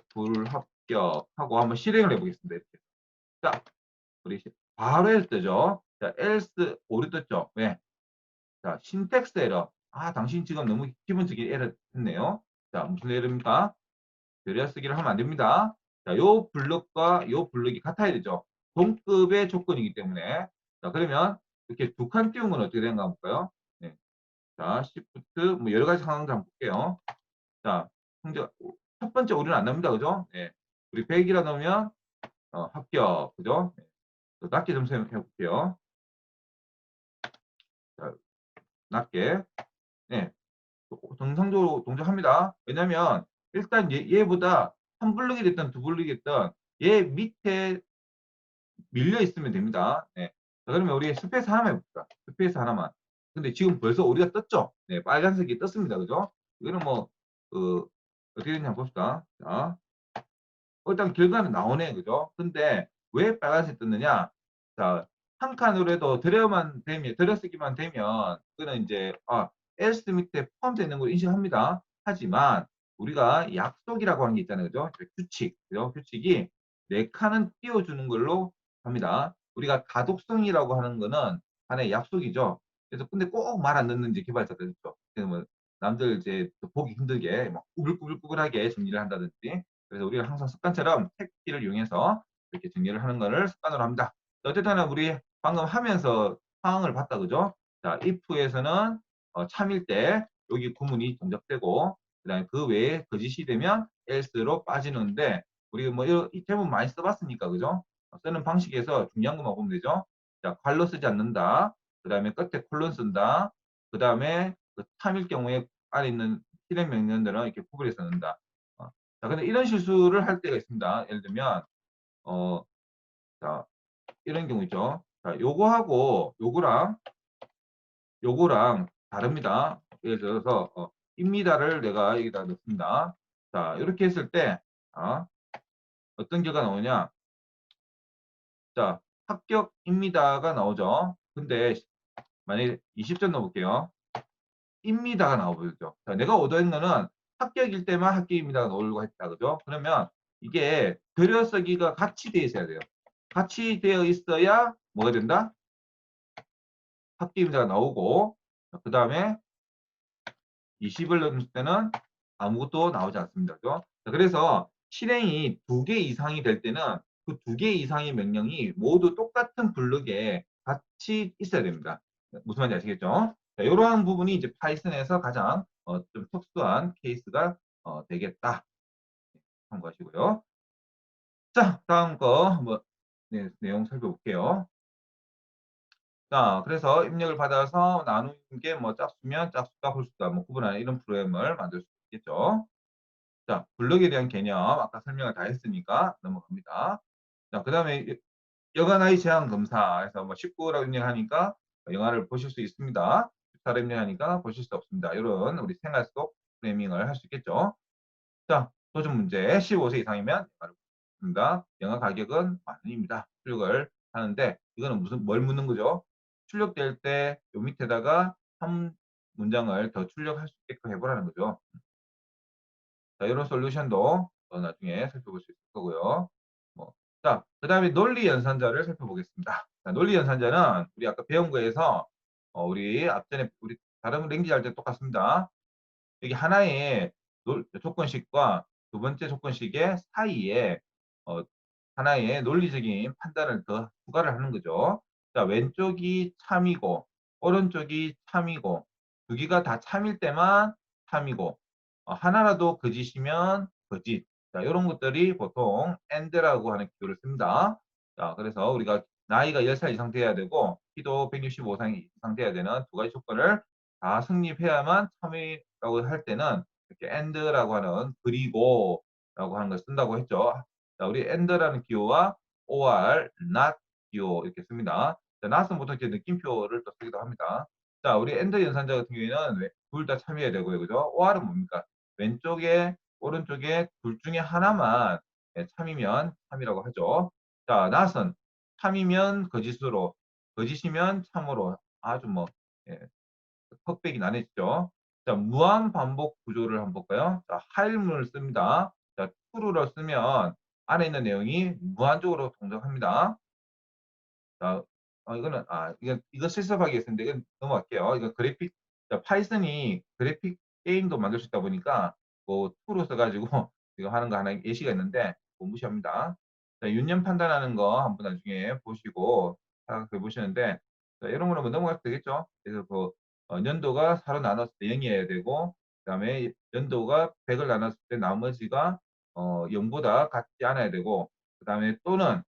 불합격하고 한번 실행을 해보겠습니다. 이렇게. 자, 우리 바로 else 뜨죠. 자, else 오류 떴죠. 왜? 자, 신텍스 에러. 아, 당신 지금 너무 기본적인 에러 했네요. 자, 무슨 에러입니까? 들여쓰기를 하면 안 됩니다. 자, 요 블럭과 요 블럭이 같아야 되죠. 동급의 조건이기 때문에. 자, 그러면 이렇게 두 칸 띄운 건 어떻게 되는가 볼까요? 네. 자, Shift, 뭐 여러 가지 상황들 한번 볼게요. 자, 성적, 첫 번째 오류는 안 납니다. 그죠? 네. 우리 100이라 넣으면, 합격. 그죠? 네. 낮게 점수 해볼게요. 자, 낮게. 네. 정상적으로 동작합니다. 왜냐면, 일단 얘보다 한 블럭이 됐든 두 블럭이 됐든 얘 밑에 밀려 있으면 됩니다. 네. 자, 그러면 우리 스페이스 하나만 해볼까? 스페이스 하나만. 근데 지금 벌써 우리가 떴죠? 네, 빨간색이 떴습니다. 그죠? 이거는 뭐, 어떻게 되냐 봅시다. 자, 일단 결과는 나오네. 그죠? 근데 왜 빨간색 떴느냐? 자, 한 칸으로 해도 들여쓰기만 되면, 그거는 이제, else 밑에 포함되어 있는 걸 인식합니다. 하지만, 우리가 약속이라고 하는 게 있잖아요. 그죠? 규칙. 그죠? 규칙이 네 칸은 띄워주는 걸로 합니다. 우리가 가독성이라고 하는 거는 하나의 약속이죠. 그래서 근데 꼭 말 안 듣는 이제 개발자들 있죠. 그래서 뭐 남들 이제 보기 힘들게 막 꾸불꾸불꾸불하게 정리를 한다든지. 그래서 우리가 항상 습관처럼 택키를 이용해서 이렇게 정리를 하는 거를 습관으로 합니다. 어쨌든 우리 방금 하면서 상황을 봤다, 그죠? 자, if에서는 참일 때 여기 구문이 동작되고, 그다음에 그 외에 거짓이 되면 else로 빠지는데, 우리가 뭐 이 제목 많이 써봤으니까, 그죠? 쓰는 방식에서 중요한 것만 보면 되죠. 자, 괄로 쓰지 않는다. 그 다음에 끝에 콜론 쓴다. 그 다음에 그 참일 경우에 안에 있는 실행 명령들은 이렇게 구분해서 넣는다. 자, 근데 이런 실수를 할 때가 있습니다. 예를 들면, 자, 이런 경우 있죠. 자, 요거랑 다릅니다. 예를 들어서, 입니다를 내가 여기다 넣습니다. 자, 이렇게 했을 때, 어, 어떤 결과 나오냐. 자, 합격입니다가 나오죠. 근데 만약에 20점 넣어볼게요. 입니다가 나오죠. 자, 내가 오더한 거는 합격일 때만 합격입니다가 나오려고 했다. 그죠? 그러면 이게 들여쓰기가 같이 되어 있어야 돼요. 같이 되어 있어야 뭐가 된다? 합격입니다가 나오고, 그 다음에 20을 넣을 때는 아무것도 나오지 않습니다. 그죠? 자, 그래서 실행이 2개 이상이 될 때는 그 2개 이상의 명령이 모두 똑같은 블록에 같이 있어야 됩니다. 무슨 말인지 아시겠죠? 자, 이러한 부분이 이제 파이썬에서 가장 좀 특수한 케이스가 되겠다. 참고하시고요. 자, 다음 거 한번 내용 살펴볼게요. 자, 그래서 입력을 받아서 나누는 게 뭐 짝수면 짝수다, 홀수다, 뭐 구분하는 이런 프로그램을 만들 수 있겠죠. 자, 블록에 대한 개념 아까 설명을 다 했으니까 넘어갑니다. 자, 그 다음에 여가 나이 제한 검사에서 뭐 19라고 입력하니까 영화를 보실 수 있습니다. 14를 입력하니까 보실 수 없습니다. 이런 우리 생활 속 프레이밍을 할 수 있겠죠. 자, 도전 문제 15세 이상이면 영화를 보겠습니다. 영화 가격은 만 원입니다. 출력을 하는데 이거는 뭘 묻는 거죠? 출력될 때 요 밑에다가 한 문장을 더 출력할 수 있게끔 해보라는 거죠. 자, 이런 솔루션도 나중에 살펴볼 수 있을 거고요. 자, 그 다음에 논리 연산자를 살펴보겠습니다. 자, 논리 연산자는 우리 아까 배운 거에서 우리 앞전에 우리 다른 랭귀지 할 때 똑같습니다. 여기 하나의 조건식과 두 번째 조건식의 사이에 어, 하나의 논리적인 판단을 더 추가를 하는 거죠. 자, 왼쪽이 참이고 오른쪽이 참이고 두 개가 다 참일 때만 참이고 하나라도 거짓이면 거짓. 자, 이런 것들이 보통 and라고 하는 기호를 씁니다. 자, 그래서 우리가 나이가 10살 이상 돼야 되고 키도 165 이상 돼야 되는 두 가지 조건을 다 성립해야만 참여라고 할 때는 이렇게 and라고 하는 그리고라고 하는 걸 쓴다고 했죠. 자, 우리 and라는 기호와 or, not 기호 이렇게 씁니다. 자, not은 보통 이렇게 느낌표를 또 쓰기도 합니다. 자, 우리 and 연산자 같은 경우에는 둘 다 참여해야 되고요. 그죠? or은 뭡니까? 왼쪽에, 오른쪽에 둘 중에 하나만 참이면 참이라고 하죠. 자, not은 참이면 거짓으로, 거짓이면 참으로 아주 뭐 예, 흑백이 나뉘죠. 자, 무한 반복 구조를 한번 볼까요? 자, 하일문을 씁니다. 자, true를 쓰면 안에 있는 내용이 무한적으로 동작합니다. 자, 이거 실습하기 했는데 이건 넘어갈게요. 이거 그래픽, 자, 파이썬이 그래픽 게임도 만들 수 있다 보니까 뭐 true로 써가지고 이거 하는 거 하나 예시가 있는데 못 무시합니다. 자, 윤년 판단하는 거 한번 나중에 보시고 생각해 보시는데 자, 이런 거는 뭐 넘어가도 되겠죠. 그래서 그 연도가 4로 나눴을 때 0이어야 되고 그다음에 연도가 100을 나눴을 때 나머지가 0보다 같지 않아야 되고 그다음에 또는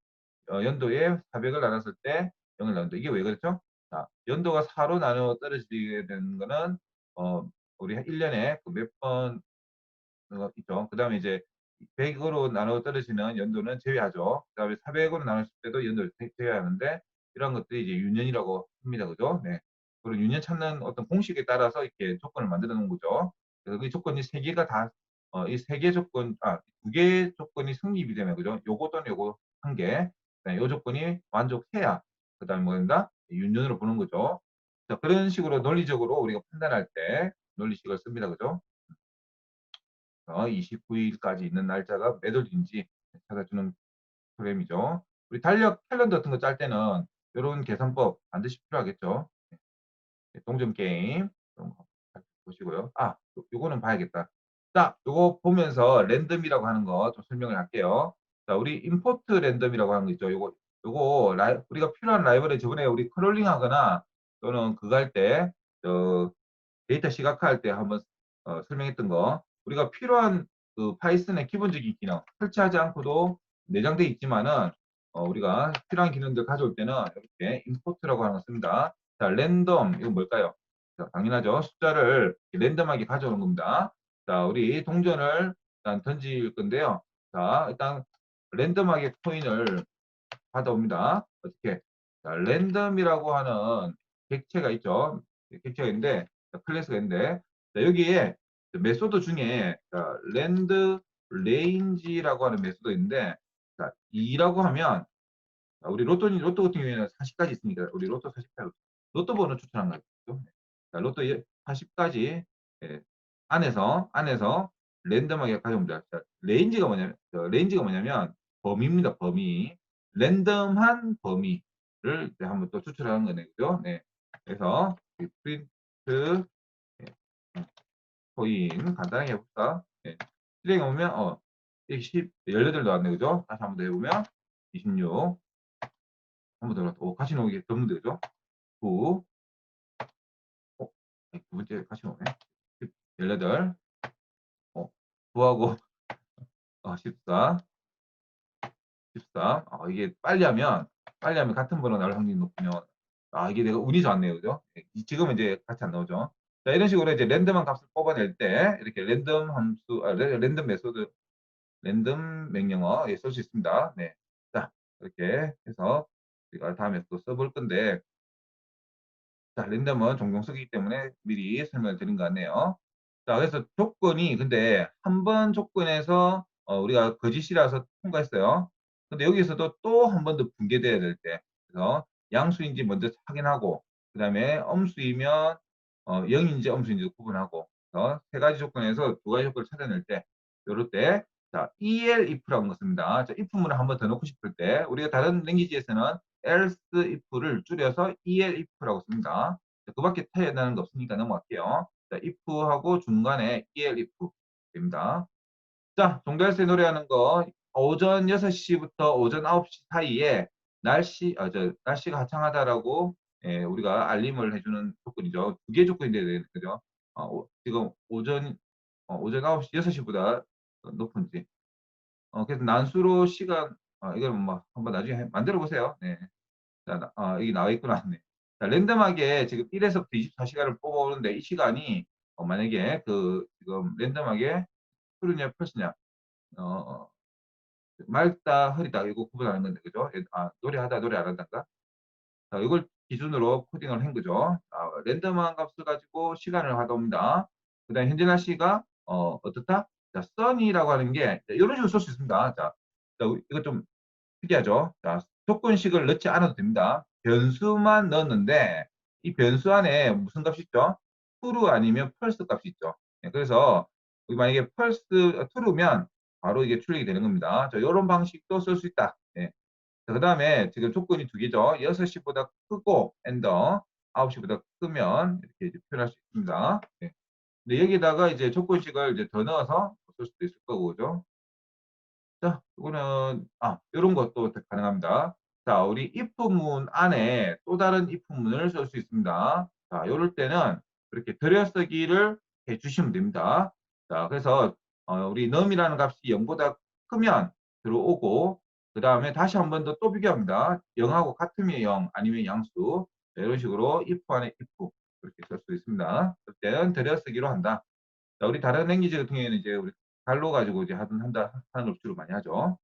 연도에 400을 나눴을 때 0을 나눈다. 이게 왜 그렇죠? 자, 연도가 4로 나누어 떨어지게 되는 거는 우리 1년에 몇 번 있죠. 그 다음에 이제 100으로 나눠 떨어지는 연도는 제외하죠. 그 다음에 400으로 나눴을 때도 연도를 제외하는데 이런 것들이 이제 유년이라고 합니다. 그죠? 네. 그리고 유년 찾는 어떤 공식에 따라서 이렇게 조건을 만들어 놓은 거죠. 그래서 그 조건이 세 개가 다, 이 세 개 조건, 두 개 조건이 성립이 되면, 그죠? 요거 또는 요거 한 개, 요 조건이 만족해야, 그 다음에 뭐된다? 유년으로 보는 거죠. 자, 그런 식으로 논리적으로 우리가 판단할 때 논리식을 씁니다. 그죠? 29일까지 있는 날짜가 몇 월인지 찾아주는 프로그램이죠. 우리 달력 캘린더 같은 거 짤 때는 요런 계산법 반드시 필요하겠죠. 동전 게임 이런 거 보시고요. 요거는 봐야겠다. 자, 요거 보면서 랜덤이라고 하는 거 좀 설명을 할게요. 자, 우리 임포트 랜덤이라고 하는 거 있죠. 요거 우리가 필요한 라이브러리 저번에 우리 크롤링 하거나 또는 그거 할 때, 데이터 시각화할 때 한번 설명했던 거. 우리가 필요한 그 파이썬의 기본적인 기능 설치하지 않고도 내장돼 있지만은 우리가 필요한 기능들 가져올 때는 이렇게 임포트라고 하는 거 씁니다. 자, 랜덤 이건 뭘까요? 자, 당연하죠. 숫자를 랜덤하게 가져오는 겁니다. 자, 우리 동전을 일단 던질 건데요. 자, 일단 랜덤하게 코인을 받아옵니다. 어떻게? 자, 랜덤이라고 하는 객체가 있죠. 객체가 있는데, 자, 클래스가 있는데, 자, 여기에 메소드 중에 자, 랜드 레인지라고 하는 메소드 있는데, 자, 2라고 하면 우리 로또 같은 경우에는 40까지 있으니까 우리 로또 40까지 로또 번호 추천한 거죠. 자, 로또 40까지 안에서 랜덤하게 가져옵니다. 자, 레인지가 뭐냐면 범위입니다. 범위. 랜덤한 범위를 이제 한번 또 추출하는 거네, 그죠? 네. 그래서 프린트 코인 간단하게 해볼까? 네. 실행해 보면 18 나왔네, 그죠? 다시 한번 더 해보면 26 한번 더 올랐다. 가시노 이게 없는데, 그죠? 9, 두 번째 가시노네. 18, 9하고 14, 14. 이게 빨리 하면 같은 번호 나올 확률이 높으면, 이게 내가 운이 좋았네요. 그죠? 지금은 이제 같이 안 나오죠. 자, 이런 식으로 이제 랜덤한 값을 뽑아낼 때, 이렇게 랜덤 함수, 랜덤 메소드, 랜덤 명령어 쓸 수 있습니다. 네. 자, 이렇게 해서 우리가 다음에 또 써볼 건데, 자, 랜덤은 종종 쓰기 때문에 미리 설명을 드린 것 같네요. 자, 그래서 조건이 근데 한 번 조건에서 우리가 거짓이라서 통과했어요. 근데 여기서도 또 한 번 더 붕괴돼야 될 때, 그래서 양수인지 먼저 확인하고, 그 다음에 엄수이면 0인지 엄수인지 구분하고, 그래서 세 가지 조건에서 두 가지 조건을 찾아낼 때, 요럴 때, 자, elif라고 씁니다. 자, if문을 한 번 더 넣고 싶을 때, 우리가 다른 랭귀지에서는 else if를 줄여서 elif라고 씁니다. 자, 그밖에 타이어나는 거 없으니까 넘어갈게요. 자, if하고 중간에 elif 됩니다. 자, 종달새 노래하는 거 오전 6시부터 오전 9시 사이에 날씨가 화창하다라고 우리가 알림을 해주는 조건이죠. 두 개 조건이 돼야 되는 거죠. 지금 오전 9시, 6시보다 높은지. 그래서 난수로 시간, 이걸 뭐 한번 나중에 만들어 보세요. 네. 자, 여기 나와 있구나. 네. 자, 랜덤하게 지금 1에서부터 24시간을 뽑아오는데 이 시간이 만약에 지금 랜덤하게 푸르냐 펄스냐 어, 맑다 흐리다 이거 구분하는 건데 그죠? 노래하다 노래 안 한다가 자, 이걸 기준으로 코딩을 한 거죠. 랜덤한 값을 가지고 시간을 가져옵니다. 그 다음에 현재 날씨가 어떻다? 자, sun이라고 하는 게 이런 식으로 쓸 수 있습니다. 자, 이거 좀 특이하죠. 자, 조건식을 넣지 않아도 됩니다. 변수만 넣었는데 이 변수 안에 무슨 값이 있죠? true 아니면 false 값이 있죠. 그래서 우리 만약에 false, true면 바로 이게 출력이 되는 겁니다. 자, 이런 방식도 쓸 수 있다. 그 다음에 지금 조건이 두 개죠. 6시보다 크고 엔더 9시보다 크면 이렇게 이제 표현할 수 있습니다. 근데 여기다가 이제 조건식을 이제 더 넣어서 쓸 수도 있을 거고, 그죠? 자, 이거는, 이런 것도 가능합니다. 자, 우리 if문 안에 또 다른 if문을 쓸 수 있습니다. 자, 이럴 때는 이렇게 들여쓰기를 해 주시면 됩니다. 자, 그래서, 우리 num이라는 값이 0보다 크면 들어오고, 그 다음에 다시 한 번 더 또 비교합니다. 0하고 같으면 0, 아니면 양수. 자, 이런 식으로 if 안에 if. 그렇게 쓸 수 있습니다. 그럴 때는 들여쓰기로 한다. 자, 우리 다른 랭귀지 같은 경우에는 이제 우리 달로 가지고 이제 하는 걸 주로 많이 하죠.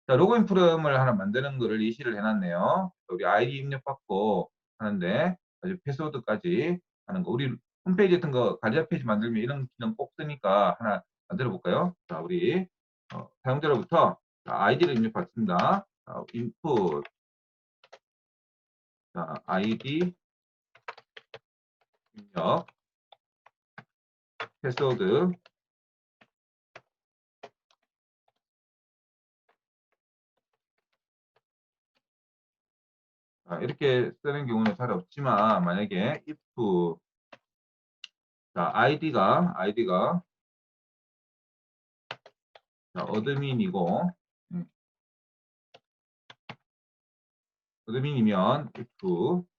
자, 로그인 프로그램을 하나 만드는 거를 예시를 해놨네요. 우리 아이디 입력받고 하는데, 아주 패스워드까지 하는 거. 우리 홈페이지 같은 거, 관리자 페이지 만들면 이런 기능 꼭 쓰니까 하나 만들어 볼까요? 자, 우리 사용자로부터 아이디를 입력받습니다. 자, input, 자, 아이디 입력, 패스워드, 자, 이렇게 쓰는 경우는 잘 없지만, 만약에 if, 자, 아이디가, 자, 어드민이고, 음, 어드민이면 if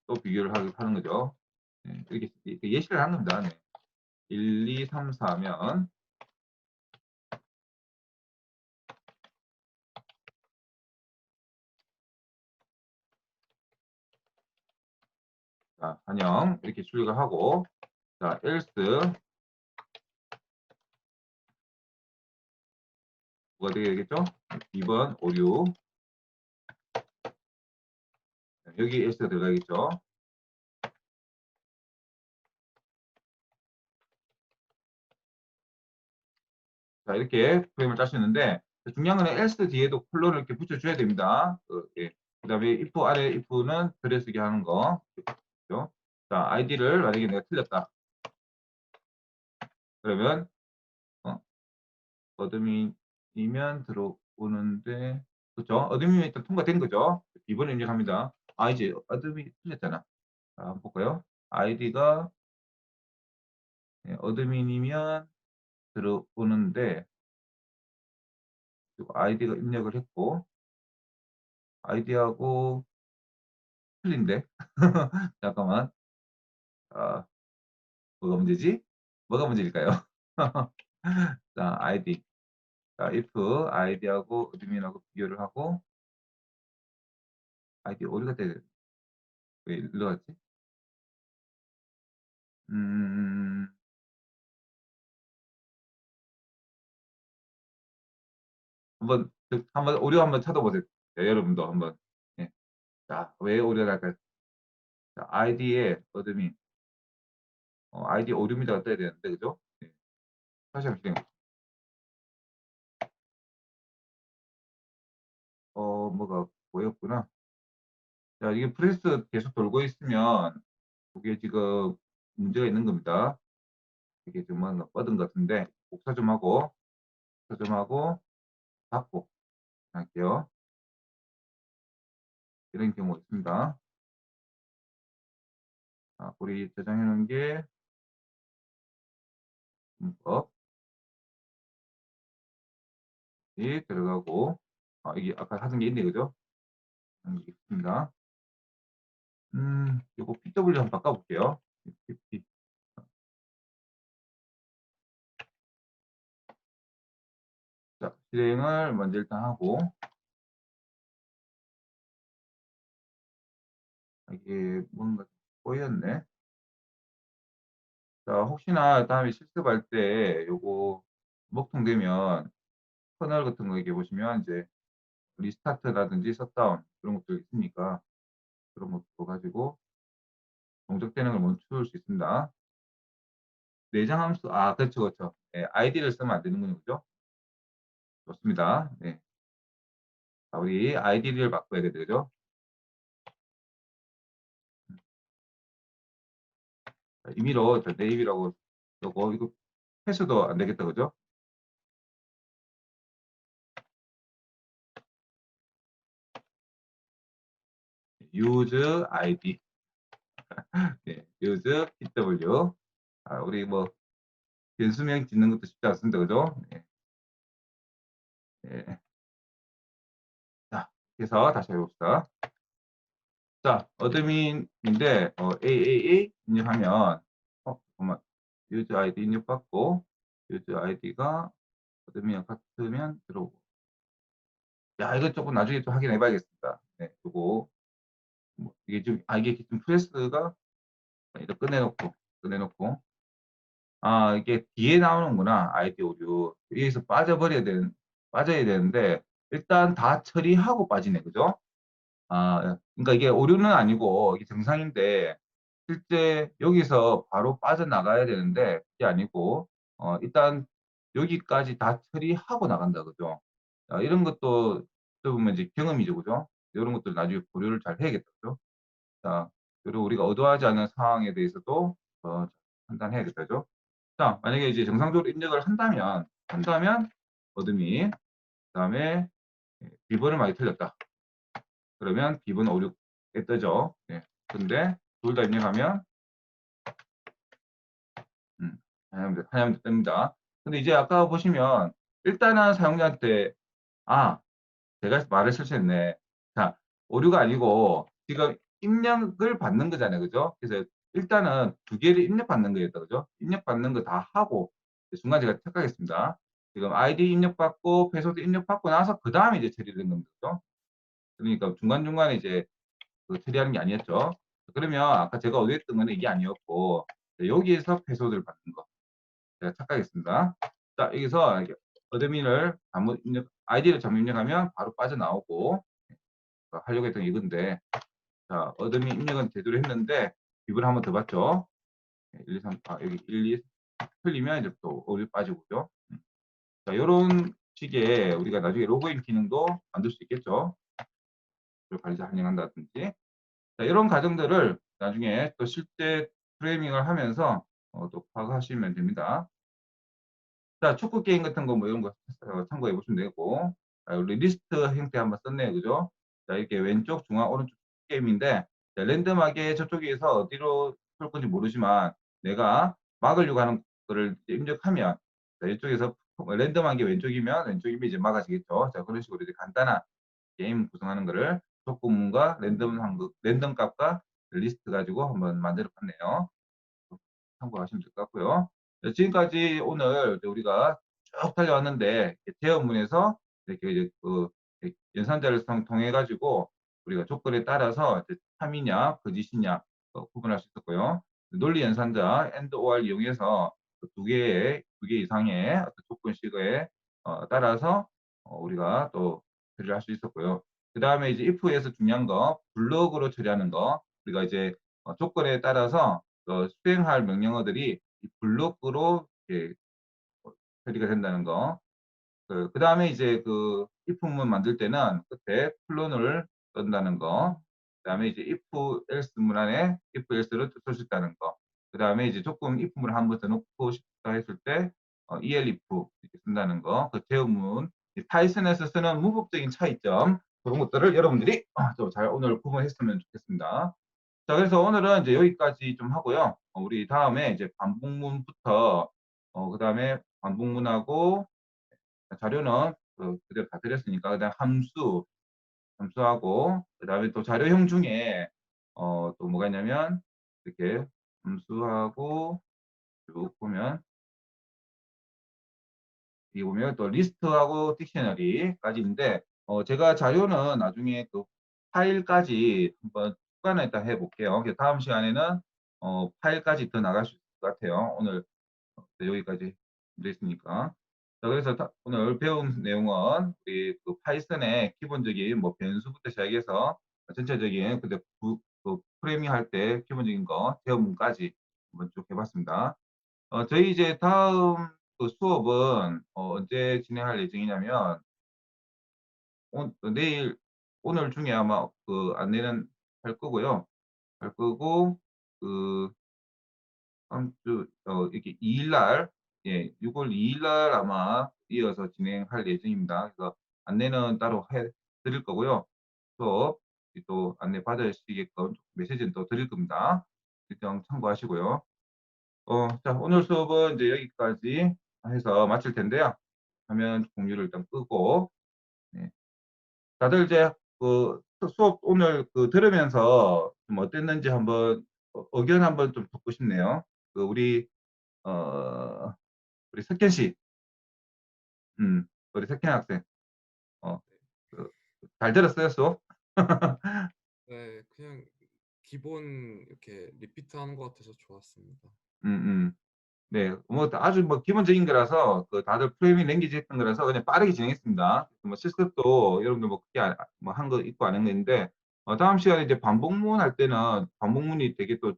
또 비교를 하는 거죠. 이렇게 예시를 하는 겁니다. 네. 1, 2, 3, 4면, 자, 환영, 이렇게 출력을 하고, 자, else, 뭐가 되게 되겠죠? 2번, 오류, 여기 else가 들어가겠죠? 자, 이렇게 프레임을 짤 수 있는데, 중요한 건 else 뒤에도 콜론을 이렇게 붙여줘야 됩니다. 예. 그 다음에 if 아래 if는 들여쓰기 하는 거. 그죠? 자, id를 만약에 내가 틀렸다. 그러면, 어, 어드민이면 들어오는데, 그죠? 어드민이 일단 통과된 거죠? 이번에 입력합니다. 아, 이제 어드민 틀렸잖아. 자, 한번 볼까요? id가 어드민이면 들어오는데, 아이디가 입력을 했고, 아이디하고 틀린데? 잠깐만. 아, 뭐가 문제지? 뭐가 문제일까요? 자, 아이디. 자, if 아이디하고 어드민하고 비교를 하고, 아이디 오류가 돼. 왜 일로 갔지? 음, 한번 오류 한번 찾아보세요. 자, 여러분도 한번. 예. 자, 왜 오류가 날까요? 자, 아이디에 어드민. 아이디 오류입니다가 떠야 되는데, 그죠? 예. 다시 한번 실행. 뭐가 보였구나. 자, 이게 프레스 계속 돌고 있으면, 그게 지금 문제가 있는 겁니다. 이게 좀 뭔가 뻗은 것 같은데, 복사 좀 하고, 닫고, 할게요. 이런 경우가 있습니다. 자, 우리 저장해 놓은 게, 문법, 이 들어가고, 이게 아까 하던 게 있네, 그죠? 이게 있습니다. 요거 PW 한번 바꿔볼게요. PP. 자, 실행을 먼저 일단 하고, 이게 뭔가 꼬였네. 자, 혹시나 다음에 실습할 때 요거 먹통되면 커널 같은 거 이렇게 보시면 이제 리스타트라든지 셧다운 그런 것도 있으니까 그런 것도 가지고 동작되는 걸 멈출 수 있습니다. 내장 함수, 그렇죠, 그렇죠. 네, 아이디를 쓰면 안 되는군요, 그죠? 좋습니다. 네. 자, 우리 아이디를 바꿔야 되죠. 자, 임의로 네이비라고 쓰고 이거 패스도 안 되겠다, 그죠? use id, 네, use pw. 우리 뭐 변수명 짓는 것도 쉽지 않습니다, 그죠? 네. 네. 자, 그래서 다시 해봅시다. 자, 어드민인데 AAA 입력하면 잠깐만. 유저 아이디 입력받고 유저 아이디가 어드민이랑 같으면 들어오고. 야, 이거 조금 나중에 좀 확인해 봐야겠습니다. 네, 요거 이게 좀 프레스가 이렇게 꺼내놓고 이게 뒤에 나오는구나. 아이디 오류. 여기서 빠져야 되는데 일단 다 처리하고 빠지네. 그죠? 그러니까 이게 오류는 아니고 이게 정상인데 실제 여기서 바로 빠져나가야 되는데 그게 아니고 일단 여기까지 다 처리하고 나간다 그죠? 자, 이런 것도 어떻게 보면 이제 경험이죠 그죠? 이런 것들 나중에 고려를 잘 해야겠다 그죠? 자, 그리고 우리가 의도하지 않은 상황에 대해서도 판단해야겠다죠? 자, 만약에 이제 정상적으로 입력을 한다면 어둠이 그다음에 비번을 많이 틀렸다. 그러면 비번 오류 뜨죠. 예. 근데 둘 다 입력하면 한양대 뜹니다. 근데 이제 아까 보시면 일단은 사용자한테 아, 제가 말을 실수했네. 자, 오류가 아니고 지금 입력을 받는 거잖아요. 그죠? 그래서 일단은 두 개를 입력받는 거였다. 그죠? 입력받는 거 다 하고 순간 제가 착각했습니다. 지금 아이디 입력받고 패스워드 입력받고 나서 그 다음에 이제 처리를 된 겁니다. 그죠? 그러니까 중간중간에 이제 그 처리하는 게 아니었죠. 그러면 아까 제가 어디했던 거는 이게 아니었고 여기에서 패스워드를 받는 거. 제가 착각했습니다. 자, 여기서 어드민을 잘못 입력, 아이디를 잘못 입력하면 바로 빠져나오고 하려고 했던 이건데, 자, 어드민 입력은 제대로 했는데, 비브를 한번 더 봤죠? 1, 2, 3, 여기 1, 2 틀리면 이제 또 어디 빠지고요. 자, 이런 식의 우리가 나중에 로그인 기능도 만들 수 있겠죠? 관리자 한정한다든지. 자, 이런 과정들을 나중에 또 실제 프레이밍을 하면서 또 파악하시면 됩니다. 자, 축구 게임 같은 거 뭐 이런 거 참고해 보시면 되고, 자, 우리 리스트 형태 한번 썼네요. 그죠? 자, 이렇게 왼쪽, 중앙, 오른쪽 게임인데, 자, 랜덤하게 저쪽에서 어디로 쏠 건지 모르지만, 내가 막으려고 하는 거를 입력하면, 자, 이쪽에서 랜덤한 게 왼쪽이면 이제 막아지겠죠. 자, 그런 식으로 이제 간단한 게임 구성하는 거를 조건문과 랜덤 값과 리스트 가지고 한번 만들어 봤네요. 참고하시면 될 것 같고요. 네, 지금까지 오늘 우리가 쭉 달려왔는데 제어문에서 이렇게 이제 그 연산자를 통해 가지고 우리가 조건에 따라서 참이냐 거짓이냐 구분할 수 있었고요. 논리 연산자 AND OR 이용해서 두 개 이상의 어떤 조건식에 따라서 우리가 또 처리를 할 수 있었고요. 그 다음에 이제 if에서 중요한 거 블록으로 처리하는 거 우리가 이제 조건에 따라서 수행할 명령어들이 이 블록으로 이렇게 처리가 된다는 거. 그 다음에 이제 그 if문 만들 때는 끝에 클론을 떤다는 거. 그 다음에 이제 if else 문 안에 if else를 쓸 수 있다는 거. 그 다음에 이제 조금 if문을 한 번 더 넣고 싶다 했을 때 elif 이렇게 쓴다는 거. 그 제어문 파이썬에서 쓰는 문법적인 차이점 그런 것들을 여러분들이 좀 잘 오늘 구분했으면 좋겠습니다. 자, 그래서 오늘은 이제 여기까지 좀 하고요. 우리 다음에 이제 반복문부터, 그 다음에 반복문하고 자료는 그대로 다 드렸으니까, 그다음 함수하고, 그 다음에 또 자료형 중에, 또 뭐가 있냐면, 이렇게 함수하고 쭉 보면, 여기 보면 또 리스트하고 딕셔너리까지 있는데, 제가 자료는 나중에 그 파일까지 한번 추가는 일단 해볼게요. 그래서 다음 시간에는 파일까지 더 나갈 수 있을 것 같아요. 오늘 여기까지 됐으니까. 자, 그래서 오늘 배운 내용은 우리 그 파이썬의 기본적인 뭐 변수부터 시작해서 전체적인 그 프레이밍 할 때 기본적인 거 제어문까지 한번 쭉 해봤습니다. 저희 이제 다음 그 수업은 언제 진행할 예정이냐면 내일 오늘 중에 아마 그 안내는 할 거고요. 할 거고 그 다음 주 이렇게 2일 날, 예, 6월 2일 날 아마 이어서 진행할 예정입니다. 그래서 안내는 따로 해 드릴 거고요. 수업 또 안내 받으시게끔 메시지는 또 드릴 겁니다. 일정 참고하시고요. 자, 오늘 수업은 이제 여기까지 해서 마칠 텐데요. 화면 공유를 일단 끄고, 네. 다들 이제 그 수업 오늘 그 들으면서 좀 어땠는지 한번 의견 한번 좀 듣고 싶네요. 그 어, 우리 석현 씨, 우리 석현 학생, 어, 그, 잘 들었어요, 수업? 네, 그냥 기본 이렇게 리피트 하는 것 같아서 좋았습니다. 음, 음. 네, 뭐 아주 뭐 기본적인 거라서 그 다들 프로그래밍 랭귀지 했던 거라서 그냥 빠르게 진행했습니다. 뭐 실습도 여러분들 뭐 그렇게 뭐한 거 있고 안 한 거 있는데 다음 시간에 이제 반복문 할 때는 반복문이 되게 또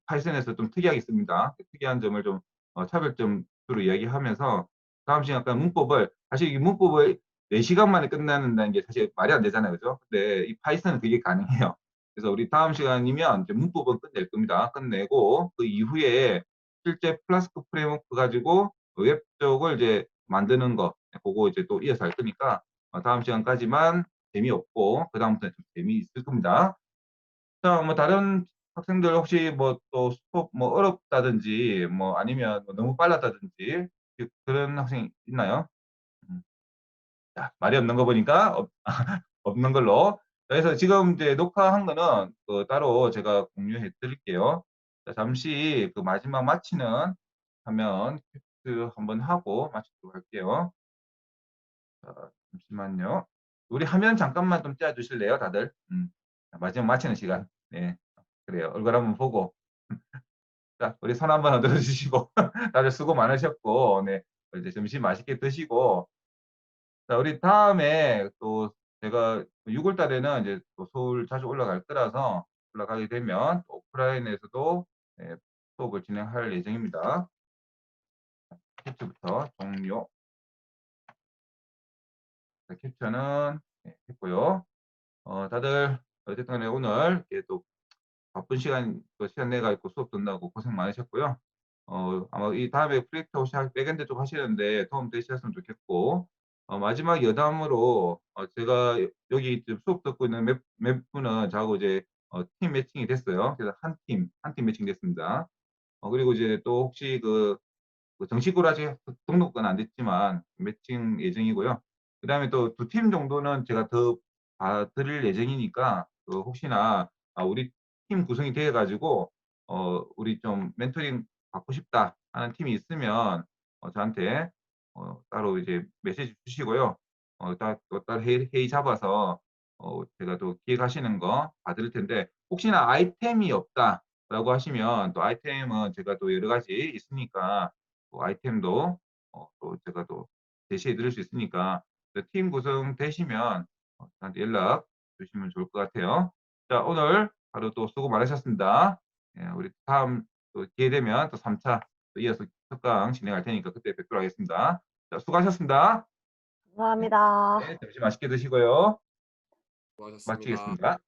파이썬에서 좀 특이하게 씁니다. 특이한 점을 좀 차별점으로 이야기하면서 다음 시간까지 문법을 사실 이 문법을 4시간 만에 끝나는다는 게 사실 말이 안 되잖아요, 그죠? 근데 이 파이썬은 그게 가능해요. 그래서 우리 다음 시간이면 이제 문법은 끝낼 겁니다. 끝내고 그 이후에 실제 플라스크 프레임워크 가지고 웹 쪽을 이제 만드는 거 그거 이제 또 이어서 할 거니까 다음 시간까지만 재미없고 그 다음부터는 좀 재미있을 겁니다. 자, 뭐 다른 학생들 혹시 뭐 또 수업 뭐 어렵다든지 뭐 아니면 뭐 너무 빨랐다든지 그런 학생 있나요? 음. 자, 말이 없는 거 보니까 없는 걸로. 그래서 지금 이제 녹화한 거는 따로 제가 공유해 드릴게요. 자, 잠시 그 마지막 마치는 화면 캡처 한번 하고 마치도록 할게요. 자, 잠시만요. 우리 화면 잠깐만 좀 띄워 주실래요, 다들? 마지막 마치는 시간. 네. 그래요. 얼굴 한번 보고. 자, 우리 손 한번 흔들어 주시고 다들 수고 많으셨고, 네. 이제 점심 맛있게 드시고, 자, 우리 다음에 또 제가 6월 달에는 이제 또 서울 자주 올라갈 거라서 올라가게 되면 또 오프라인에서도 네, 수업을 진행할 예정입니다. 캡처부터 종료. 자, 캡처는 네, 했고요. 다들 어쨌든 간에 오늘 이렇게 또 바쁜 시간, 또 시간 내가지고 수업 듣는다고 고생 많으셨고요. 아마 이 다음에 프로젝트 혹시 백엔드 쪽 하시는데 도움 되셨으면 좋겠고, 마지막 여담으로, 제가 여기 지금 수업 듣고 있는 몇 분은 저하고 이제, 팀 매칭이 됐어요. 그래서 한 팀 매칭 됐습니다. 그리고 이제 또 혹시 정식으로 아직 등록은 안 됐지만 매칭 예정이고요. 그다음에 또 두 팀 정도는 제가 더 봐드릴 예정이니까 혹시나 우리 팀 구성이 되어 가지고 우리 좀 멘토링 받고 싶다 하는 팀이 있으면 저한테 따로 이제 메시지 주시고요. 따로 회의 잡아서 제가 또 기획하시는 거 봐드릴 텐데, 혹시나 아이템이 없다라고 하시면 또 아이템은 제가 또 여러 가지 있으니까 아이템도 또 제가 또 제시해 드릴 수 있으니까 팀 구성되시면 저한테 연락 주시면 좋을 것 같아요. 자, 오늘 하루 또 수고 많으셨습니다. 예, 우리 다음 또 기회 되면 또 3차 또 이어서 특강 진행할 테니까 그때 뵙도록 하겠습니다. 자, 수고하셨습니다. 네, 감사합니다. 점심 맛있게 드시고요. 수고하셨습니다. 마치겠습니다.